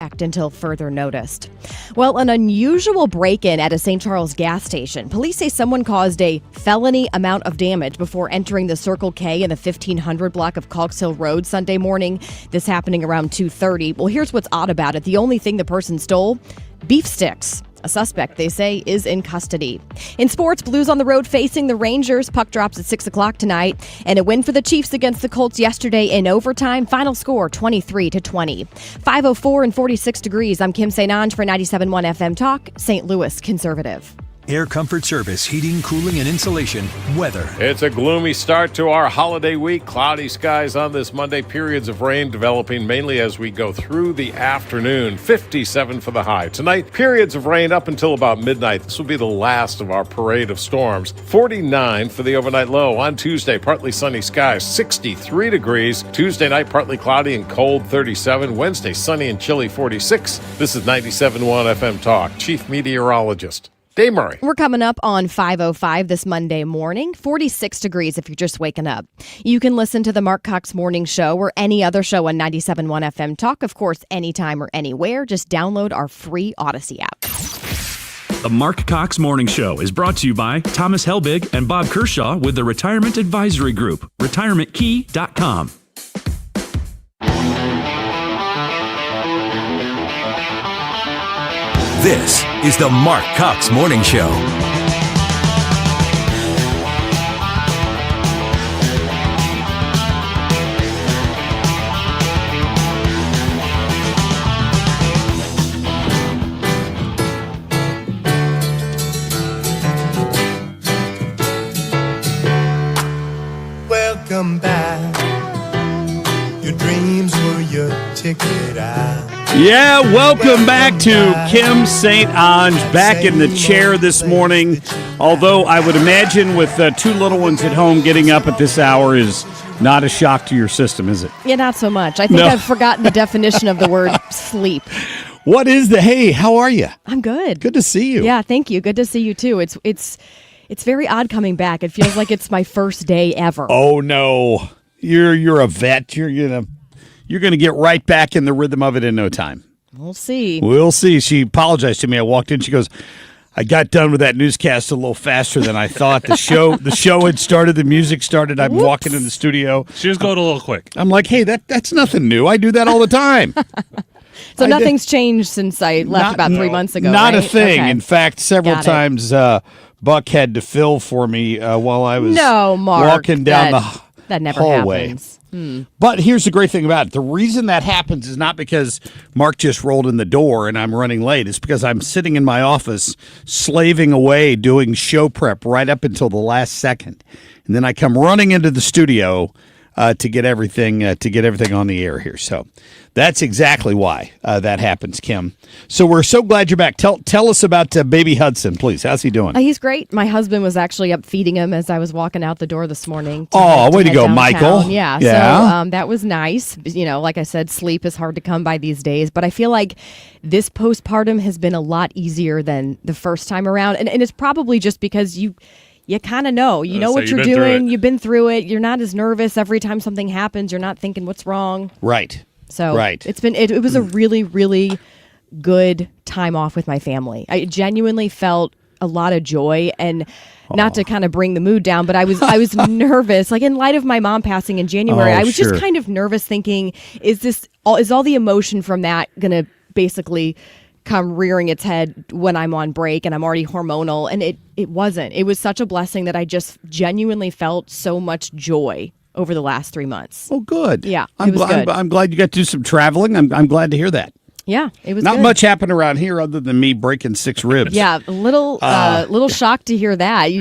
Until further noticed. Well, an unusual break-in at a St. Charles gas station. Police say someone caused a felony amount of damage before entering the Circle K in the 1500 block of Cox Hill Road Sunday morning. This happening around 2:30. Well, here's what's odd about it. The only thing the person stole, beef sticks. A suspect, they say, is in custody. In sports, Blues on the road facing the Rangers. Puck drops at 6 o'clock tonight. And a win for the Chiefs against the Colts yesterday in overtime. Final score, 23-20. 5:04 and 46 degrees. I'm Kim St. Ange for 97.1 FM Talk, St. Louis Conservative. Air Comfort Service, heating, cooling, and insulation. Weather. It's a gloomy start to our holiday week. Cloudy skies on this Monday. Periods of rain developing mainly as we go through the afternoon. 57 for the high. Tonight, periods of rain up until about midnight. This will be the last of our parade of storms. 49 for the overnight low. On Tuesday, partly sunny skies. 63 degrees. Tuesday night, partly cloudy and cold. 37. Wednesday, sunny and chilly. 46. This is 97.1 FM Talk. Chief Meteorologist Dave Murray. We're coming up on 5:05 this Monday morning, 46 degrees if you're just waking up. You can listen to the Marc Cox Morning Show or any other show on 97.1 FM Talk, of course, anytime or anywhere. Just download our free Odyssey app. The Marc Cox Morning Show is brought to you by Thomas Helbig and Bob Kershaw with the Retirement Advisory Group, retirementkey.com. This is the Marc Cox Morning Show. Welcome back. Your dreams were your ticket out. Yeah, welcome back to Kim St. Ange, back in the chair this morning. Although I would imagine with two little ones at home, getting up at this hour is not a shock to your system, is it? Yeah, not so much. I think I've forgotten the definition of the word sleep. What is hey, how are you? I'm good. Good to see you. Yeah, thank you. Good to see you, too. It's very odd coming back. It feels like it's my first day ever. Oh, no. You're a vet. You're gonna get right back in the rhythm of it in no time. We'll see. We'll see. She apologized to me. I walked in. She goes, I got done with that newscast a little faster than I thought. The show had started. The music started. I'm walking in the studio. She was going a little quick. I'm like, hey, that's nothing new. I do that all the time. So nothing's changed since I left about 3 months ago, Not right? a thing. Okay. In fact, several times Buck had to fill for me while I was Mark, walking down that never hallway. happens. But here's the great thing about it. The reason that happens is not because Mark just rolled in the door and I'm running late. It's because I'm sitting in my office slaving away doing show prep right up until the last second. And then I come running into the studio to get everything on the air here. So that's exactly why that happens, Kim. So we're so glad you're back. Tell us about baby Hudson, please. How's he doing? He's great. My husband was actually up feeding him as I was walking out the door this morning. Way to go, downtown. Michael. Yeah. So that was nice. Like I said, sleep is hard to come by these days, but I feel like this postpartum has been a lot easier than the first time around. And it's probably just because you kind of know. You know what you're doing. You've been through it. You're not as nervous every time something happens. You're not thinking what's wrong. Right. So it was a really, really good time off with my family. I genuinely felt a lot of joy, and not to kind of bring the mood down, but I was nervous. Like in light of my mom passing in January, I was just kind of nervous thinking, is all the emotion from that going to basically come rearing its head when I'm on break and I'm already hormonal? And it wasn't. It was such a blessing that I just genuinely felt so much joy over the last 3 months. Oh, good. Yeah, I'm glad you got to do some traveling. I'm glad to hear that. Yeah, it was not good. much happened around here other than me breaking 6 ribs. Yeah, a little shocked to hear that.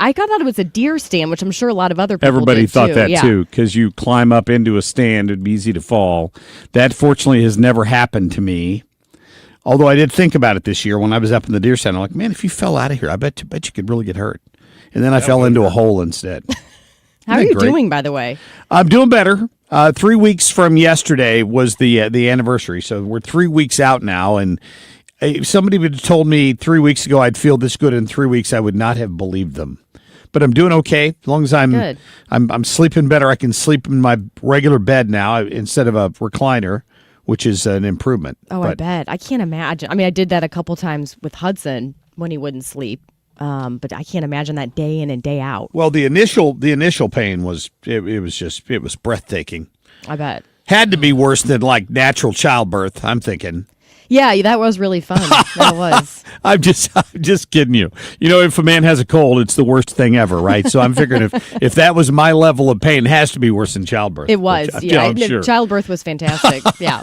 I thought it was a deer stand, which I'm sure a lot of other people Everybody thought too. that too, because you climb up into a stand, it'd be easy to fall. That fortunately has never happened to me. Although I did think about it this year when I was up in the deer stand. I'm like, man, if you fell out of here, I bet you could really get hurt. And then I fell into a hole instead. How are you doing, by the way? I'm doing better. 3 weeks from yesterday was the anniversary, so we're 3 weeks out now. And if somebody would have told me 3 weeks ago I'd feel this good in 3 weeks, I would not have believed them. But I'm doing okay as long as I'm sleeping better. I can sleep in my regular bed now instead of a recliner, which is an improvement. Oh, I bet. I can't imagine. I mean, I did that a couple times with Hudson when he wouldn't sleep. But I can't imagine that day in and day out. Well, the initial pain was it was breathtaking. I bet. Had to be worse than like natural childbirth, I'm thinking. Yeah, that was really fun. That was. I'm just kidding you. You know, if a man has a cold, it's the worst thing ever, right? So I'm figuring if that was my level of pain, it has to be worse than childbirth. It was. I'm sure. Childbirth was fantastic. Yeah.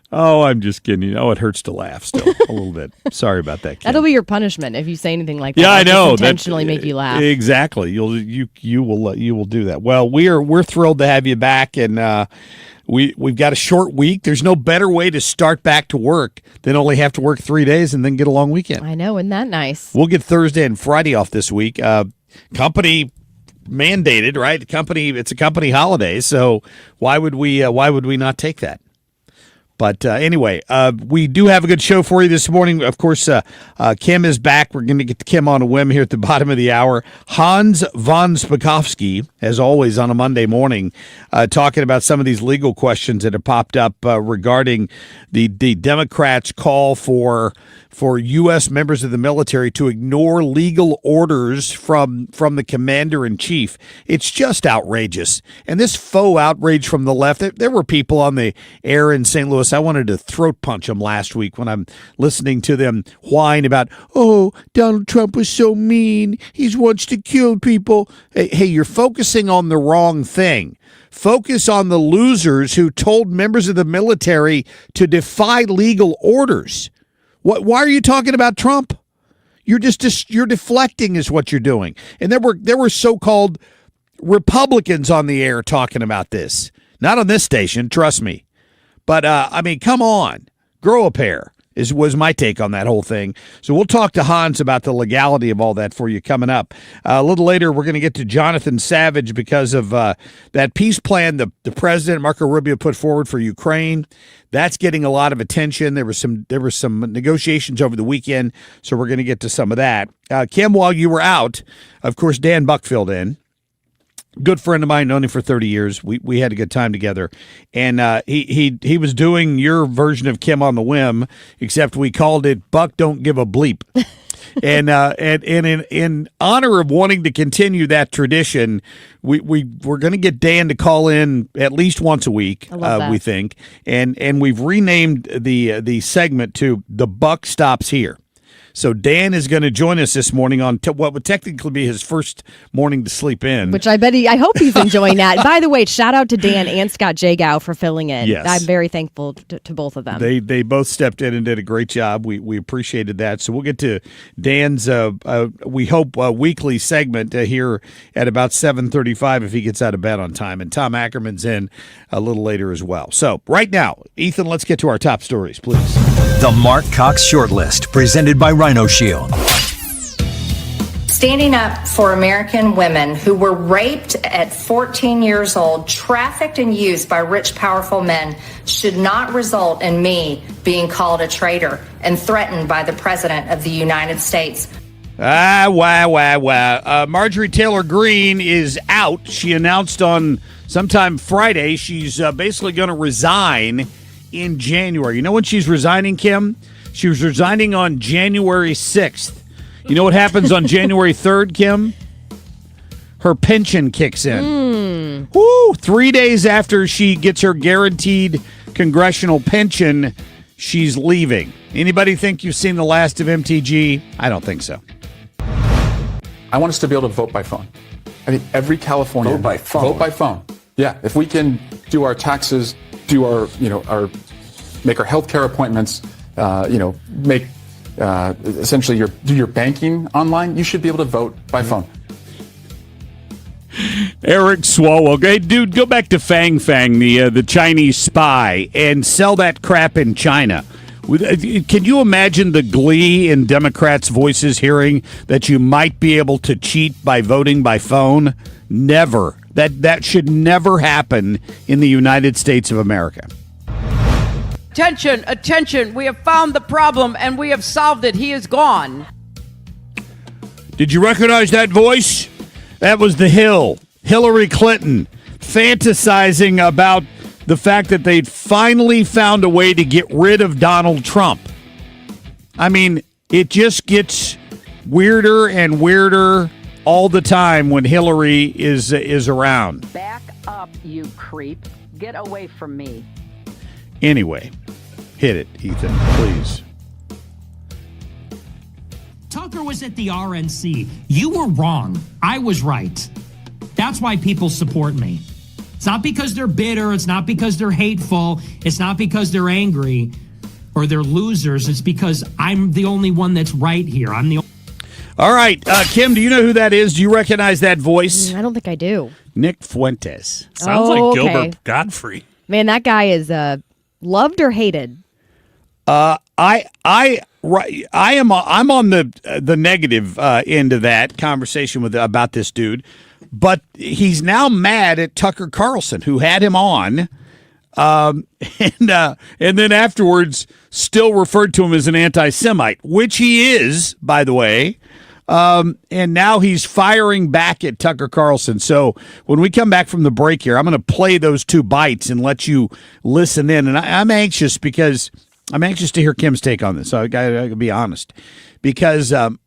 Oh, I'm just kidding you. Oh, it hurts to laugh still a little bit. Sorry about that, Kim. That'll be your punishment if you say anything like that. Yeah, I know. Just intentionally make you laugh. Exactly. You will do that. Well, we're thrilled to have you back, and we've got a short week. There's no better way to start back to work than only have to work 3 days and then get a long weekend. I know, isn't that nice? We'll get Thursday and Friday off this week. Company mandated, right? It's a company holiday, so why would we not take that? But anyway, we do have a good show for you this morning. Of course, Kim is back. We're going to get Kim on a whim here at the bottom of the hour. Hans von Spakovsky, as always, on a Monday morning, talking about some of these legal questions that have popped up regarding the Democrats' call for U.S. members of the military to ignore legal orders from the commander-in-chief. It's just outrageous. And this faux outrage from the left, there were people on the air in St. Louis. I wanted to throat punch them last week when I'm listening to them whine about, oh, Donald Trump was so mean. He wants to kill people. Hey, you're focusing on the wrong thing. Focus on the losers who told members of the military to defy legal orders. Why are you talking about Trump? You're you're deflecting is what you're doing. And there were so-called Republicans on the air talking about this. Not on this station, trust me. But, I mean, come on. Grow a pair was my take on that whole thing. So we'll talk to Hans about the legality of all that for you coming up. A little later, we're going to get to Jonathan Savage because of that peace plan the president, Marco Rubio, put forward for Ukraine. That's getting a lot of attention. There were some negotiations over the weekend, so we're going to get to some of that. Kim, while you were out, of course, Dan Buck filled in. Good friend of mine, known him for 30 years. We had a good time together, and he was doing your version of Kim on the Whim, except we called it Buck Don't Give a Bleep. And in honor of wanting to continue that tradition, we're going to get Dan to call in at least once a week. We think, and we've renamed the segment to The Buck Stops Here. So Dan is going to join us this morning on what would technically be his first morning to sleep in. Which I hope he's enjoying that. By the way, shout out to Dan and Scott Jagow for filling in. Yes. I'm very thankful to both of them. They both stepped in and did a great job. We appreciated that. So we'll get to Dan's, we hope, weekly segment here at about 7:35 if he gets out of bed on time. And Tom Ackerman's in a little later as well. So right now, Ethan, let's get to our top stories, please. The Marc Cox Shortlist, presented by Rhino Shield. Standing up for American women who were raped at 14 years old, trafficked and used by rich, powerful men should not result in me being called a traitor and threatened by the President of the United States. Marjorie Taylor Greene is out. She announced on sometime Friday she's basically going to resign in January. You know when she's resigning, Kim? She was resigning on January 6th. You know what happens on January 3rd, Kim? Her pension kicks in. Woo! 3 days after she gets her guaranteed congressional pension, she's leaving. Anybody think you've seen the last of MTG? I don't think so. I want us to be able to vote by phone. I think every Californian vote by phone. Vote by phone. Yeah, if we can do our taxes, do our make our healthcare appointments, make essentially do your banking online, you should be able to vote by phone. Eric Swalwell, hey dude, go back to Fang Fang, the Chinese spy, and sell that crap in China. Can you imagine the glee in Democrats' voices hearing that you might be able to cheat by voting by phone? Never. That should never happen in the United States of America. Attention, attention. We have found the problem and we have solved it. He is gone. Did you recognize that voice? That was the Hill. Hillary Clinton fantasizing about the fact that they'd finally found a way to get rid of Donald Trump. I mean, it just gets weirder and weirder all the time when Hillary is around. Back up, you creep. Get away from me. Anyway, hit it, Ethan, please. Tucker was at the RNC. You were wrong. I was right. That's why people support me. It's not because they're bitter. It's not because they're hateful. It's not because they're angry or they're losers. It's because I'm the only one that's right here. I'm the All right, Kim, do you know who that is? Do you recognize that voice? I don't think I do. Nick Fuentes. Sounds like Gilbert Godfrey. Man, that guy is loved or hated. I'm on the negative end of that conversation about this dude, but he's now mad at Tucker Carlson, who had him on, and then afterwards still referred to him as an anti-Semite, which he is, by the way. And now he's firing back at Tucker Carlson. So when we come back from the break here, I'm going to play those two bites and let you listen in. And I'm anxious because I'm anxious to hear Kim's take on this. So I got to be honest, because the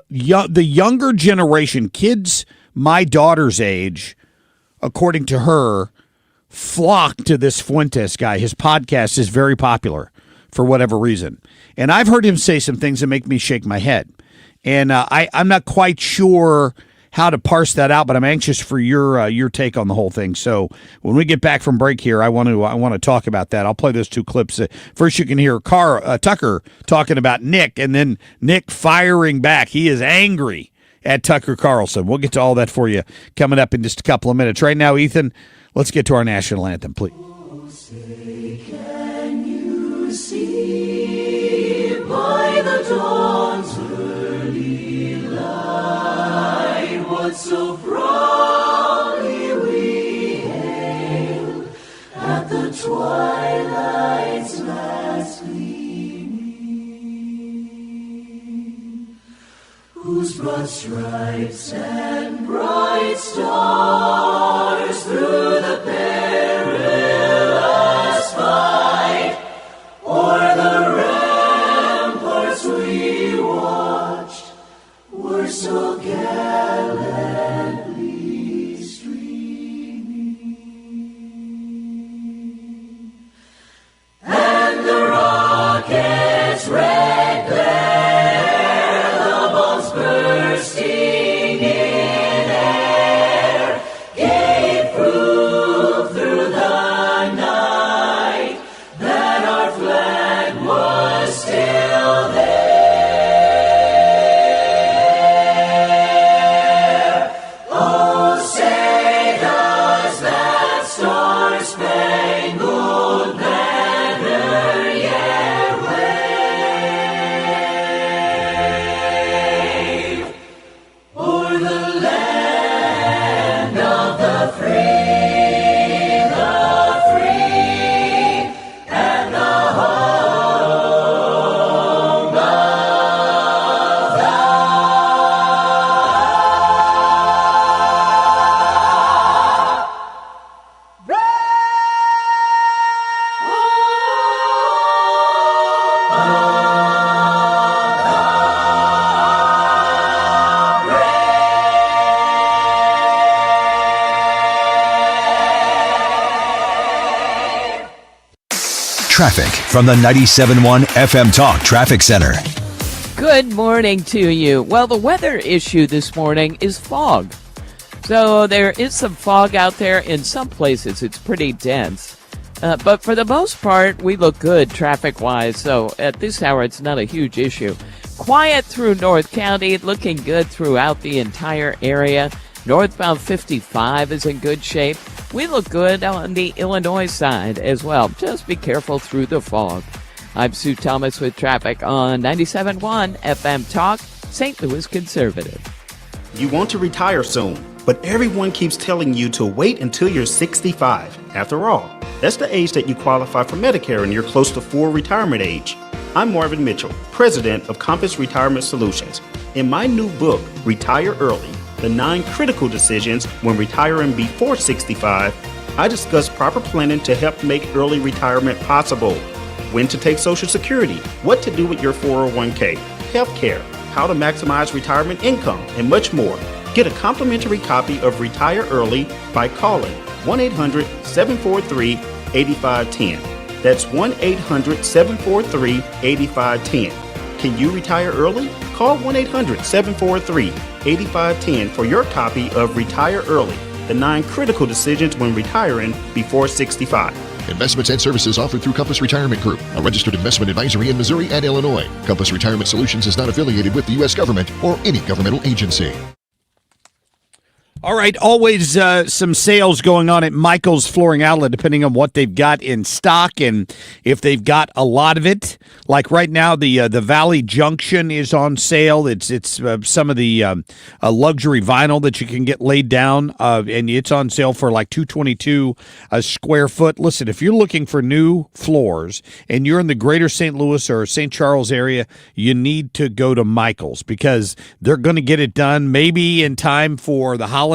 younger generation, kids my daughter's age, according to her, flock to this Fuentes guy. His podcast is very popular for whatever reason. And I've heard him say some things that make me shake my head. And I'm not quite sure how to parse that out, but I'm anxious for your take on the whole thing. So when we get back from break here, I want to talk about that. I'll play those two clips. First, you can hear Tucker talking about Nick, and then Nick firing back. He is angry at Tucker Carlson. We'll get to all that for you coming up in just a couple of minutes. Right now, Ethan, let's get to our national anthem, please. Say, can you see by the dawn's early light what so proudly we hailed at the twilight's last gleaming, whose broad stripes and bright stars through the perilous fight o'er the ramparts we watched were so gallantly streaming, and the rocket's red glare, the bombs bursting in air, gave proof through the night that our flag was still there. Oh, say does that star-spangled banner yet wave o'er the land of the free, and the home of Traffic from the 97.1 FM Talk Traffic Center. Good morning to you. Well, the weather issue this morning is fog. So there is some fog out there. In some places, it's pretty dense. But for the most part, we look good traffic-wise. So at this hour, it's not a huge issue. Quiet through North County, looking good throughout the entire area. Northbound 55 is in good shape. We look good on the Illinois side as well. Just be careful through the fog. I'm Sue Thomas with traffic on 97.1 FM Talk, St. Louis Conservative. You want to retire soon, but everyone keeps telling you to wait until you're 65. After all, that's the age that you qualify for Medicare and you're close to full retirement age. I'm Marvin Mitchell, president of Compass Retirement Solutions. In my new book, Retire Early, the 9 critical decisions when retiring before 65, I discuss proper planning to help make early retirement possible. When to take Social Security, what to do with your 401k, health care, how to maximize retirement income, and much more. Get a complimentary copy of Retire Early by calling 1-800-743-8510. That's 1-800-743-8510. Can you retire early? Call 1-800-743-8510 for your copy of Retire Early, the 9 critical decisions when retiring before 65. Investments and services offered through Compass Retirement Group, a registered investment advisory in Missouri and Illinois. Compass Retirement Solutions is not affiliated with the U.S. government or any governmental agency. All right, always some sales going on at Michael's Flooring Outlet, depending on what they've got in stock and if they've got a lot of it. Like right now, the Valley Junction is on sale. It's some of the luxury vinyl that you can get laid down, and it's on sale for like $222 a square foot. Listen, if you're looking for new floors and you're in the greater St. Louis or St. Charles area, you need to go to Michael's because they're going to get it done maybe in time for the holiday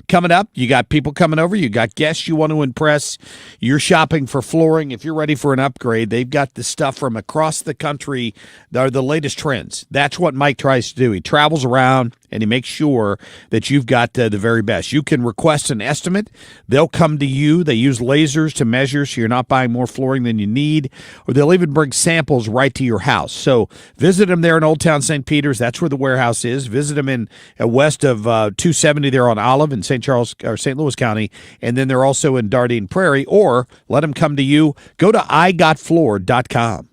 coming up. You got people coming over. You got guests you want to impress. You're shopping for flooring. If you're ready for an upgrade, they've got the stuff from across the country. They're the latest trends. That's what Mike tries to do. He travels around and he makes sure that you've got the very best. You can request an estimate. They'll come to you. They use lasers to measure so you're not buying more flooring than you need, or they'll even bring samples right to your house. So visit them there in Old Town St. Peters. That's where the warehouse is. Visit them in west of 270 there on Olive in St. Charles or St. Louis County, and then they're also in Dardenne Prairie, or let them come to you. Go to igotfloor.com.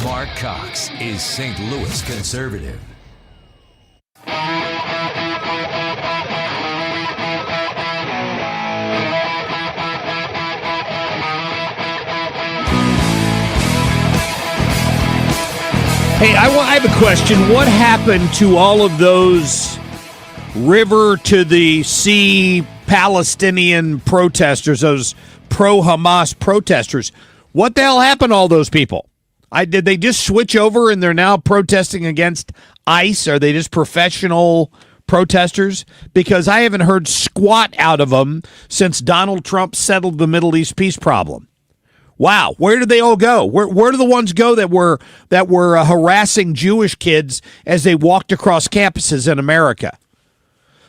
Marc Cox is St. Louis conservative. Hey, I have a question. What happened to all of those river to the sea Palestinian protesters, those pro-Hamas protesters? What the hell happened to all those people? Did they just switch over and they're now protesting against ICE? Are they just professional protesters? Because I haven't heard squat out of them since Donald Trump settled the Middle East peace problem. Wow, where did they all go? Where do the ones go that were harassing Jewish kids as they walked across campuses in America?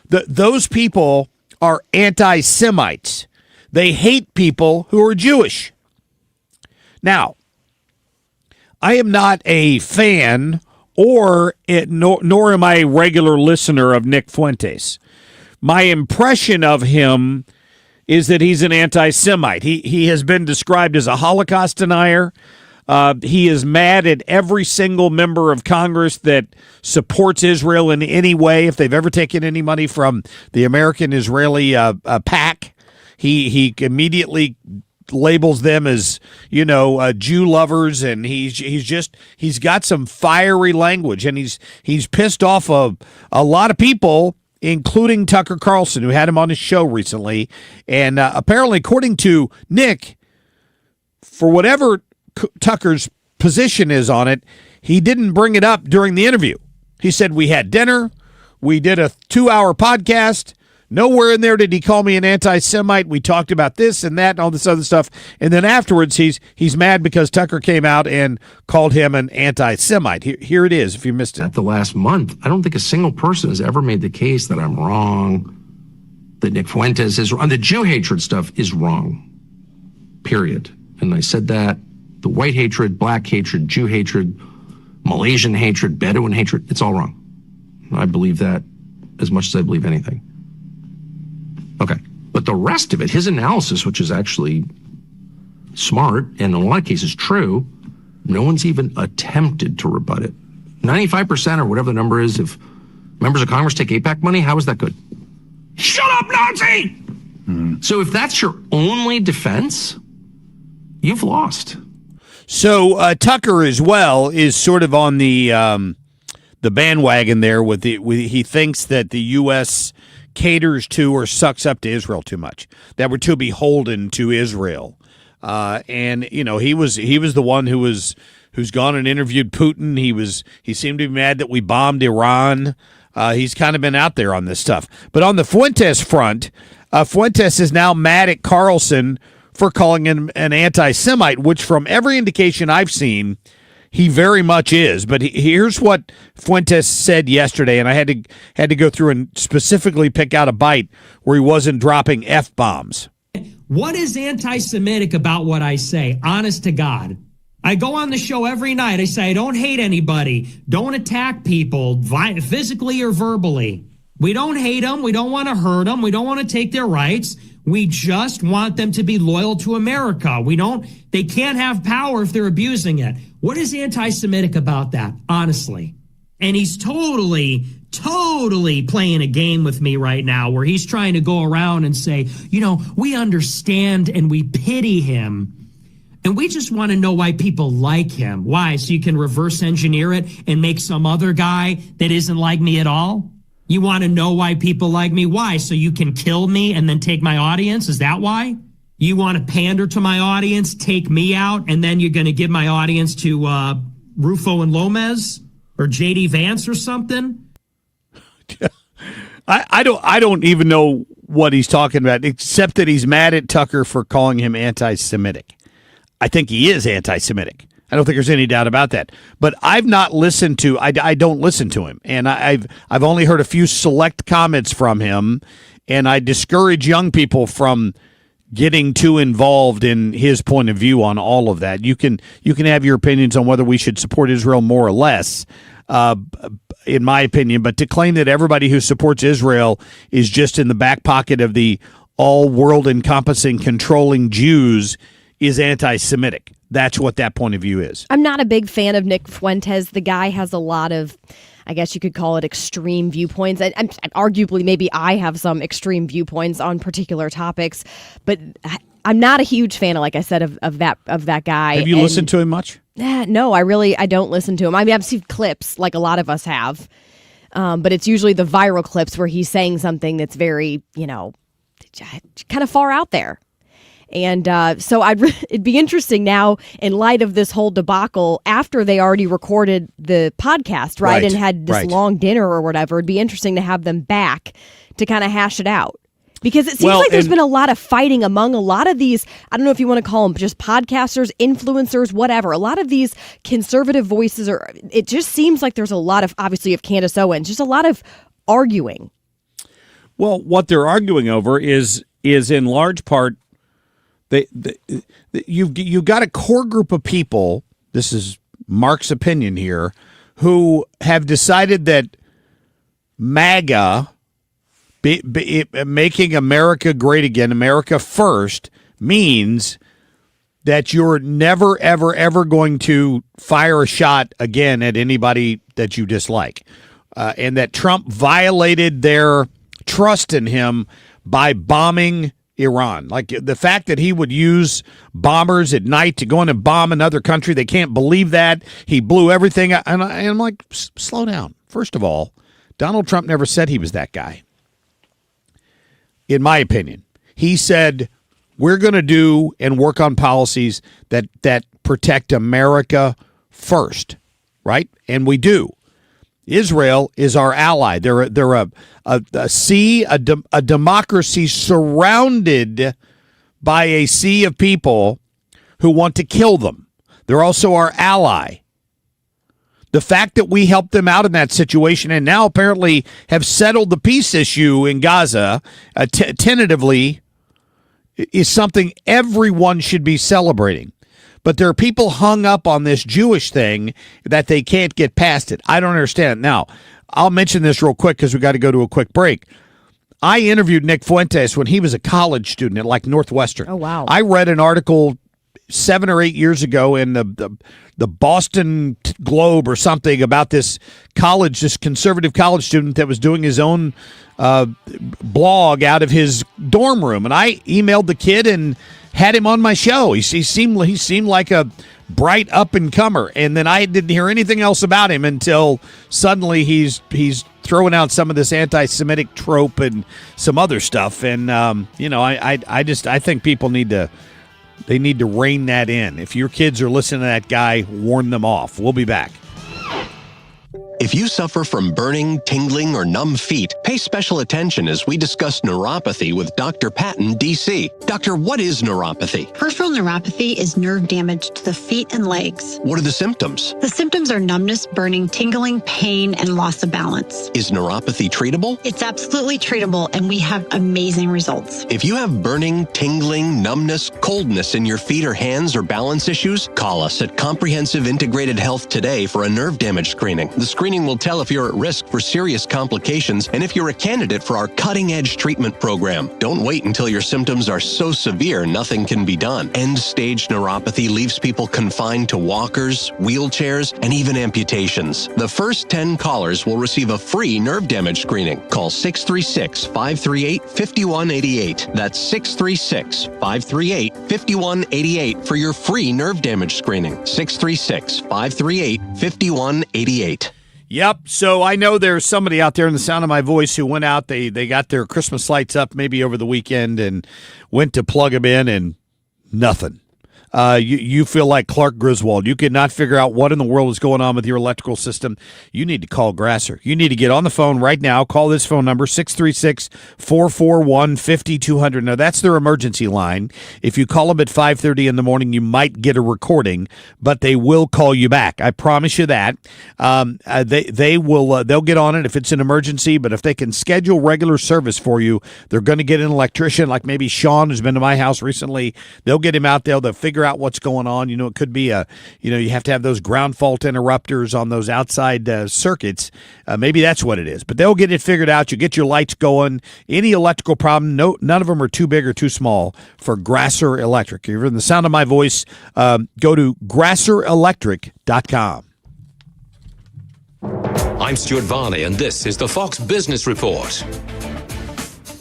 Those people are anti-Semites. They hate people who are Jewish. Now, I am not a fan nor am I a regular listener of Nick Fuentes. My impression of him is that he's an anti-Semite. He has been described as a Holocaust denier. He is mad at every single member of Congress that supports Israel in any way. If they've ever taken any money from the American-Israeli PAC, he immediately labels them as, Jew lovers, and he's got some fiery language, and he's pissed off a lot of people, including Tucker Carlson, who had him on his show recently. And apparently, according to Nick, for whatever Tucker's position is on it, he didn't bring it up during the interview. He said, we had dinner, we did a 2-hour podcast. Nowhere in there did he call me an anti-Semite. We talked about this and that and all this other stuff. And then afterwards, he's mad because Tucker came out and called him an anti-Semite. Here it is, if you missed it. At the last month, I don't think a single person has ever made the case that I'm wrong, that Nick Fuentes is wrong. The Jew hatred stuff is wrong, period. And I said that. The white hatred, black hatred, Jew hatred, Malaysian hatred, Bedouin hatred, it's all wrong. I believe that as much as I believe anything. Okay. But the rest of it, his analysis, which is actually smart and in a lot of cases true, no one's even attempted to rebut it. 95% or whatever the number is, if members of Congress take AIPAC money, how is that good? Shut up, Nazi! So if that's your only defense, you've lost. So Tucker as well is sort of on the bandwagon there he thinks that the U.S. caters to or sucks up to Israel too much, that we're too beholden to Israel. And he was the one who's gone and interviewed Putin. He seemed to be mad that we bombed Iran. He's kind of been out there on this stuff. But on the Fuentes front, Fuentes is now mad at Carlson for calling him an anti-Semite, which from every indication I've seen, he very much is. But here's what Fuentes said yesterday, and I had to go through and specifically pick out a bite where he wasn't dropping F-bombs. What is anti-Semitic about what I say? Honest to God. I go on the show every night. I say, I don't hate anybody. Don't attack people physically or verbally. We don't hate them. We don't want to hurt them. We don't want to take their rights. We just want them to be loyal to America. They can't have power if they're abusing it. What is anti-Semitic about that, honestly? And he's totally playing a game with me right now where he's trying to go around and say, we understand and we pity him. And we just want to know why people like him. Why? So you can reverse engineer it and make some other guy that isn't like me at all? You want to know why people like me? Why? So you can kill me and then take my audience? Is that why? You want to pander to my audience, take me out, and then you're going to give my audience to Rufo and Lomez or J.D. Vance or something? I don't even know what he's talking about, except that he's mad at Tucker for calling him anti-Semitic. I think he is anti-Semitic. I don't think there's any doubt about that. But I've not listened to. I don't listen to him, and I've only heard a few select comments from him, and I discourage young people from getting too involved in his point of view on all of that. You can have your opinions on whether we should support Israel more or less, in my opinion, but to claim that everybody who supports Israel is just in the back pocket of the all world encompassing controlling Jews is anti-Semitic. That's what that point of view is. I'm not a big fan of Nick Fuentes. The guy has a lot of, I guess you could call it extreme viewpoints. Arguably, maybe I have some extreme viewpoints on particular topics, but I'm not a huge fan, like I said, of that guy. Have you listened to him much? No, I don't listen to him. I mean, I've seen clips like a lot of us have, but it's usually the viral clips where he's saying something that's very, kind of far out there. And so it'd be interesting now in light of this whole debacle after they already recorded the podcast, right? And had this long dinner or whatever. It'd be interesting to have them back to kind of hash it out. Because it seems like there's been a lot of fighting among a lot of these, I don't know if you want to call them just podcasters, influencers, whatever. A lot of these conservative voices it just seems like there's a lot of, obviously, of Candace Owens, just a lot of arguing. Well, what they're arguing over is in large part, you've got a core group of people, this is Mark's opinion here, who have decided that MAGA, making America great again, America first, means that you're never, ever, ever going to fire a shot again at anybody that you dislike. And that Trump violated their trust in him by bombing Iran. Like the fact that he would use bombers at night to go in and bomb another country, they can't believe that. He blew everything. And I'm like, slow down. First of all, Donald Trump never said he was that guy. In my opinion, he said, we're going to do and work on policies that protect America first, right? And we do. Israel is our ally. They're a democracy surrounded by a sea of people who want to kill them. They're also our ally. The fact that we helped them out in that situation and now apparently have settled the peace issue in Gaza tentatively is something everyone should be celebrating. But there are people hung up on this Jewish thing that they can't get past it. I don't understand. Now, I'll mention this real quick because we got to go to a quick break. I interviewed Nick Fuentes when he was a college student at like Northwestern. Oh, wow. I read an article 7 or 8 years ago in the Boston Globe or something about this conservative college student that was doing his own blog out of his dorm room. And I emailed the kid and had him on my show. He seemed like a bright up-and-comer, and then I didn't hear anything else about him until suddenly he's throwing out some of this anti-Semitic trope and some other stuff. And I think people need to rein that in. If your kids are listening to that guy, warn them off. We'll be back. If you suffer from burning, tingling, or numb feet, pay special attention as we discuss neuropathy with Dr. Patton, D.C. Doctor, what is neuropathy? Peripheral neuropathy is nerve damage to the feet and legs. What are the symptoms? The symptoms are numbness, burning, tingling, pain, and loss of balance. Is neuropathy treatable? It's absolutely treatable, and we have amazing results. If you have burning, tingling, numbness, coldness in your feet or hands or balance issues, call us at Comprehensive Integrated Health today for a nerve damage screening. The screening will tell if you're at risk for serious complications and if you're a candidate for our cutting-edge treatment program. Don't wait until your symptoms are so severe nothing can be done. End-stage neuropathy leaves people confined to walkers, wheelchairs, and even amputations. The first 10 callers will receive a free nerve damage screening. Call 636-538-5188. That's 636-538-5188 for your free nerve damage screening. 636-538-5188. Yep. So I know there's somebody out there in the sound of my voice who went out. They got their Christmas lights up maybe over the weekend and went to plug them in and nothing. You feel like Clark Griswold. You could not figure out what in the world is going on with your electrical system. You need to call Grasser. You need to get on the phone right now. Call this phone number, 636-441-5200. Now, that's their emergency line. If you call them at 5:30 in the morning, you might get a recording, but they will call you back. I promise you that. They will. They'll get on it if it's an emergency, but if they can schedule regular service for you, they're going to get an electrician, like maybe Sean, who's been to my house recently. They'll get him out there. They'll figure out what's going on. You know, it could be you have to have those ground fault interrupters on those outside circuits. Maybe that's what it is, but they'll get it figured out. You get your lights going. Any electrical problem, none of them are too big or too small for Grasser Electric. If you're in the sound of my voice, go to grasserelectric.com. I'm Stuart Varney, and this is the Fox Business Report.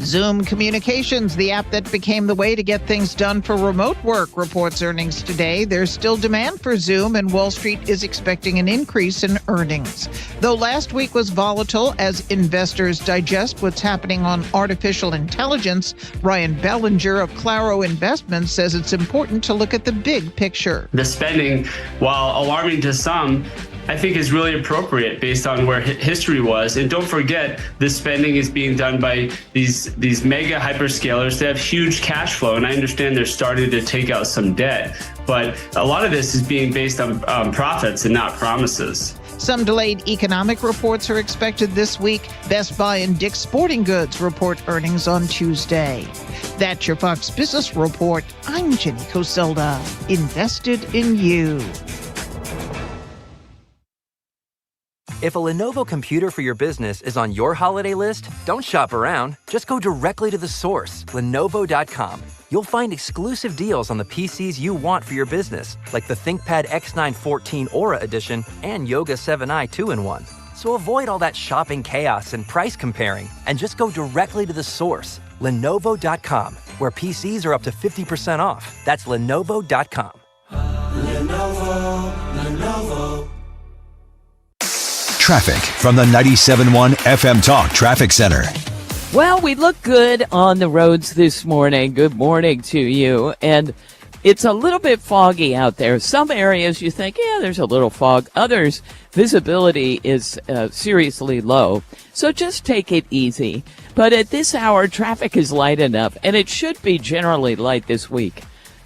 Zoom Communications, the app that became the way to get things done for remote work, reports earnings today. There's still demand for Zoom, and Wall Street is expecting an increase in earnings. Though last week was volatile as investors digest what's happening on artificial intelligence, Ryan Bellinger of Claro Investments says it's important to look at the big picture. The spending, while alarming to some, I think is really appropriate based on where history was. And don't forget, this spending is being done by these mega hyperscalers that have huge cash flow. And I understand they're starting to take out some debt, but a lot of this is being based on profits and not promises. Some delayed economic reports are expected this week. Best Buy and Dick's Sporting Goods report earnings on Tuesday. That's your Fox Business Report. I'm Jenny Coselda, invested in you. If a Lenovo computer for your business is on your holiday list, don't shop around. Just go directly to the source, Lenovo.com. You'll find exclusive deals on the PCs you want for your business, like the ThinkPad X9 14 Aura Edition and Yoga 7i 2-in-1. So avoid all that shopping chaos and price comparing, and just go directly to the source, Lenovo.com, where PCs are up to 50% off. That's Lenovo.com. Lenovo. Traffic from the 97.1 FM Talk Traffic Center. Well, we look good on the roads this morning. Good morning to you. And it's a little bit foggy out there. Some areas you think, yeah, there's a little fog. Others, visibility is seriously low. So just take it easy. But at this hour, traffic is light enough, and it should be generally light this week.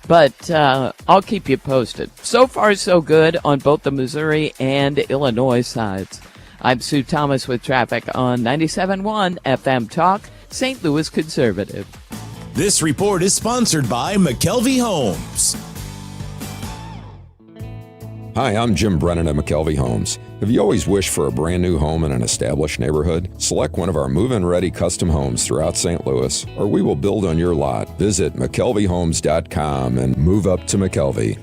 But I'll keep you posted. So far, so good on both the Missouri and Illinois sides. I'm Sue Thomas with traffic on 97.1 FM Talk, St. Louis Conservative. This report is sponsored by McKelvey Homes. Hi, I'm Jim Brennan at McKelvey Homes. Have you always wished for a brand new home in an established neighborhood? Select one of our move-in ready custom homes throughout St. Louis, or we will build on your lot. Visit McKelveyHomes.com and move up to McKelvey.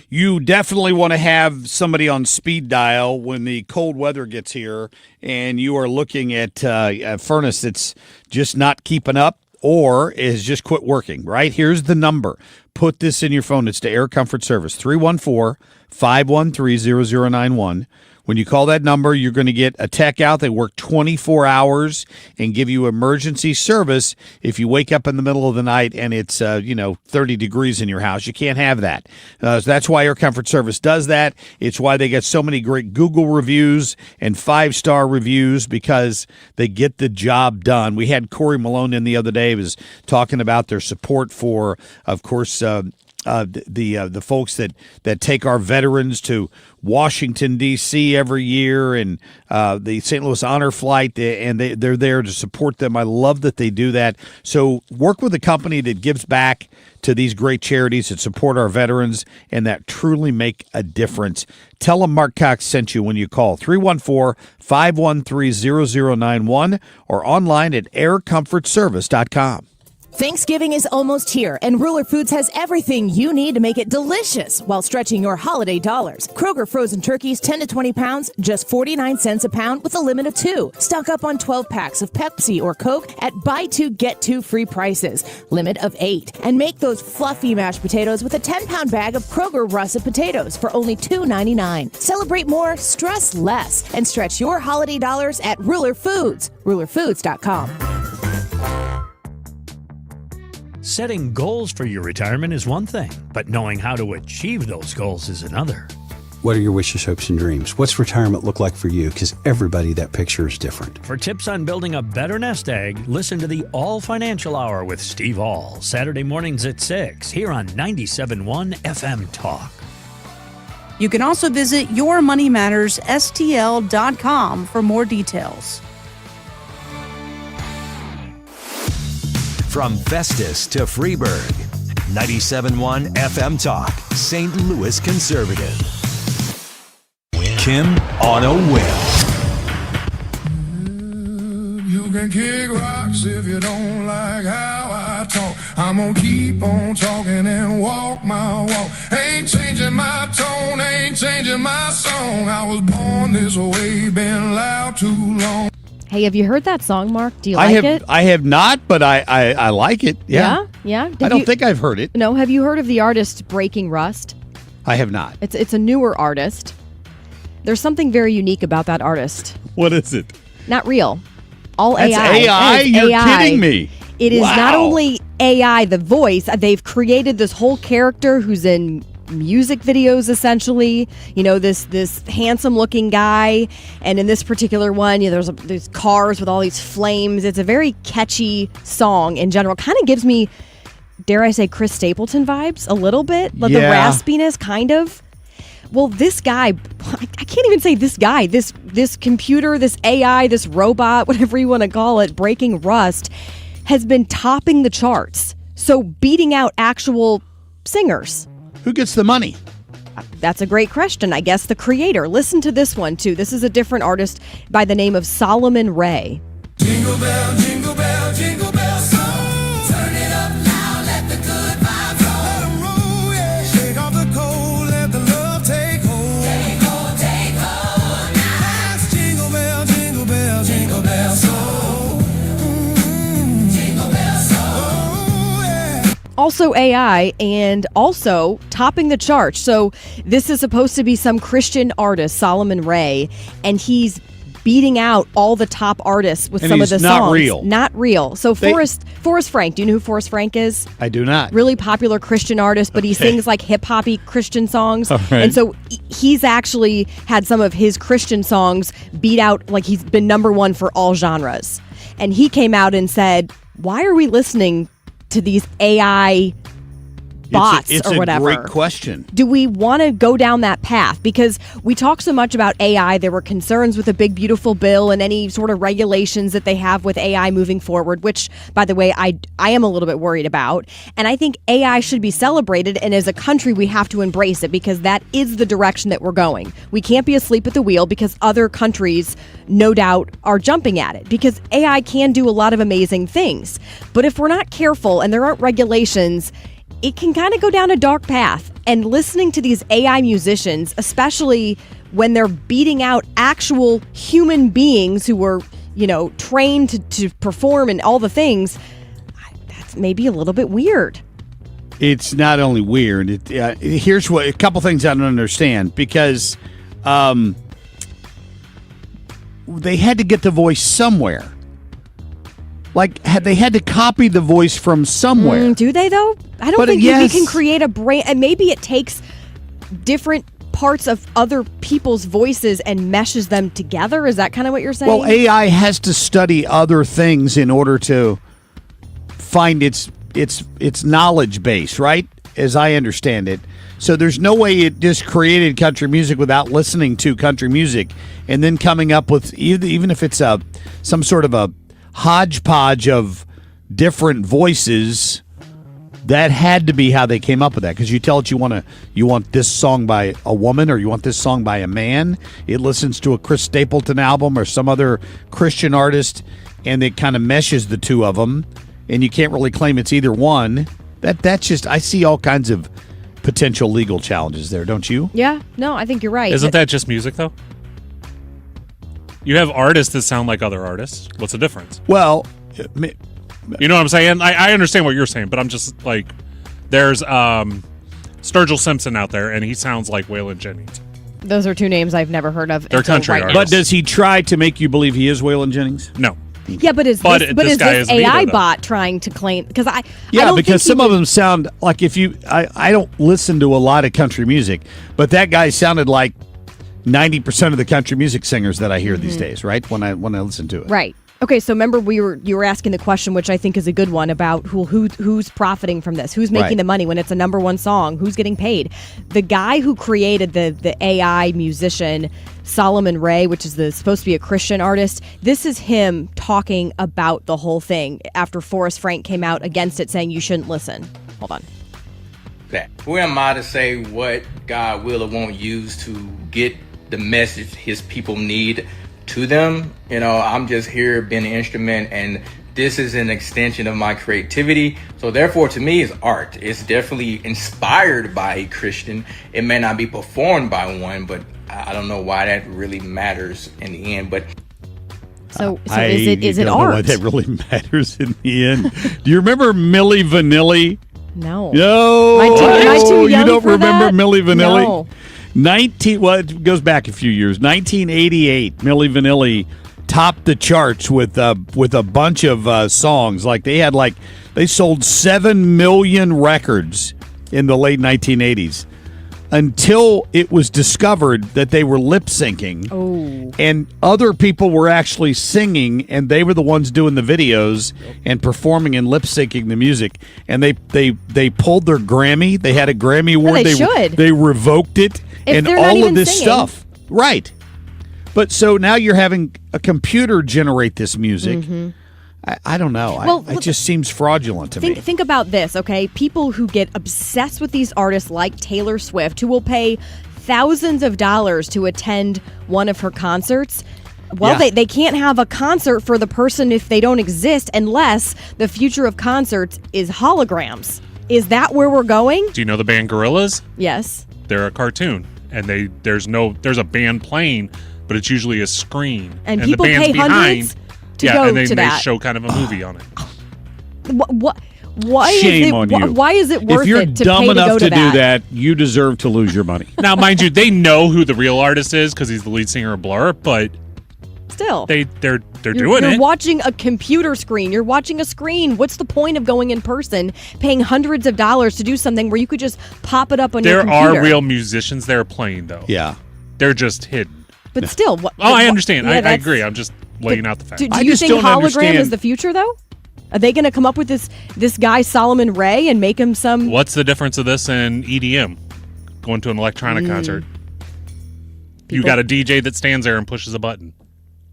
You definitely want to have somebody on speed dial when the cold weather gets here and you are looking at a furnace that's just not keeping up or is just quit working, right? Here's the number. Put this in your phone. It's to Air Comfort Service, 314-513-0091. When you call that number, you're going to get a tech out. They work 24 hours and give you emergency service if you wake up in the middle of the night and it's 30 degrees in your house. You can't have that. So that's why Air Comfort Service does that. It's why they get so many great Google reviews and 5-star reviews, because they get the job done. We had Corey Malone in the other day. He was talking about their support for, of course, the folks that take our veterans to Washington, D.C. every year, and the St. Louis Honor Flight, and they're there to support them. I love that they do that. So work with a company that gives back to these great charities that support our veterans and that truly make a difference. Tell them Marc Cox sent you when you call 314-513-0091 or online at aircomfortservice.com. Thanksgiving is almost here, and Ruler Foods has everything you need to make it delicious while stretching your holiday dollars. Kroger frozen turkeys, 10 to 20 pounds, just 49 cents a pound with a limit of 2. Stock up on 12 packs of Pepsi or Coke at buy 2, get 2 free prices. Limit of 8. And make those fluffy mashed potatoes with a 10-pound bag of Kroger russet potatoes for only $2.99. Celebrate more, stress less, and stretch your holiday dollars at Ruler Foods. RulerFoods.com. Setting goals for your retirement is one thing, but knowing how to achieve those goals is another. What are your wishes, hopes, and dreams? What's retirement look like for you? Because everybody, that picture is different. For tips on building a better nest egg, listen to the All Financial Hour with Steve All, Saturday mornings at 6, here on 97.1 FM Talk. You can also visit yourmoneymattersstl.com for more details. From Festus to Freeburg, 97.1 FM Talk, St. Louis Conservative. Kim on a Whim. You can kick rocks if you don't like how I talk. I'm gonna keep on talking and walk my walk. Ain't changing my tone, ain't changing my song. I was born this way, been loud too long. Hey, have you heard that song, Mark? Do you like it? I have not, but I like it. Yeah. Yeah? I don't think I've heard it. No, have you heard of the artist Breaking Rust? I have not. It's a newer artist. There's something very unique about that artist. What is it? Not real. All That's AI. AI? You're AI. kidding me. It is not only AI, the voice. They've created this whole character who's in music videos, essentially. This handsome looking guy, and in this particular one, there's cars with all these flames. It's a very catchy song in general. Kind of gives me, dare I say, Chris Stapleton vibes a little bit, like the raspiness, kind of. Well, this guy, I can't even say this guy, this computer, this AI, this robot, whatever you want to call it, Breaking Rust, has been topping the charts. So beating out actual singers. Who gets the money? That's a great question. I guess the creator. Listen to this one, too. This is a different artist by the name of Solomon Ray. Jingle bell, jingle bell, jingle bell song. Turn it up loud, let the good vibes roll. Let 'em roll, yeah. Shake off the cold, let the love take hold. Take hold, take hold now. It's jingle bell, jingle bell, jingle bell song. Jingle bell song. Oh, yeah. Also AI, and also topping the charts. So this is supposed to be some Christian artist, Solomon Ray, and he's beating out all the top artists with some of the songs. Not real. Not real. So Forrest Frank, do you know who Forrest Frank is? I do not. Really popular Christian artist, but he sings like hip-hoppy Christian songs. All right. And so he's actually had some of his Christian songs beat out, like he's been #1 for all genres. And he came out and said, why are we listening to these AI bots or whatever? It's a great question. Do we want to go down that path? Because we talk so much about AI. There were concerns with the big, beautiful bill and any sort of regulations that they have with AI moving forward, which, by the way, I am a little bit worried about. And I think AI should be celebrated. And as a country, we have to embrace it because that is the direction that we're going. We can't be asleep at the wheel because other countries, no doubt, are jumping at it because AI can do a lot of amazing things. But if we're not careful and there aren't regulations, it can kind of go down a dark path. And listening to these AI musicians, especially when they're beating out actual human beings who were, trained to perform and all the things, that's maybe a little bit weird. It's not only weird. Here's a couple things I don't understand because they had to get the voice somewhere. Like, they had to copy the voice from somewhere. Do they, though? I don't think we can create a brand. And maybe it takes different parts of other people's voices and meshes them together. Is that kind of what you're saying? Well, AI has to study other things in order to find its knowledge base, right? As I understand it. So there's no way it just created country music without listening to country music and then coming up with, even if it's some sort of a hodgepodge of different voices, that had to be how they came up with that. Because you tell it you want this song by a woman or you want this song by a man. It listens to a Chris Stapleton album or some other Christian artist, and it kind of meshes the two of them, and you can't really claim it's either one. That's just, I see all kinds of potential legal challenges there, don't you? Yeah, no, I think you're right. Isn't that just music, though? You have artists that sound like other artists. What's the difference? Well, you know what I'm saying? I understand what you're saying, but I'm just like, there's Sturgill Simpson out there, and he sounds like Waylon Jennings. Those are two names I've never heard of. They're country artists. But does he try to make you believe he is Waylon Jennings? No. Yeah, but is this AI bot trying to claim? Because I don't because think some of them sound like I don't listen to a lot of country music, but that guy sounded like 90% of the country music singers that I hear these days, right? When I listen to it. Right. Okay, so remember you were asking the question, which I think is a good one, about who's profiting from this, who's making the money when it's a number one song, who's getting paid. The guy who created the AI musician, Solomon Ray, which is supposed to be a Christian artist, this is him talking about the whole thing after Forrest Frank came out against it, saying you shouldn't listen. Hold on. Who am I to say what God will or won't use to get the message his people need to them? You know, I'm just here being an instrument, and this is an extension of my creativity. So therefore, to me, it's art. It's definitely inspired by a Christian. It may not be performed by one, but I don't know why that really matters in the end. But so is it art? Know why that really matters in the end. Do you remember Milli Vanilli? No. No. Am I too young you don't for remember that? Milli Vanilli? No. It goes back a few years. 1988, Milli Vanilli topped the charts with a bunch of songs. Like they sold 7 million records in the late 1980s until it was discovered that they were lip syncing. Oh. And other people were actually singing, and they were the ones doing the videos and performing and lip syncing the music. And they pulled their Grammy. They had a Grammy award. They should. They revoked it. If and they're not all even of this singing. stuff. Right. But so now you're having a computer generate this music. Mm-hmm. I don't know. Well, it just seems fraudulent to me. Think about this, okay? People who get obsessed with these artists like Taylor Swift, who will pay thousands of dollars to attend one of her concerts. Well, they can't have a concert for the person if they don't exist unless the future of concerts is holograms. Is that where we're going? Do you know the band Gorillaz? Yes. They're a cartoon, and there's a band playing, but it's usually a screen, And the people band's pay behind. hundreds to go and they to that. show kind of a movie on it. Why Shame on you. Why is it worth if you're it to dumb pay enough to go to do that, you deserve to lose your money. Now, mind you, they know who the real artist is because he's the lead singer of Blur, but Still, they're doing you're it. watching a computer screen. You're watching a screen. What's the point of going in person, paying hundreds of dollars to do something where you could just pop it up on your computer? There are real musicians there playing, though. Yeah. They're just hidden. But still, what? I understand. Yeah, I that's- agree. I'm just laying out the facts. Do you think hologram is the future, though? Are they going to come up with this guy Solomon Ray and make him some? What's the difference of this and EDM? Going to an electronic concert. You got a DJ that stands there and pushes a button.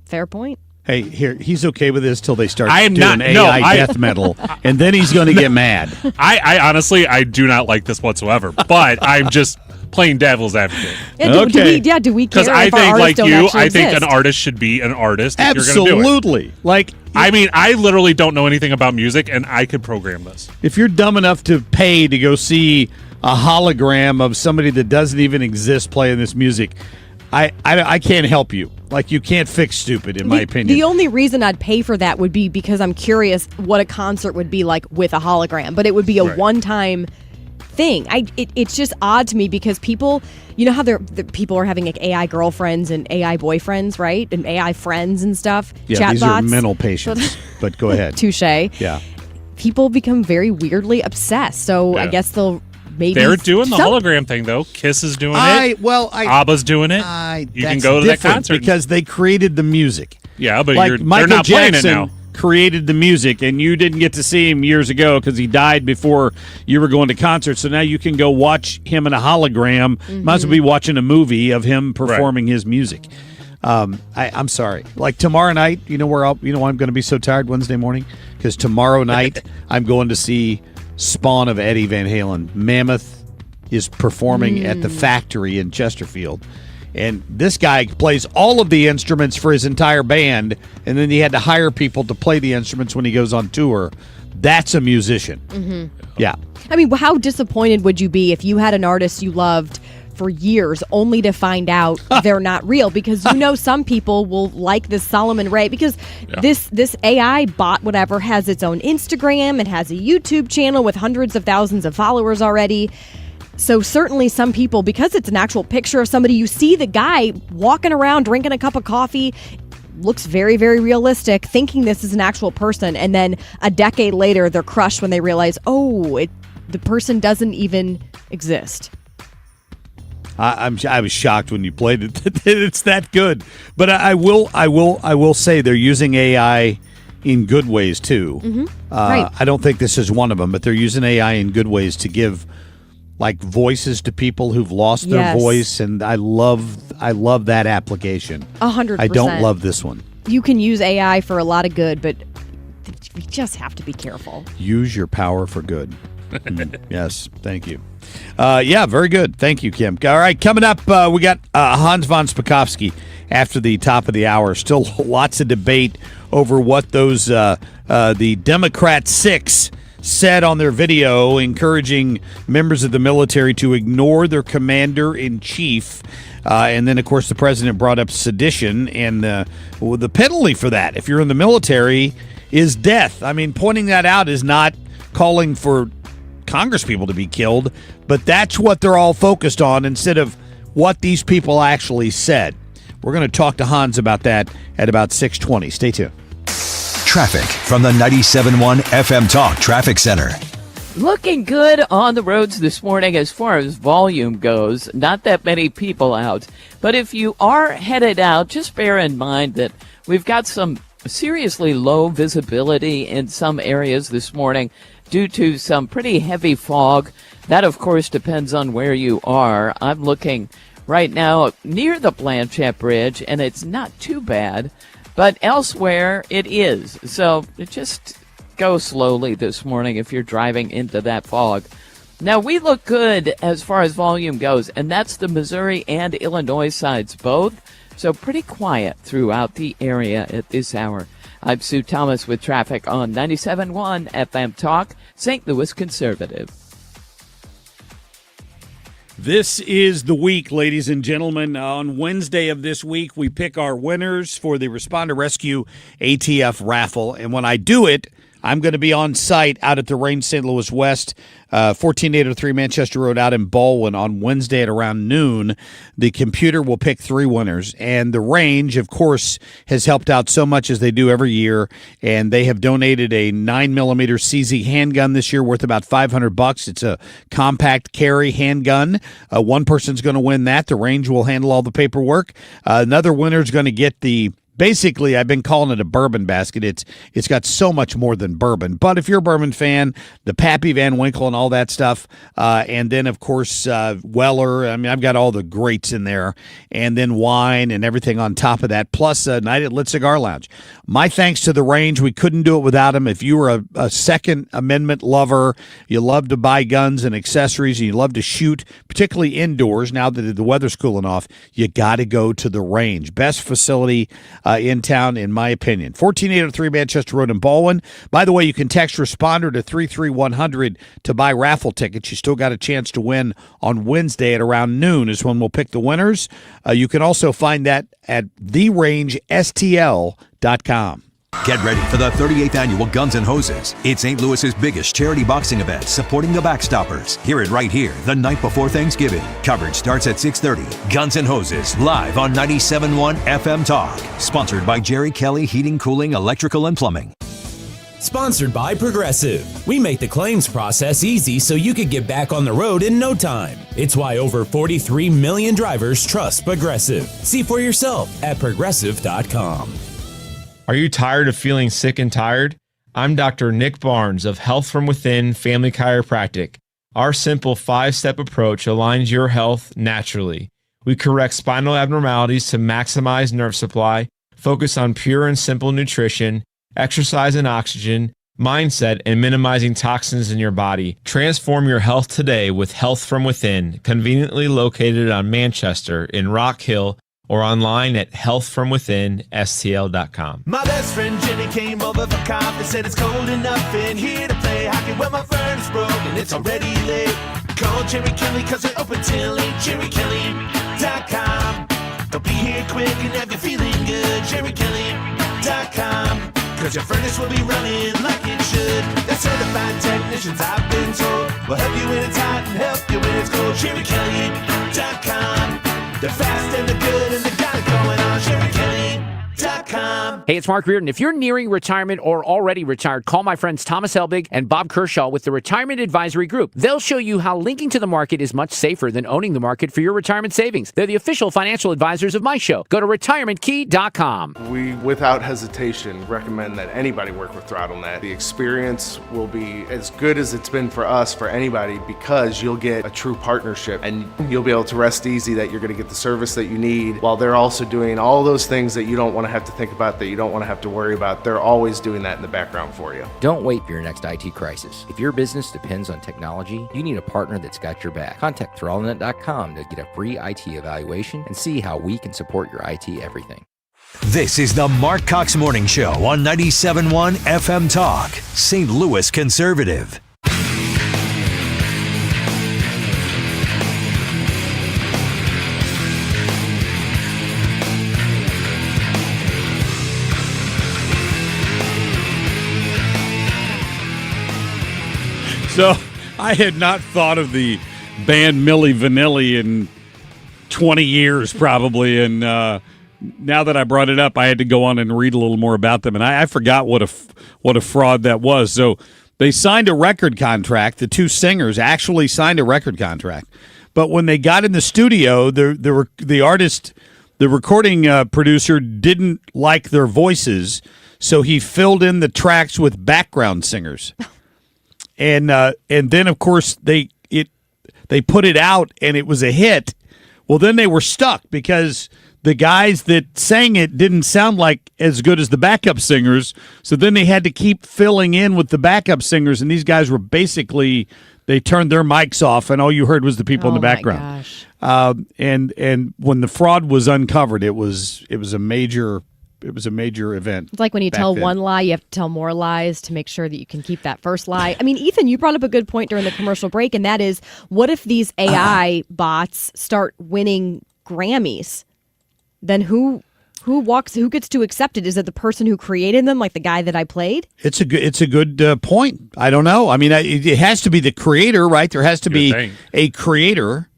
Fair point. Hey, here, he's okay with this till they start I am doing not- AI death metal, and then he's going to get mad. I honestly, I do not like this whatsoever, but I'm just playing devil's advocate. Yeah, do we care Because if I our think, artists like don't you, actually I think exist? an artist should be an artist if you're going to do it. Absolutely. Like, I mean, I literally don't know anything about music, and I could program this. if you're dumb enough to pay to go see a hologram of somebody that doesn't even exist playing this music, I can't help you. Like, you can't fix stupid, in my opinion. The only reason I'd pay for that would be because I'm curious what a concert would be like with a hologram. But it would be a one-time thing. It's just odd to me because people, you know how the people are having like AI girlfriends and AI boyfriends, right? And AI friends and stuff. Yeah, these Chatbots. are mental patients. But go ahead. Touche. Yeah. People become very weirdly obsessed. So I guess they'll maybe They're doing the hologram thing though. Kiss is doing it. ABBA's doing it. You can go to that concert because they created the music. Yeah, but like they're Michael not playing it Jackson now. created the music, and you didn't get to see him years ago because he died before you were going to concerts. So now you can go watch him in a hologram. Might as well be watching a movie of him performing his music. I'm sorry. Like tomorrow night, you know where I'm going to be so tired Wednesday morning because tomorrow night I'm going to see Spawn of Eddie Van Halen. Mammoth is performing at the Factory in Chesterfield. And this guy plays all of the instruments for his entire band, and then he had to hire people to play the instruments when he goes on tour. That's a musician. Mm-hmm. Yeah. I mean, how disappointed would you be if you had an artist you loved for years only to find out they're not real? Because some people will like this Solomon Ray because this AI bot, whatever, has its own Instagram. It has a YouTube channel with hundreds of thousands of followers already. So certainly some people, because it's an actual picture of somebody, you see the guy walking around drinking a cup of coffee, looks very, very realistic, thinking this is an actual person. And then a decade later, they're crushed when they realize, the person doesn't even exist. I was shocked when you played it. It's that good. But I will say they're using AI in good ways too. Mm-hmm. Right. I don't think this is one of them, but they're using AI in good ways to give like voices to people who've lost their voice, and I love that application. 100%. I don't love this one. You can use AI for a lot of good, but you just have to be careful. Use your power for good. Yes, thank you. Yeah, very good. Thank you, Kim. All right, coming up, we got Hans von Spakovsky after the top of the hour. Still lots of debate over what those the Democrat 6 said on their video, encouraging members of the military to ignore their commander-in-chief. And then, of course, the president brought up sedition, and the penalty for that, if you're in the military, is death. I mean, pointing that out is not calling for congresspeople to be killed, but that's what they're all focused on instead of what these people actually said. We're going to talk to Hans about that at about 6:20. Stay tuned. Traffic from the 97.1 FM Talk Traffic Center. Looking good on the roads this morning as far as volume goes. Not that many people out. But if you are headed out, just bear in mind that we've got some seriously low visibility in some areas this morning due to some pretty heavy fog. That, of course, depends on where you are. I'm looking right now near the Blanchette Bridge, and it's not too bad. But elsewhere, it is. So just go slowly this morning if you're driving into that fog. Now, we look good as far as volume goes, and that's the Missouri and Illinois sides both. So pretty quiet throughout the area at this hour. I'm Sue Thomas with traffic on 97.1 FM Talk, St. Louis Conservative. This is the week, ladies and gentlemen. On Wednesday of this week, we pick our winners for the Responder Rescue ATF raffle. And when I do it, I'm going to be on site out at the Range St. Louis West, 14803 Manchester Road out in Baldwin on Wednesday at around noon. The computer will pick 3 winners. And the Range, of course, has helped out so much as they do every year. And they have donated a 9mm CZ handgun this year worth about $500. It's a compact carry handgun. One person's going to win that. The Range will handle all the paperwork. Another winner is going to get the basically, I've been calling it a bourbon basket. It's got so much more than bourbon. But if you're a bourbon fan, the Pappy Van Winkle and all that stuff, and then, of course, Weller. I mean, I've got all the greats in there, and then wine and everything on top of that, plus a night at Lit Cigar Lounge. My thanks to the Range. We couldn't do it without them. If you were a Second Amendment lover, you love to buy guns and accessories, and you love to shoot, particularly indoors, now that the weather's cooling off, you got to go to the Range. Best facility in town, in my opinion. 14803 Manchester Road in Baldwin. By the way, you can text Responder to 33100 to buy raffle tickets. You still got a chance to win on Wednesday at around noon is when we'll pick the winners. You can also find that at therangeSTL.com. Get ready for the 38th annual Guns N' Hoses. It's St. Louis's biggest charity boxing event supporting the Backstoppers. Hear it right here the night before Thanksgiving. Coverage starts at 6:30. Guns N' Hoses live on 97.1 FM Talk. Sponsored by Jerry Kelly Heating, Cooling, Electrical, and Plumbing. Sponsored by Progressive. We make the claims process easy so you could get back on the road in no time. It's why over 43 million drivers trust Progressive. See for yourself at progressive.com. Are you tired of feeling sick and tired? I'm Dr. Nick Barnes of Health From Within Family Chiropractic. Our simple 5-step approach aligns your health naturally. We correct spinal abnormalities to maximize nerve supply, focus on pure and simple nutrition, exercise and oxygen, mindset, and minimizing toxins in your body. Transform your health today with Health From Within, conveniently located on Manchester in Rock Hill, or online at healthfromwithinstl.com. My best friend Jenny came over for coffee, said it's cold enough in here to play hockey. Well, my furnace broke and it's already late. Call Jerry Kelly cause they're open till 8, jerrykelly.com. They'll be here quick and have you feeling good, jerrykelly.com. Cause your furnace will be running like it should. They're certified technicians, I've been told, will help you when it's hot and help you when it's cold, jerrykelly.com. They're fast and they're good and they got it going on. SherryKelly.com. Hey, it's Mark Reardon. If you're nearing retirement or already retired, call my friends Thomas Helbig and Bob Kershaw with the Retirement Advisory Group. They'll show you how linking to the market is much safer than owning the market for your retirement savings. They're the official financial advisors of my show. Go to retirementkey.com. We, without hesitation, recommend that anybody work with ThrottleNet. The experience will be as good as it's been for us, for anybody, because you'll get a true partnership and you'll be able to rest easy that you're going to get the service that you need while they're also doing all those things that you don't want to have to think about, that you don't want to have to worry about. They're always doing that in the background for you. Don't wait for your next IT crisis. If your business depends on technology, you need a partner that's got your back. Contact ThrottleNet.com to get a free IT evaluation and see how we can support your IT everything. This is the Marc Cox Morning Show on 97.1 FM Talk, St. Louis Conservative. So I had not thought of the band Milli Vanilli in 20 years probably, and now that I brought it up, I had to go on and read a little more about them, and I forgot what a fraud that was. So they signed a record contract. The two singers actually signed a record contract, but when they got in the studio, the recording producer didn't like their voices, so he filled in the tracks with background singers. And then, of course, they put it out, and it was a hit. Well, then they were stuck because the guys that sang it didn't sound like as good as the backup singers. So then they had to keep filling in with the backup singers, and these guys were basically, they turned their mics off, and all you heard was the people in the background. Gosh. And when the fraud was uncovered, it was a major event. It's like when you tell one lie, you have to tell more lies to make sure that you can keep that first lie. I mean, Ethan, you brought up a good point during the commercial break, and that is, what if these AI bots start winning Grammys? Then who gets to accept it? Is it the person who created them, like the guy that I played? It's a good point. I don't know. I mean, it has to be the creator, right? There has to be a creator.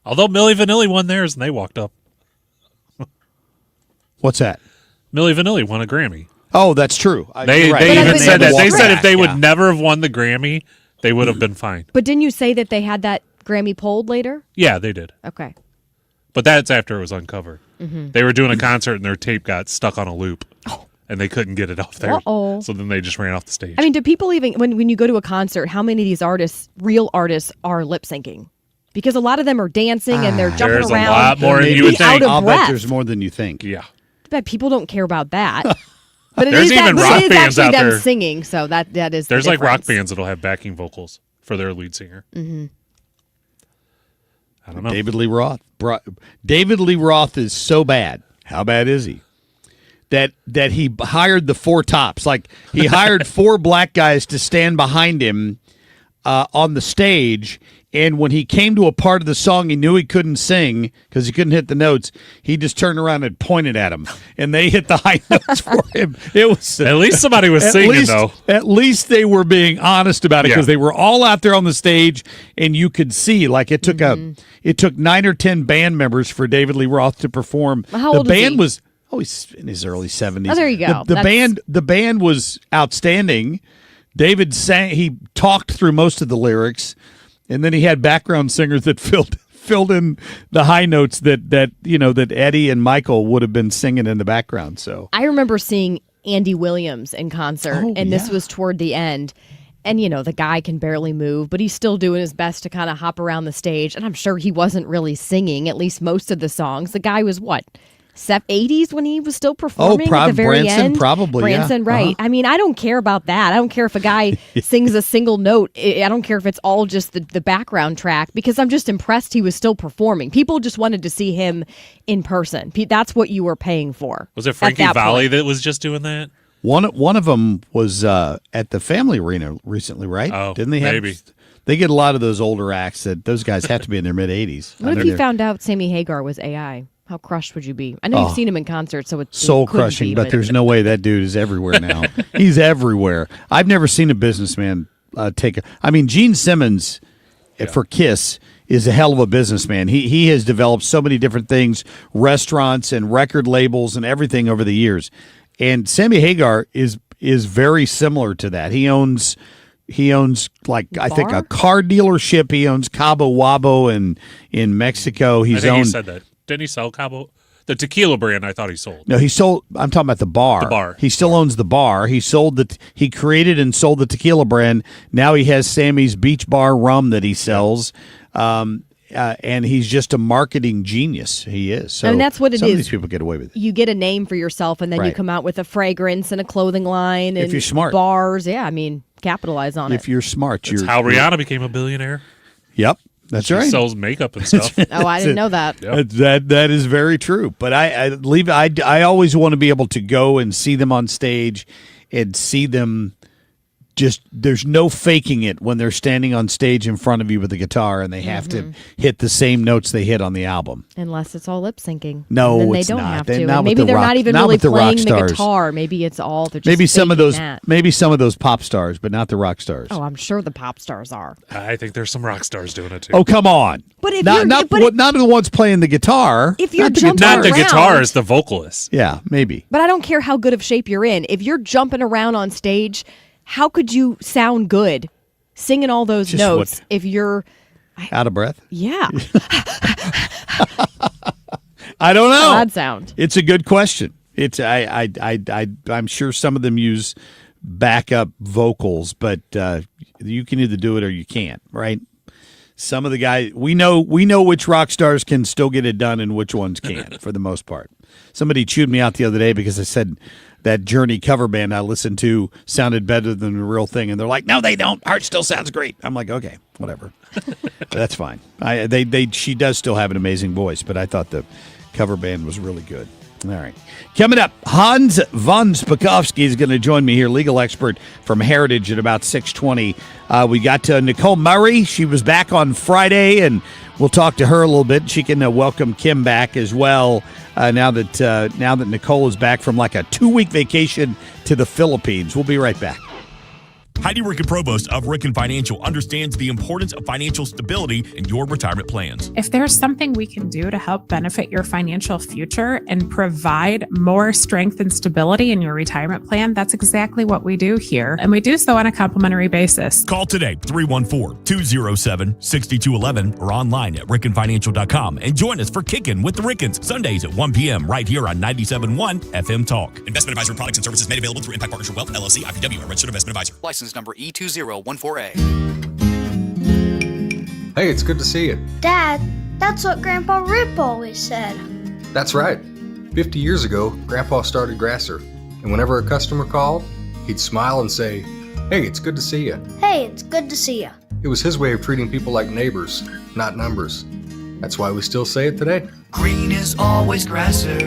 Although Milli Vanilli won theirs and they walked up. What's that? Milli Vanilli won a Grammy. Oh, that's true. They even said that. They said if they would never have won the Grammy, they would have been fine. But didn't you say that they had that Grammy polled later? Yeah, they did. Okay. But that's after it was uncovered. Mm-hmm. They were doing a concert and their tape got stuck on a loop. And they couldn't get it off there. Uh-oh. So then they just ran off the stage. I mean, do people even, when you go to a concert, how many of these artists, real artists, are lip syncing? Because a lot of them are dancing and they're jumping there's around. There's a lot more than you would think. I'll bet there's more than you think. Yeah. But people don't care about that. But there's even rock bands out them there singing, so that is. There's the like rock difference. bands that'll have backing vocals for their lead singer. Mm-hmm. I don't know. David Lee Roth. David Lee Roth is so bad. How bad is he? That he hired the Four Tops. Like, he hired four black guys to stand behind him on the stage, And when he came to a part of the song he knew he couldn't sing because he couldn't hit the notes, he just turned around and pointed at him, and they hit the high notes for him. It was At least somebody was singing, though. At least they were being honest about it because they were all out there on the stage, and you could see like it took it took 9 or 10 band members for David Lee Roth to perform. How old the band is he? he's in his early 70s. Oh, there you go. The band was outstanding. David sang. He talked through most of the lyrics. And then he had background singers that filled in the high notes that Eddie and Michael would have been singing in the background. So I remember seeing Andy Williams in concert, and this was toward the end. And, the guy can barely move, but he's still doing his best to kind of hop around the stage. And I'm sure he wasn't really singing, at least most of the songs. The guy was, 80s when he was still performing at the very Branson, end? probably, Branson, yeah. right. I mean, I don't care about that. I don't care if a guy sings a single note. I don't care if it's all just the background track, because I'm just impressed he was still performing. People just wanted to see him in person. That's what you were paying for. Was it Frankie Valli that was just doing that? One of them was at the Family Arena recently, right? Oh, didn't they? Maybe. They get a lot of those older acts that those guys have to be in their mid-80s. What if you found out Sammy Hagar was AI? How crushed would you be? I know you've seen him in concert, so it's soul crushing, but there's no way that dude is everywhere now. He's everywhere. I've never seen a businessman take Gene Simmons for Kiss is a hell of a businessman. He has developed so many different things, restaurants and record labels and everything over the years. And Sammy Hagar is very similar to that. He owns I think a car dealership. He owns Cabo Wabo in Mexico. I think he said that. Didn't he sell Cabo? The tequila brand I thought he sold. No, he sold. I'm talking about the bar. The bar. He still owns the bar. He created and sold the tequila brand. Now he has Sammy's Beach Bar rum that he sells. And he's just a marketing genius. He is. So and that's what it is. Some of these people get away with it. You get a name for yourself, and then you come out with a fragrance and a clothing line. And if you're smart. Bars. Yeah, capitalize on it. If you're smart. That's how Rihanna became a billionaire. Yep. That's right. She sells makeup and stuff. I didn't know that. Yep. That is very true. But I always want to be able to go and see them on stage and see them. Just there's no faking it when they're standing on stage in front of you with a guitar and they have to hit the same notes they hit on the album. Unless it's all lip syncing. No, then they it's don't not. have They're to. not And with maybe the they're rock- not even not really with the rock playing the stars. guitar. Maybe it's all they're just maybe some of those that. maybe some of those pop stars, but not the rock stars. Oh, I'm sure the pop stars are. I think there's some rock stars doing it too. Oh, come on. But if not the ones playing the guitar. If you're not the jumping guitar. Not the guitarist, the vocalist. Yeah, maybe. But I don't care how good of shape you're in. If you're jumping around on stage, how could you sound good singing all those Just notes if you're out of breath? Yeah. I don't know. Odd sound. It's a good question. It's I'm sure some of them use backup vocals, but you can either do it or you can't, right? Some of the guys we know which rock stars can still get it done and which ones can't for the most part. Somebody chewed me out the other day because I said that Journey cover band I listened to sounded better than the real thing, and they're like, "No, they don't. Art still sounds great." I'm like, "Okay, whatever, that's fine." She does still have an amazing voice, but I thought the cover band was really good. All right. Coming up, Hans von Spakovsky is going to join me here, legal expert from Heritage at about 6:20. We got to Nicole Murray. She was back on Friday, and we'll talk to her a little bit. She can welcome Kim back as well now that Nicole is back from like a 2-week vacation to the Philippines. We'll be right back. Heidi Ricken Provost of Ricken Financial understands the importance of financial stability in your retirement plans. If there's something we can do to help benefit your financial future and provide more strength and stability in your retirement plan, that's exactly what we do here. And we do so on a complimentary basis. Call today, 314-207-6211 or online at rickenfinancial.com and join us for Kickin' with the Rickens, Sundays at 1 p.m. right here on 97.1 FM Talk. Investment advisory products and services made available through Impact Partnership Wealth, LLC, IPW, a registered investment advisor. License number E2014A. Hey, it's good to see you. Dad, that's what Grandpa Rip always said. That's right. 50 years ago, Grandpa started Grasser, and whenever a customer called, he'd smile and say, "Hey, it's good to see you." Hey, it's good to see you. It was his way of treating people like neighbors, not numbers. That's why we still say it today. Green is always Grasser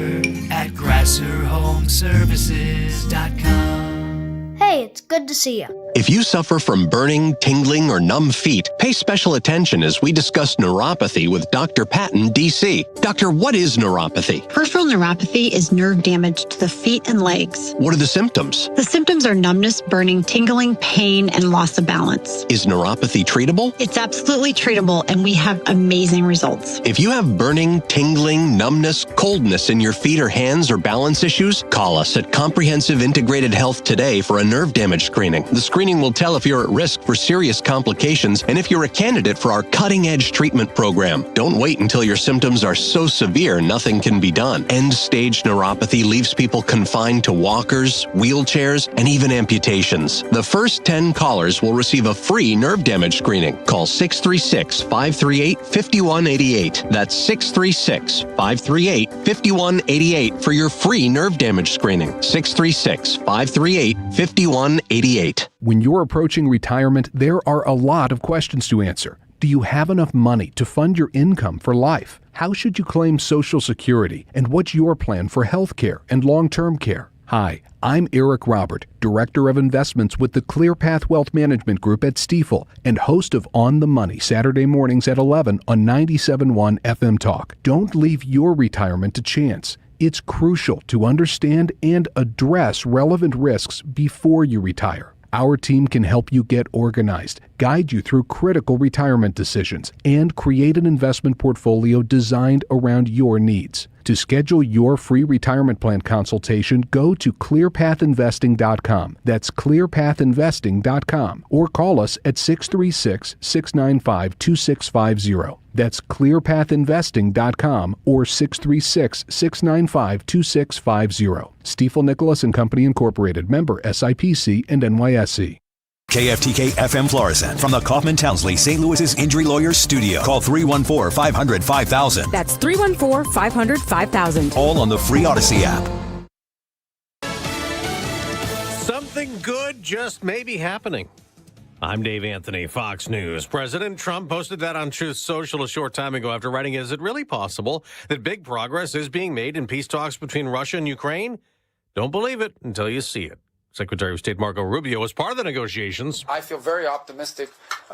at GrasserHomeservices.com. Hey, it's good to see you. If you suffer from burning, tingling, or numb feet, pay special attention as we discuss neuropathy with Dr. Patton, D.C. Doctor, what is neuropathy? Peripheral neuropathy is nerve damage to the feet and legs. What are the symptoms? The symptoms are numbness, burning, tingling, pain, and loss of balance. Is neuropathy treatable? It's absolutely treatable, and we have amazing results. If you have burning, tingling, numbness, coldness in your feet or hands or balance issues, call us at Comprehensive Integrated Health today for a nerve damage screening. The screening will tell if you're at risk for serious complications and if you're a candidate for our cutting-edge treatment program. Don't wait until your symptoms are so severe nothing can be done. End-stage neuropathy leaves people confined to walkers, wheelchairs, and even amputations. The first 10 callers will receive a free nerve damage screening. Call 636-538-5188. That's 636-538-5188 for your free nerve damage screening. 636-538-5188. When you're approaching retirement, there are a lot of questions to answer. Do you have enough money to fund your income for life? How should you claim Social Security? And what's your plan for health care and long-term care? Hi, I'm Eric Robert, Director of Investments with the ClearPath Wealth Management Group at Stifel and host of On the Money Saturday mornings at 11 on 97.1 FM Talk. Don't leave your retirement to chance. It's crucial to understand and address relevant risks before you retire. Our team can help you get organized, guide you through critical retirement decisions, and create an investment portfolio designed around your needs. To schedule your free retirement plan consultation, go to clearpathinvesting.com. That's clearpathinvesting.com. Or call us at 636-695-2650. That's clearpathinvesting.com or 636-695-2650. Stifel Nicholas and Company Incorporated, member SIPC and NYSE. KFTK FM Florissant from the Kaufman Townsley St. Louis's Injury Lawyers Studio. Call 314-500-5000. That's 314-500-5000. All on the free Odyssey app. Something good just may be happening. I'm Dave Anthony, Fox News. President Trump posted that on Truth Social a short time ago after writing, "Is it really possible that big progress is being made in peace talks between Russia and Ukraine? Don't believe it until you see it." Secretary of State Marco Rubio was part of the negotiations. I feel very optimistic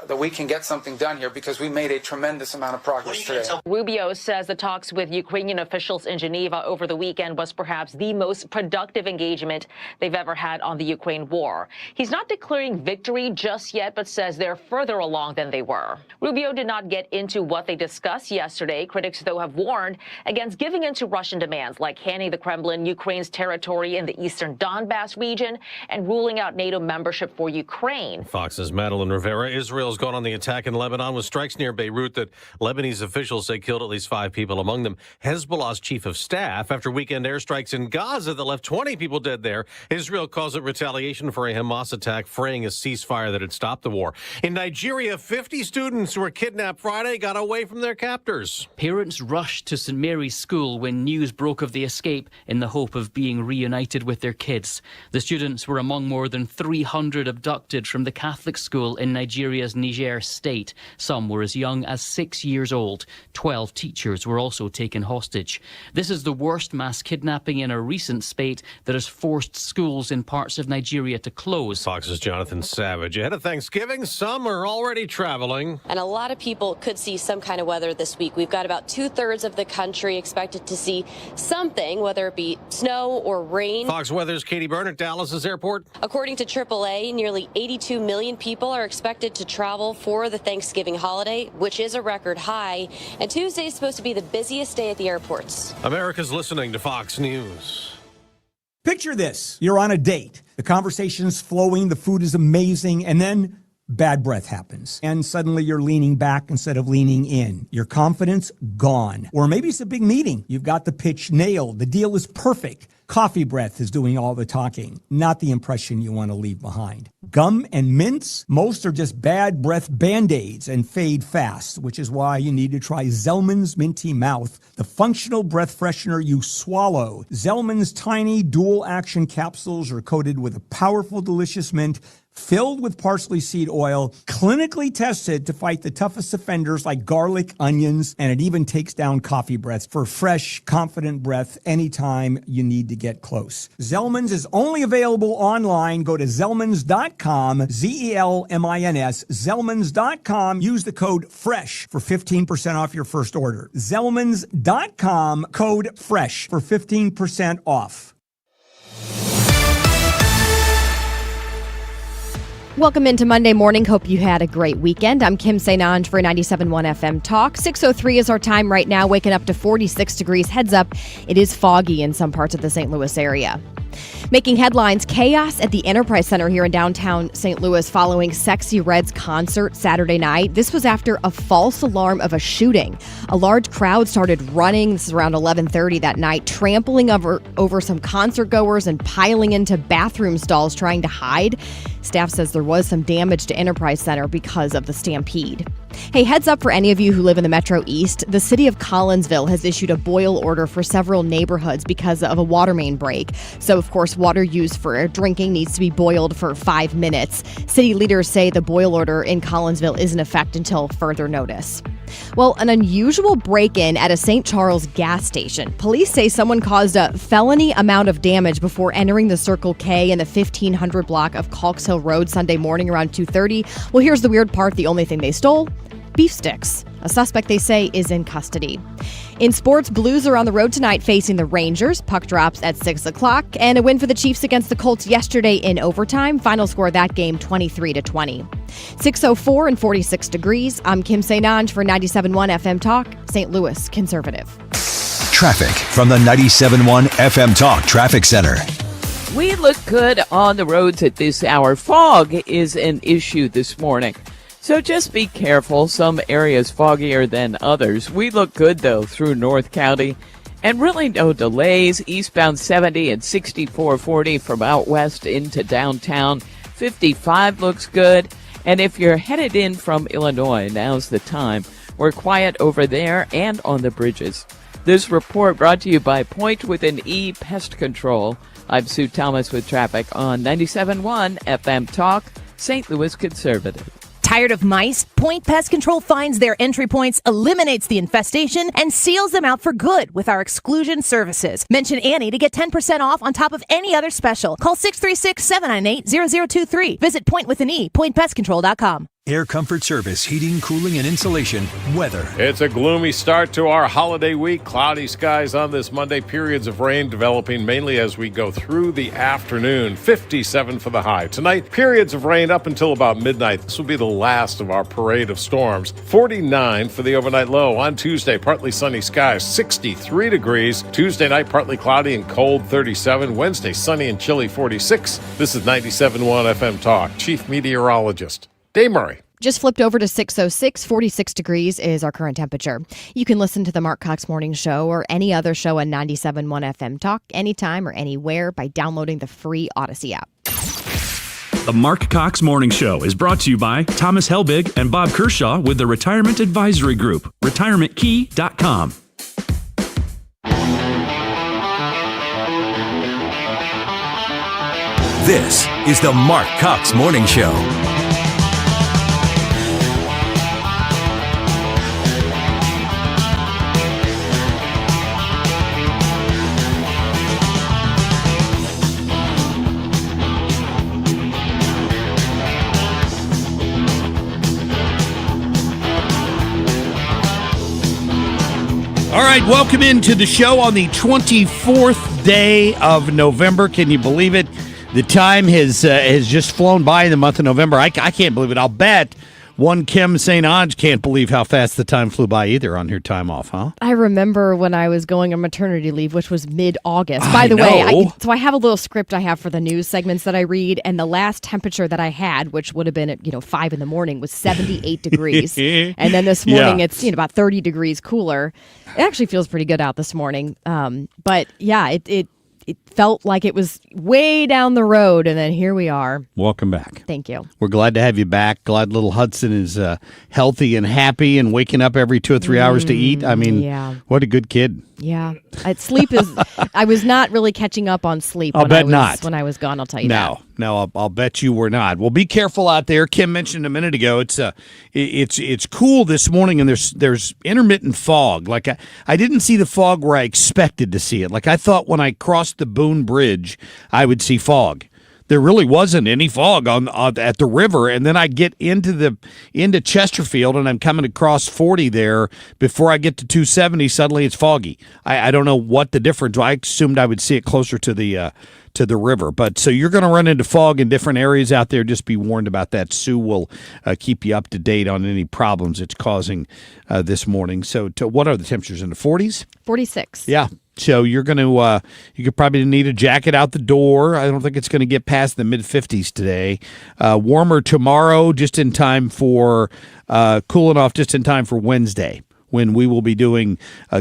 that we can get something done here because we made a tremendous amount of progress today. Rubio says the talks with Ukrainian officials in Geneva over the weekend was perhaps the most productive engagement they've ever had on the Ukraine war. He's not declaring victory just yet, but says they're further along than they were. Rubio did not get into what they discussed yesterday. Critics, though, have warned against giving in to Russian demands like handing the Kremlin Ukraine's territory in the eastern Donbass region and ruling out NATO membership for Ukraine. Fox's Madeline Rivera. Israel's gone on the attack in Lebanon with strikes near Beirut that Lebanese officials say killed at least 5 people, among them Hezbollah's chief of staff, after weekend airstrikes in Gaza that left 20 people dead there. Israel calls it retaliation for a Hamas attack, fraying a ceasefire that had stopped the war. In Nigeria, 50 students who were kidnapped Friday got away from their captors. Parents rushed to St. Mary's School when news broke of the escape in the hope of being reunited with their kids. The students were among more than 300 abducted from the Catholic school in Nigeria's Niger state. Some were as young as 6 years old. 12 teachers were also taken hostage. This is the worst mass kidnapping in a recent spate that has forced schools in parts of Nigeria to close. Fox's Jonathan Savage. Ahead of Thanksgiving, some are already traveling. And a lot of people could see some kind of weather this week. We've got about 2/3 of the country expected to see something, whether it be snow or rain. Fox Weather's Katie Byrne at Dallas's airport. According to AAA, nearly 82 million people are expected to travel for the Thanksgiving holiday, which is a record high. And Tuesday is supposed to be the busiest day at the airports. America's listening to Fox News. Picture this. You're on a date. The conversation's flowing, the food is amazing, and then bad breath happens. And suddenly you're leaning back instead of leaning in. Your confidence gone. Or maybe it's a big meeting. You've got the pitch nailed. The deal is perfect. Coffee breath is doing all the talking, not the impression you want to leave behind. Gum and mints, most are just bad breath Band-Aids and fade fast, which is why you need to try Zellman's Minty Mouth, the functional breath freshener you swallow. Zellman's tiny dual-action capsules are coated with a powerful, delicious mint, filled with parsley seed oil, clinically tested to fight the toughest offenders like garlic, onions, and it even takes down coffee breath for fresh, confident breath anytime you need to get close. Zellman's is only available online. Go to Zellmans.com, Zelmins, Zellmans.com. Use the code FRESH for 15% off your first order. Zellmans.com, code FRESH for 15% off. Welcome into Monday morning. Hope you had a great weekend. I'm Kim St. Ange for 97.1 FM Talk. 6:03 is our time right now, waking up to 46 degrees. Heads up, it is foggy in some parts of the St. Louis area. Making headlines, chaos at the Enterprise Center here in downtown St. Louis following Sexy Red's concert Saturday night. This was after a false alarm of a shooting. A large crowd started running. This is around 11:30 that night, trampling over some concert goers and piling into bathroom stalls trying to hide. Staff says there was some damage to Enterprise Center because of the stampede. Hey, heads up for any of you who live in the Metro East. The city of Collinsville has issued a boil order for several neighborhoods because of a water main break. So, of course, water used for drinking needs to be boiled for 5 minutes. City leaders say the boil order in Collinsville is in effect until further notice. Well, an unusual break-in at a St. Charles gas station. Police say someone caused a felony amount of damage before entering the Circle K in the 1500 block of Calks Hill Road Sunday morning around 2:30. Well, here's the weird part. The only thing they stole? Beef sticks. A suspect, they say, is in custody. In sports, Blues are on the road tonight facing the Rangers. Puck drops at 6 o'clock. And a win for the Chiefs against the Colts yesterday in overtime. Final score of that game, 23-20. 6:04 and 46 degrees. I'm Kim St. Ange for 97.1 FM Talk, St. Louis Conservative. Traffic from the 97.1 FM Talk Traffic Center. We look good on the roads at this hour. Fog is an issue this morning, so just be careful. Some areas foggier than others. We look good, though, through North County, and really no delays. Eastbound 70 and 6440 from out west into downtown. 55 looks good, and if you're headed in from Illinois, now's the time. We're quiet over there and on the bridges. This report brought to you by Point with an E Pest Control. I'm Sue Thomas with traffic on 97.1 FM Talk, St. Louis Conservative. Tired of mice? Point Pest Control finds their entry points, eliminates the infestation, and seals them out for good with our exclusion services. Mention Annie to get 10% off on top of any other special. Call 636-798-0023. Visit Point with an E, pointpestcontrol.com. Air Comfort Service, heating, cooling, and insulation. Weather. It's a gloomy start to our holiday week. Cloudy skies on this Monday. Periods of rain developing mainly as we go through the afternoon. 57 for the high. Tonight, periods of rain up until about midnight. This will be the last of our parade of storms. 49 for the overnight low. On Tuesday, partly sunny skies. 63 degrees. Tuesday night, partly cloudy and cold. 37. Wednesday, sunny and chilly. 46. This is 97.1 FM Talk. Chief Meteorologist Dave Murray. Just flipped over to 6:06. 46 degrees is our current temperature. You can listen to the Marc Cox Morning Show or any other show on 97.1 FM Talk anytime or anywhere by downloading the free Odyssey app. The Marc Cox Morning Show is brought to you by Thomas Helbig and Bob Kershaw with the Retirement Advisory Group, retirementkey.com. This is the Marc Cox Morning Show. All right, welcome into the show on the 24th day of November. Can you believe it? The time has just flown by in the month of November. I can't believe it. I'll bet one Kim St. Ange can't believe how fast the time flew by either on her time off, huh? I remember when I was going on maternity leave, which was mid-August. By the way, I have a little script I have for the news segments that I read, and the last temperature that I had, which would have been at 5 in the morning, was 78 degrees. And then this morning it's about 30 degrees cooler. It actually feels pretty good out this morning. But yeah, it felt like it was way down the road, and then here we are. Welcome back. Thank you. We're glad to have you back. Glad little Hudson is healthy and happy and waking up every 2 or 3 hours to eat. I mean, what a good kid. Yeah. Sleep is... I was not really catching up on sleep when I was gone, I'll tell you that. No, I'll bet you we're not. Well, be careful out there. Kim mentioned a minute ago. It's cool this morning, and there's intermittent fog. Like I didn't see the fog where I expected to see it. Like I thought when I crossed the Boone Bridge, I would see fog. There really wasn't any fog at the river, and then I get into Chesterfield, and I'm coming across 40 there. Before I get to 270, suddenly it's foggy. I don't know what the difference. I assumed I would see it closer to the river, but so you're going to run into fog in different areas out there. Just be warned about that. Sue will keep you up to date on any problems it's causing this morning. So, what are the temperatures in the 40s? 46. Yeah. So you're going to, you could probably need a jacket out the door. I don't think it's going to get past the mid-50s today. Warmer tomorrow, just in time for, cooling off just in time for Wednesday, when we will be doing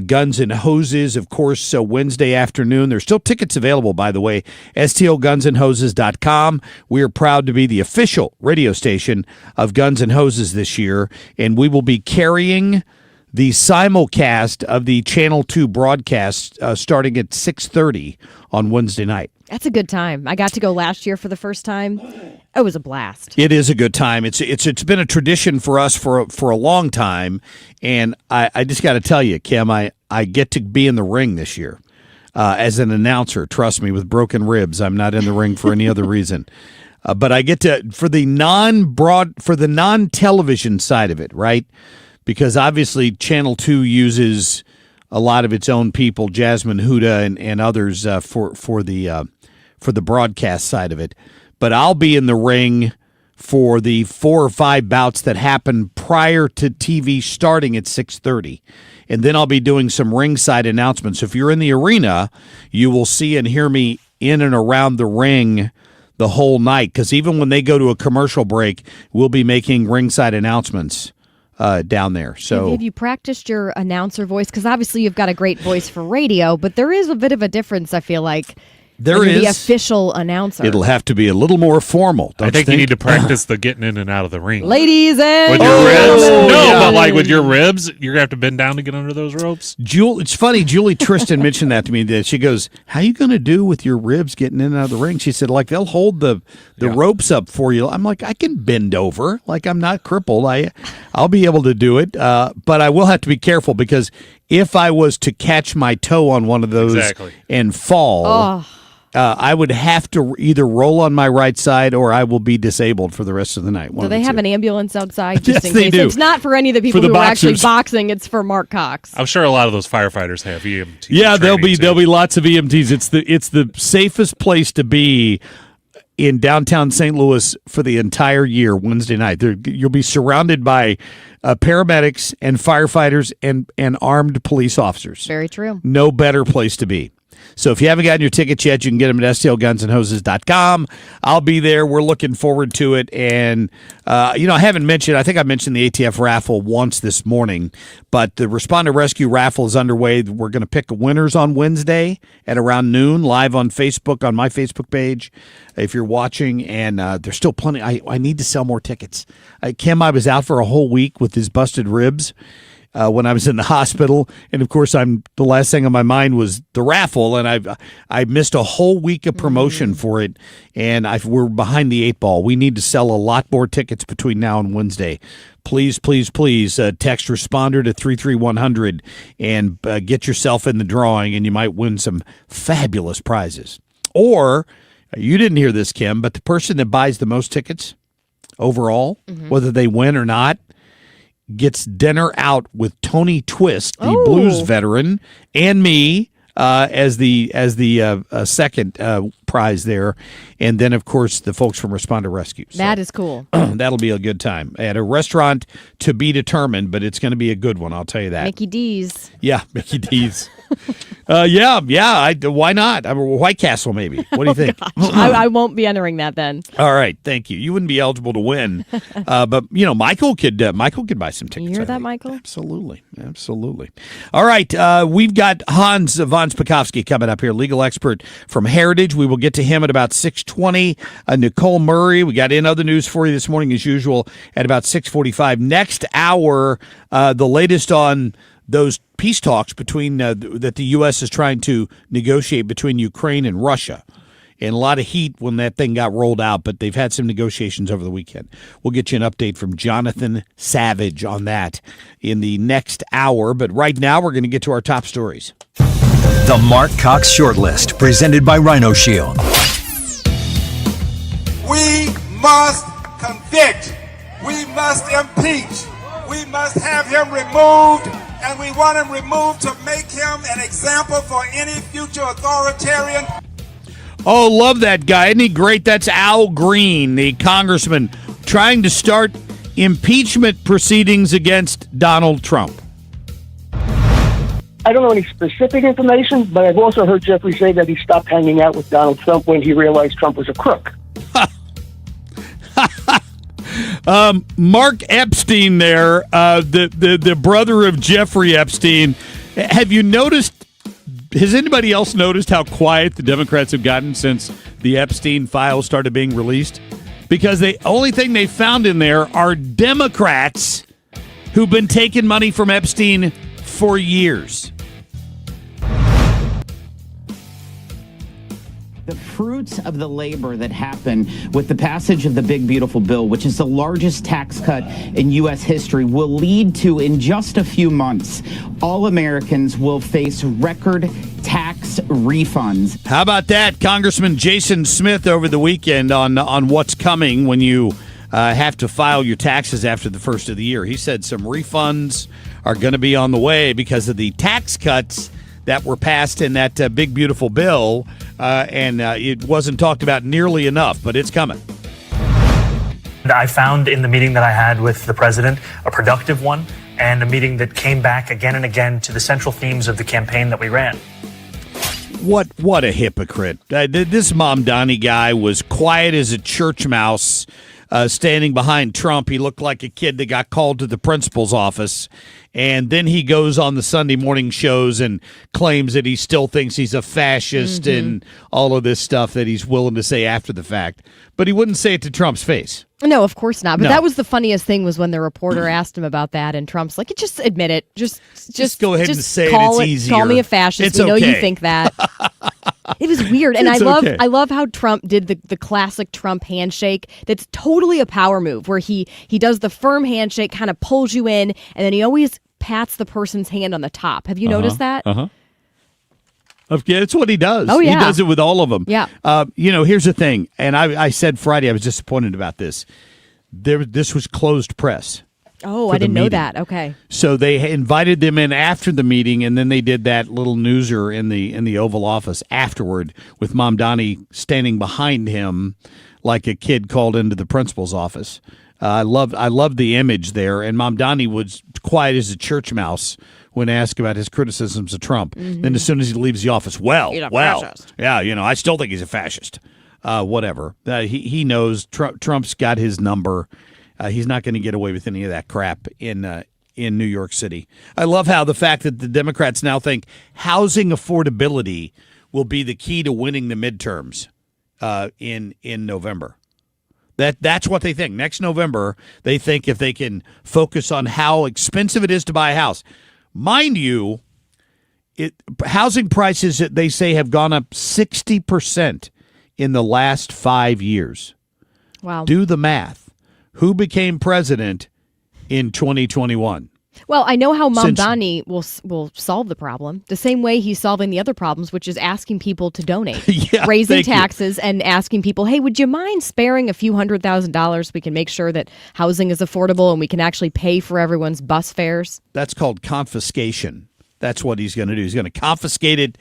Guns and Hoses, of course, Wednesday afternoon. There's still tickets available, by the way, STLGunsandHoses.com. We are proud to be the official radio station of Guns and Hoses this year, and we will be carrying the simulcast of the Channel 2 broadcast starting at 6:30 on Wednesday night. That's a good time. I got to go last year for the first time. It was a blast. It is a good time. It's been a tradition for us for a long time, and I just got to tell you, Kim, I get to be in the ring this year as an announcer. Trust me, with broken ribs, I'm not in the ring for any other reason. But I get to for the non-television side of it, right? Because obviously Channel 2 uses a lot of its own people, Jasmine Huda and others for the broadcast side of it. But I'll be in the ring for the 4 or 5 bouts that happen prior to TV starting at 6:30. And then I'll be doing some ringside announcements. If you're in the arena, you will see and hear me in and around the ring the whole night. Because even when they go to a commercial break, we'll be making ringside announcements down there. So have you practiced your announcer voice? Because obviously you've got a great voice for radio, but there is a bit of a difference, I feel like. There is. The official announcer. It'll have to be a little more formal. I think you need to practice the getting in and out of the ring. Ladies and with your ribs. No, yeah. but like with your ribs, you're going to have to bend down to get under those ropes. It's funny. Julie Tristan mentioned that to me. That she goes, "How you going to do with your ribs getting in and out of the ring?" She said, "Like they'll hold the ropes up for you." I'm like, "I can bend over. Like I'm not crippled. I'll be able to do it. But I will have to be careful because if I was to catch my toe on one of those and fall." I would have to either roll on my right side or I will be disabled for the rest of the night. Do they have an ambulance outside just Yes, in they case? do. It's not for any of the people who are actually boxing. It's for Marc Cox. I'm sure a lot of those firefighters have EMT. Yeah, there'll be lots of EMTs. It's the safest place to be in downtown St. Louis for the entire year. Wednesday night, you'll be surrounded by paramedics and firefighters and armed police officers. Very true. No better place to be. So if you haven't gotten your tickets yet, you can get them at STLGunsandHoses.com. I'll be there. We're looking forward to it. And, I think I mentioned the ATF raffle once this morning, but the Respond to Rescue raffle is underway. We're going to pick winners on Wednesday at around noon, live on Facebook, on my Facebook page, if you're watching. And there's still plenty. I need to sell more tickets. Kim, I was out for a whole week with his busted ribs. When I was in the hospital, and of course, the last thing on my mind was the raffle, and I missed a whole week of promotion for it, and we're behind the 8 ball. We need to sell a lot more tickets between now and Wednesday. Please, please, please text responder to 33100 and get yourself in the drawing, and you might win some fabulous prizes. Or you didn't hear this, Kim, but the person that buys the most tickets overall, whether they win or not, gets dinner out with Tony Twist, the blues veteran, and me as the second prize there, and then of course the folks from Respond to Rescue. So that is cool. That'll be a good time at a restaurant to be determined, but it's going to be a good one. I'll tell you that. Mickey D's. Yeah, Mickey D's. Why not? White Castle, maybe. What do you think? I won't be entering that then. All right, thank you. You wouldn't be eligible to win, but Michael could buy some tickets. You hear that, Michael? Absolutely. All right, we've got Von Spakovsky coming up here, legal expert from Heritage. We will get to him at about 6:20. Nicole Murray, we got in other news for you this morning as usual at about 6:45. Next hour, the latest on those peace talks between that the U.S. is trying to negotiate between Ukraine and Russia. and a lot of heat when that thing got rolled out, but they've had some negotiations over the weekend. We'll get you an update from Jonathan Savage on that in the next hour, but right now we're going to get to our top stories. The Marc Cox Shortlist, presented by Rhino Shield. We must convict. We must impeach. We must have him removed, and we want him removed to make him an example for any future authoritarian. Oh, love that guy. Isn't he great? That's Al Green, the congressman, trying to start impeachment proceedings against Donald Trump. I don't know any specific information, but I've also heard Jeffrey say that he stopped hanging out with Donald Trump when he realized Trump was a crook. Mark Epstein there, the brother of Jeffrey Epstein. Have you noticed, has anybody else noticed how quiet the Democrats have gotten since the Epstein files started being released? Because the only thing they found in there are Democrats who've been taking money from Epstein for years. The fruits of the labor that happened with the passage of the Big Beautiful Bill, which is the largest tax cut in U.S. history, will lead to, in just a few months, all Americans will face record tax refunds. How about that? Congressman Jason Smith over the weekend on what's coming when you have to file your taxes after the first of the year. He said some refunds are going to be on the way because of the tax cuts that were passed in that big, beautiful bill, and it wasn't talked about nearly enough, but it's coming. I found in the meeting that I had with the president a productive one, and a meeting that came back again and again to the central themes of the campaign that we ran. What a hypocrite. This Mamdani guy was quiet as a church mouse, standing behind Trump. He looked like a kid that got called to the principal's office. And then he goes on the Sunday morning shows and claims that he still thinks he's a fascist and all of this stuff that he's willing to say after the fact. But he wouldn't say it to Trump's face. No, of course not. But No. that was the funniest thing was when the reporter asked him about that, and Trump's like, just admit it. Just go ahead and say call it. It's easier. Call me a fascist. It's We know you okay. think that. It was weird. And It's okay. I love how Trump did the classic Trump handshake. That's totally a power move where he does the firm handshake, kind of pulls you in, and then he always pats the person's hand on the top. Have you noticed that? Uh-huh. Yeah, that's what he does. Oh, yeah. He does it with all of them. Yeah. Here's the thing, and I said Friday I was disappointed about this. This was closed press. Oh, for I the didn't know meeting. that. Okay. So they invited them in after the meeting, and then they did that little newser in the Oval Office afterward with Mamdani standing behind him like a kid called into the principal's office. I loved the image there, and Mamdani was quiet as a church mouse when asked about his criticisms of Trump. Then as soon as he leaves the office, fascist. Yeah, I still think he's a fascist. Whatever. He knows Trump's got his number. He's not going to get away with any of that crap in New York City. I love how the fact that the Democrats now think housing affordability will be the key to winning the midterms in November. That's what they think. Next November, they think if they can focus on how expensive it is to buy a house. Mind you, housing prices, they say, have gone up 60% in the last 5 years. Wow. Do the math. Who became president in 2021? Well, I know how Since- Mamdani will solve the problem the same way he's solving the other problems, which is asking people to donate, Yeah, raising thank you. taxes, and asking people, hey, would you mind sparing a few $100,000 so we can make sure that housing is affordable and we can actually pay for everyone's bus fares? That's called confiscation. That's what he's going to do. He's going to confiscate it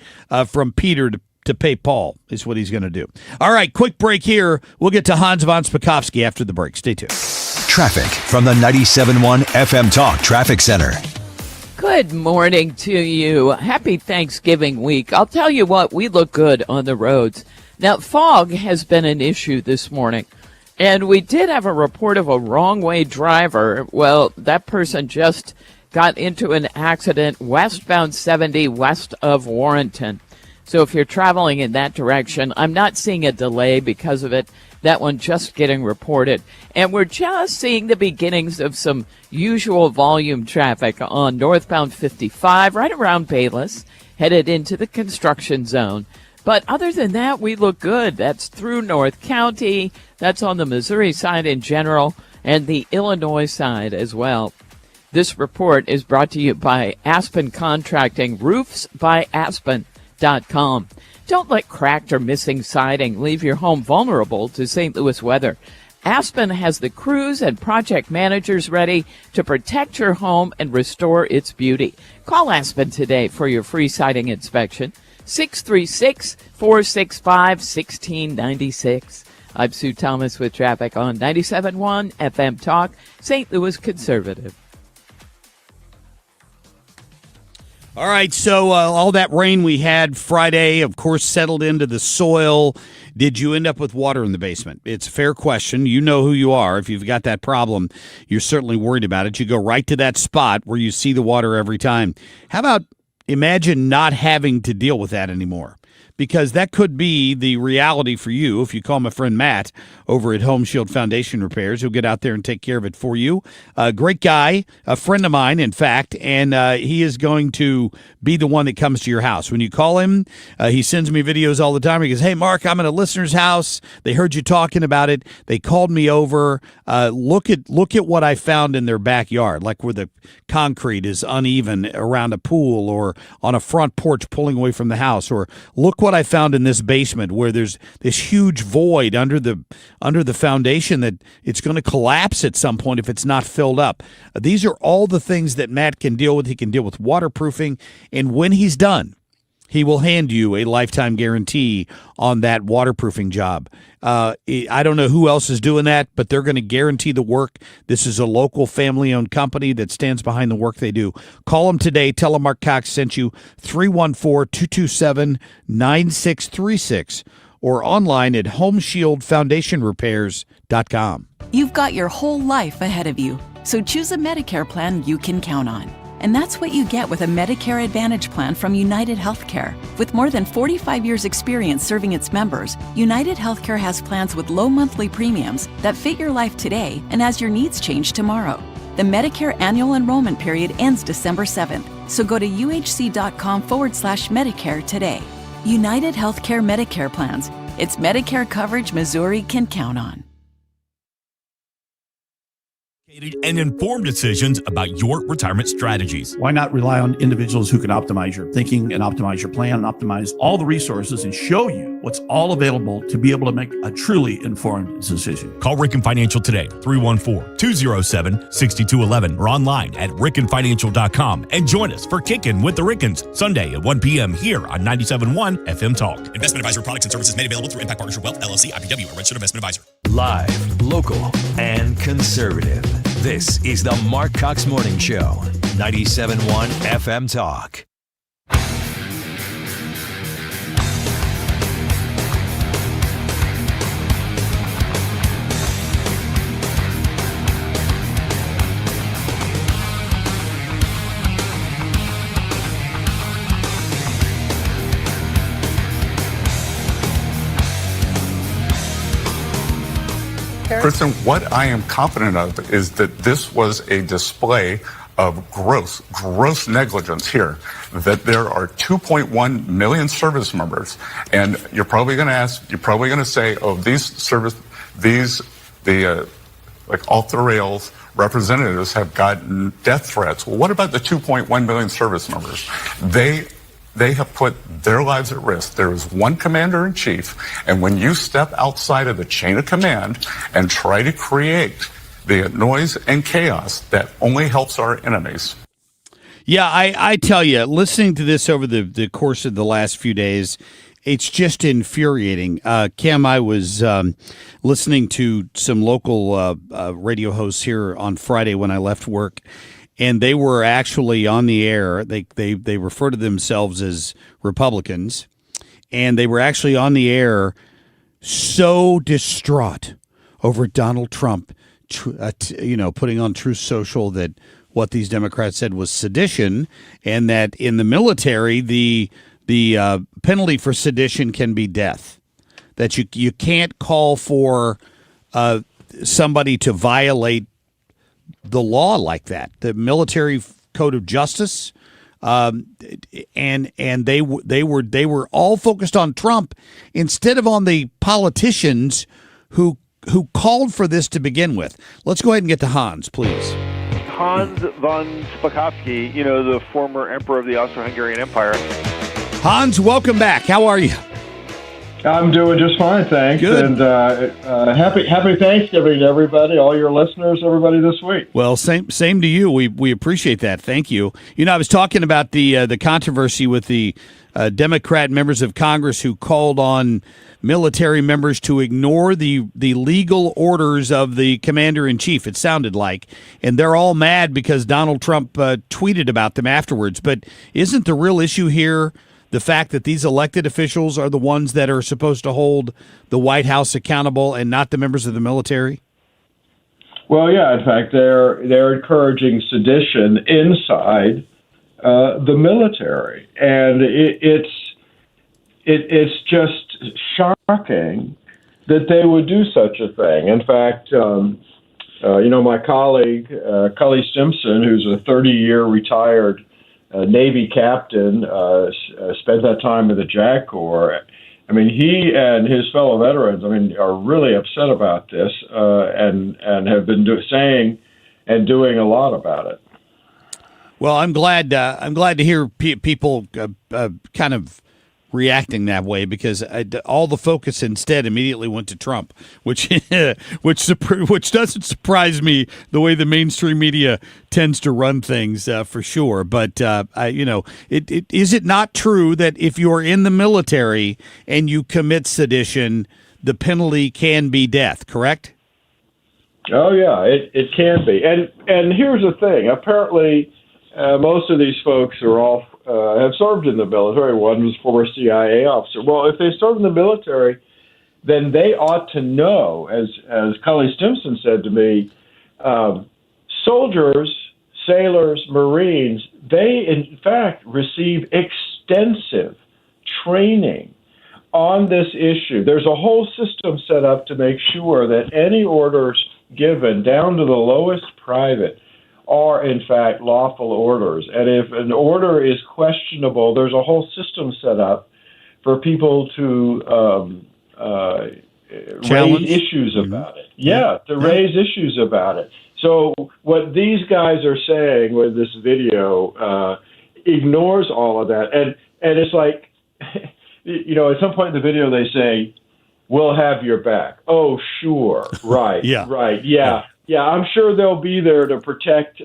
from Peter to pay Paul is what he's going to do. All right, quick break here. We'll get to Hans von Spakovsky after the break. Stay tuned. Traffic from the 97.1 FM Talk Traffic Center. Good morning to you. Happy Thanksgiving week. I'll tell you what, we look good on the roads. Now, fog has been an issue this morning, and we did have a report of a wrong-way driver. Well, that person just got into an accident westbound 70 west of Warrenton. So if you're traveling in that direction, I'm not seeing a delay because of it. That one just getting reported. And we're just seeing the beginnings of some usual volume traffic on northbound 55, right around Bayless, headed into the construction zone. But other than that, we look good. That's through North County. That's on the Missouri side in general and the Illinois side as well. This report is brought to you by Aspen Contracting, roofsbyaspen.com. Don't let cracked or missing siding leave your home vulnerable to St. Louis weather. Aspen has the crews and project managers ready to protect your home and restore its beauty. Call Aspen today for your free siding inspection. 636-465-1696. I'm Sue Thomas with traffic on 97.1 FM Talk, St. Louis Conservative. All right, so all that rain we had Friday, of course, settled into the soil. Did you end up with water in the basement? It's a fair question. You know who you are. If you've got that problem, you're certainly worried about it. You go right to that spot where you see the water every time. How about imagine not having to deal with that anymore? Because that could be the reality for you if you call my friend Matt over at Home Shield Foundation Repairs. He'll get out there and take care of it for you. Great guy, a friend of mine, in fact, and he is going to be the one that comes to your house. When you call him, he sends me videos all the time. He goes, "Hey, Mark, I'm at a listener's house. They heard you talking about it. They called me over. Look at what I found in their backyard, like where the concrete is uneven around a pool or on a front porch pulling away from the house, or look what I found in this basement where there's this huge void under the foundation that it's going to collapse at some point if it's not filled up." These are all the things that Matt can deal with. He can deal with waterproofing, and when he's done, he will hand you a lifetime guarantee on that waterproofing job. I don't know who else is doing that, but they're going to guarantee the work. This is a local family-owned company that stands behind the work they do. Call them today. Tell them Marc Cox sent you, 314-227-9636, or online at homeshieldfoundationrepairs.com. You've got your whole life ahead of you, so choose a Medicare plan you can count on. And that's what you get with a Medicare Advantage plan from United Healthcare. With more than 45 years' experience serving its members, United Healthcare has plans with low monthly premiums that fit your life today and as your needs change tomorrow. The Medicare annual enrollment period ends December 7th, so go to uhc.com/Medicare today. United Healthcare Medicare plans. It's Medicare coverage Missouri can count on. And informed decisions about your retirement strategies. Why not rely on individuals who can optimize your thinking and optimize your plan and optimize all the resources and show you what's all available to be able to make a truly informed decision? Call Ricken Financial today, 314-207-6211, or online at rickenfinancial.com, and join us for Kickin' with the Rickens, Sunday at 1 p.m. here on 97.1 FM Talk. Investment advisory products and services made available through Impact Partnership Wealth, LLC, IPW, a registered investment advisor. Live, local, and conservative. This is the Marc Cox Morning Show, 97.1 FM Talk. Kristen, what I am confident of is that this was a display of gross negligence here, that there are 2.1 million service members, and you're probably going to say, oh, like off the rails representatives have gotten death threats. Well, what about the 2.1 million service members? They have put their lives at risk. There is one commander-in-chief, and when you step outside of the chain of command and try to create the noise and chaos, that only helps our enemies. Yeah, I tell you, listening to this over the course of the last few days, it's just infuriating. Kim, I was listening to some local radio hosts here on Friday when I left work, and they were actually on the air. They refer to themselves as Republicans, and they were actually on the air so distraught over Donald Trump, putting on Truth Social that what these Democrats said was sedition, and that in the military, the penalty for sedition can be death. That you can't call for somebody to violate the law like that. The military code of justice and they were all focused on Trump instead of on the politicians who called for this to begin with. Let's go ahead and get to Hans, please. Hans von Spakovsky, the former emperor of the Austro-Hungarian Empire. Hans, welcome back. How are you? I'm doing just fine, thanks. Good. And happy Thanksgiving to everybody, all your listeners, everybody this week. Well, same to you. We appreciate that. Thank you. I was talking about the controversy with the Democrat members of Congress who called on military members to ignore the legal orders of the commander-in-chief, it sounded like. And they're all mad because Donald Trump tweeted about them afterwards. But isn't the real issue here the fact that these elected officials are the ones that are supposed to hold the White House accountable and not the members of the military? Well, yeah. In fact, they're encouraging sedition inside the military, and it's just shocking that they would do such a thing. In fact, my colleague Cully Simpson, who's a 30-year retired Navy captain, spent that time in the JAG Corps. I mean, he and his fellow veterans, are really upset about this and have been saying and doing a lot about it. Well, I'm glad to hear people kind of reacting that way, because all the focus instead immediately went to Trump, which doesn't surprise me the way the mainstream media tends to run things for sure. But is it not true that if you're in the military and you commit sedition, the penalty can be death? Correct? Oh yeah, it can be. And here's the thing. Apparently, most of these folks are all have served in the military. One was a former CIA officer. Well, if they serve in the military, then they ought to know, as Cully Stimson said to me, soldiers, sailors, Marines, they in fact receive extensive training on this issue. There's a whole system set up to make sure that any orders given down to the lowest private are in fact lawful orders. And if an order is questionable, there's a whole system set up for people to raise issues about it. Yeah, to raise issues about it. So what these guys are saying with this video ignores all of that. And it's like, at some point in the video they say, "We'll have your back." Oh, sure. Right. Yeah. Right. Yeah. Yeah, I'm sure they'll be there to protect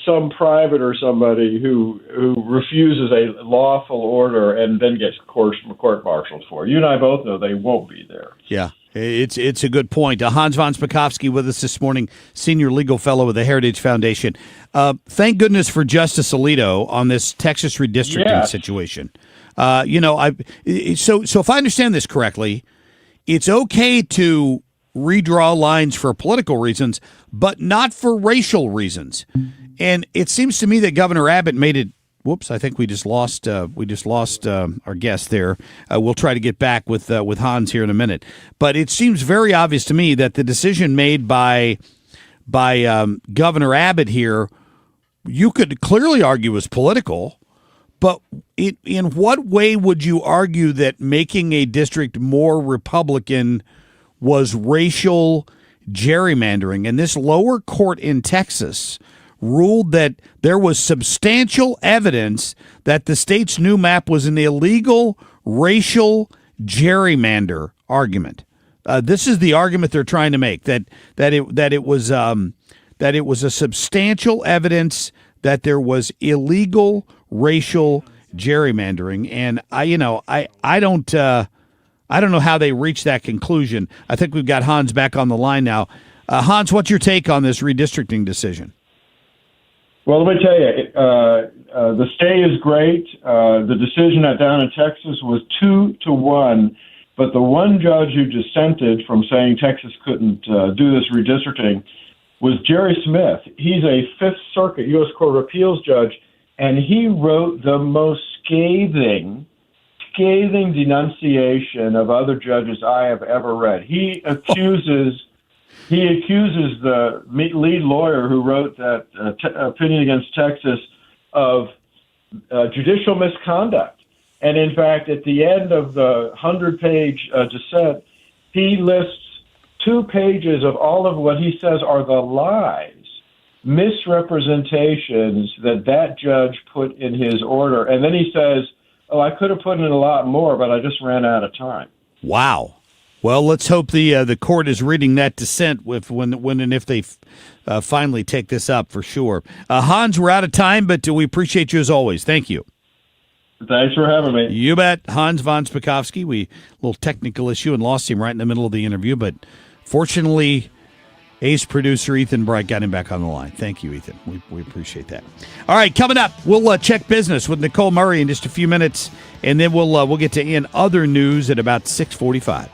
some private or somebody who refuses a lawful order and then gets court-martialed for it. You and I both know they won't be there. Yeah, it's a good point. Hans von Spakovsky with us this morning, senior legal fellow with the Heritage Foundation. Thank goodness for Justice Alito on this Texas redistricting situation. So if I understand this correctly, it's okay to redraw lines for political reasons, but not for racial reasons. And it seems to me that Governor Abbott made it. Whoops! I think we just lost our guest there. We'll try to get back with Hans here in a minute. But it seems very obvious to me that the decision made by Governor Abbott here, you could clearly argue was political. But in what way would you argue that making a district more Republican was racial gerrymandering? And this lower court in Texas ruled that there was substantial evidence that the state's new map was an illegal racial gerrymander argument. This is the argument they're trying to make, that it was a substantial evidence that there was illegal racial gerrymandering. And I don't know how they reached that conclusion. I think we've got Hans back on the line now. Hans, what's your take on this redistricting decision? Well, let me tell you, the stay is great. The decision down in Texas was 2-1, but the one judge who dissented from saying Texas couldn't do this redistricting was Jerry Smith. He's a Fifth Circuit U.S. Court of Appeals judge, and he wrote the most scathing denunciation of other judges I have ever read. He accuses the lead lawyer who wrote that opinion against Texas of judicial misconduct. And in fact, at the end of the 100-page dissent, he lists 2 pages of all of what he says are the lies, misrepresentations that judge put in his order. And then he says, I could have put in a lot more, but I just ran out of time. Wow. Well, let's hope the court is reading that dissent when and if they finally take this up for sure. Hans, we're out of time, but we appreciate you as always. Thank you. Thanks for having me. You bet. Hans von Spakovsky. We little technical issue and lost him right in the middle of the interview, but fortunately, ace producer Ethan Bright got him back on the line. Thank you, Ethan. We appreciate that. All right, coming up, we'll check business with Nicole Murray in just a few minutes, and then we'll get to in other news at about 6:45.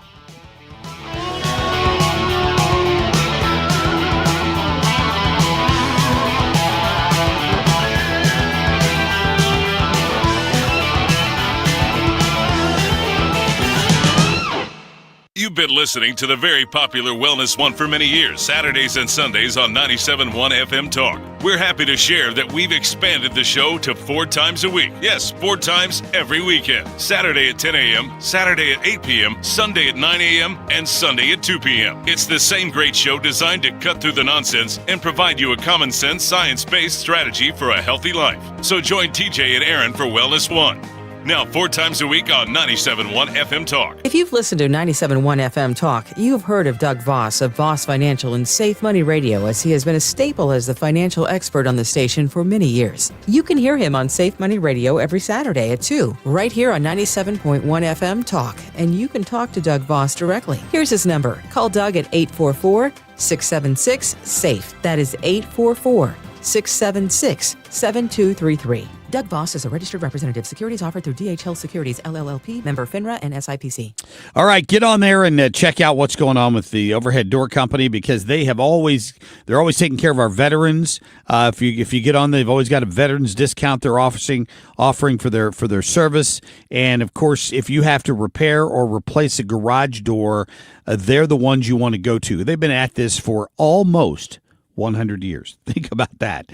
You've been listening to the very popular Wellness One for many years, Saturdays and Sundays on 97.1 FM Talk. We're happy to share that we've expanded the show to 4 times a week. Yes, 4 times every weekend. Saturday at 10 a.m., Saturday at 8 p.m., Sunday at 9 a.m., and Sunday at 2 p.m. It's the same great show designed to cut through the nonsense and provide you a common sense, science-based strategy for a healthy life. So join TJ and Aaron for Wellness One. Now 4 times a week on 97.1 FM Talk. If you've listened to 97.1 FM Talk, you have heard of Doug Voss of Voss Financial and Safe Money Radio, as he has been a staple as the financial expert on the station for many years. You can hear him on Safe Money Radio every Saturday at 2, right here on 97.1 FM Talk, and you can talk to Doug Voss directly. Here's his number. Call Doug at 844-676-SAFE. That is 844-676-7233. Doug Voss is a registered representative. Securities offered through DHL Securities, LLLP, member FINRA and SIPC. All right, get on there and check out what's going on with the Overhead Door Company, because they're always taking care of our veterans. If you get on, they've always got a veterans discount they're offering for their service. And of course, if you have to repair or replace a garage door, they're the ones you want to go to. They've been at this for almost 100 years. Think about that.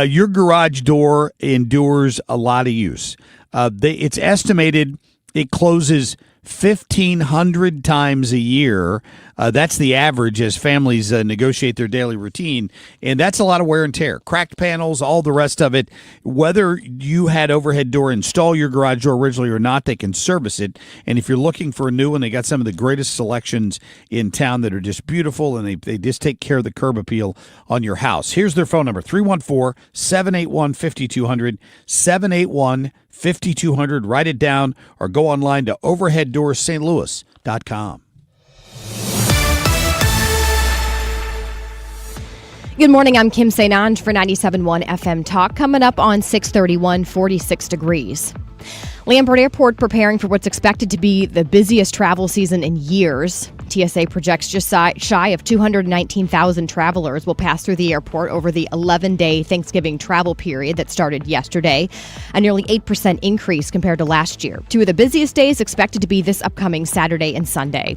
Your garage door endures a lot of use. It's estimated it closes 1,500 times a year. That's the average as families negotiate their daily routine, and that's a lot of wear and tear. Cracked panels, all the rest of it. Whether you had Overhead Door install your garage door originally or not, they can service it. And if you're looking for a new one, they got some of the greatest selections in town that are just beautiful, and they just take care of the curb appeal on your house. Here's their phone number, 314-781-5200, 781-5200. Write it down or go online to overheaddoorsstlouis.com. Good morning, I'm Kim St. Ange for 97.1 FM Talk. Coming up on 6:31, 46 degrees. Lambert Airport preparing for what's expected to be the busiest travel season in years. TSA projects just shy of 219,000 travelers will pass through the airport over the 11-day Thanksgiving travel period that started yesterday, a nearly 8% increase compared to last year. 2 of the busiest days expected to be this upcoming Saturday and Sunday.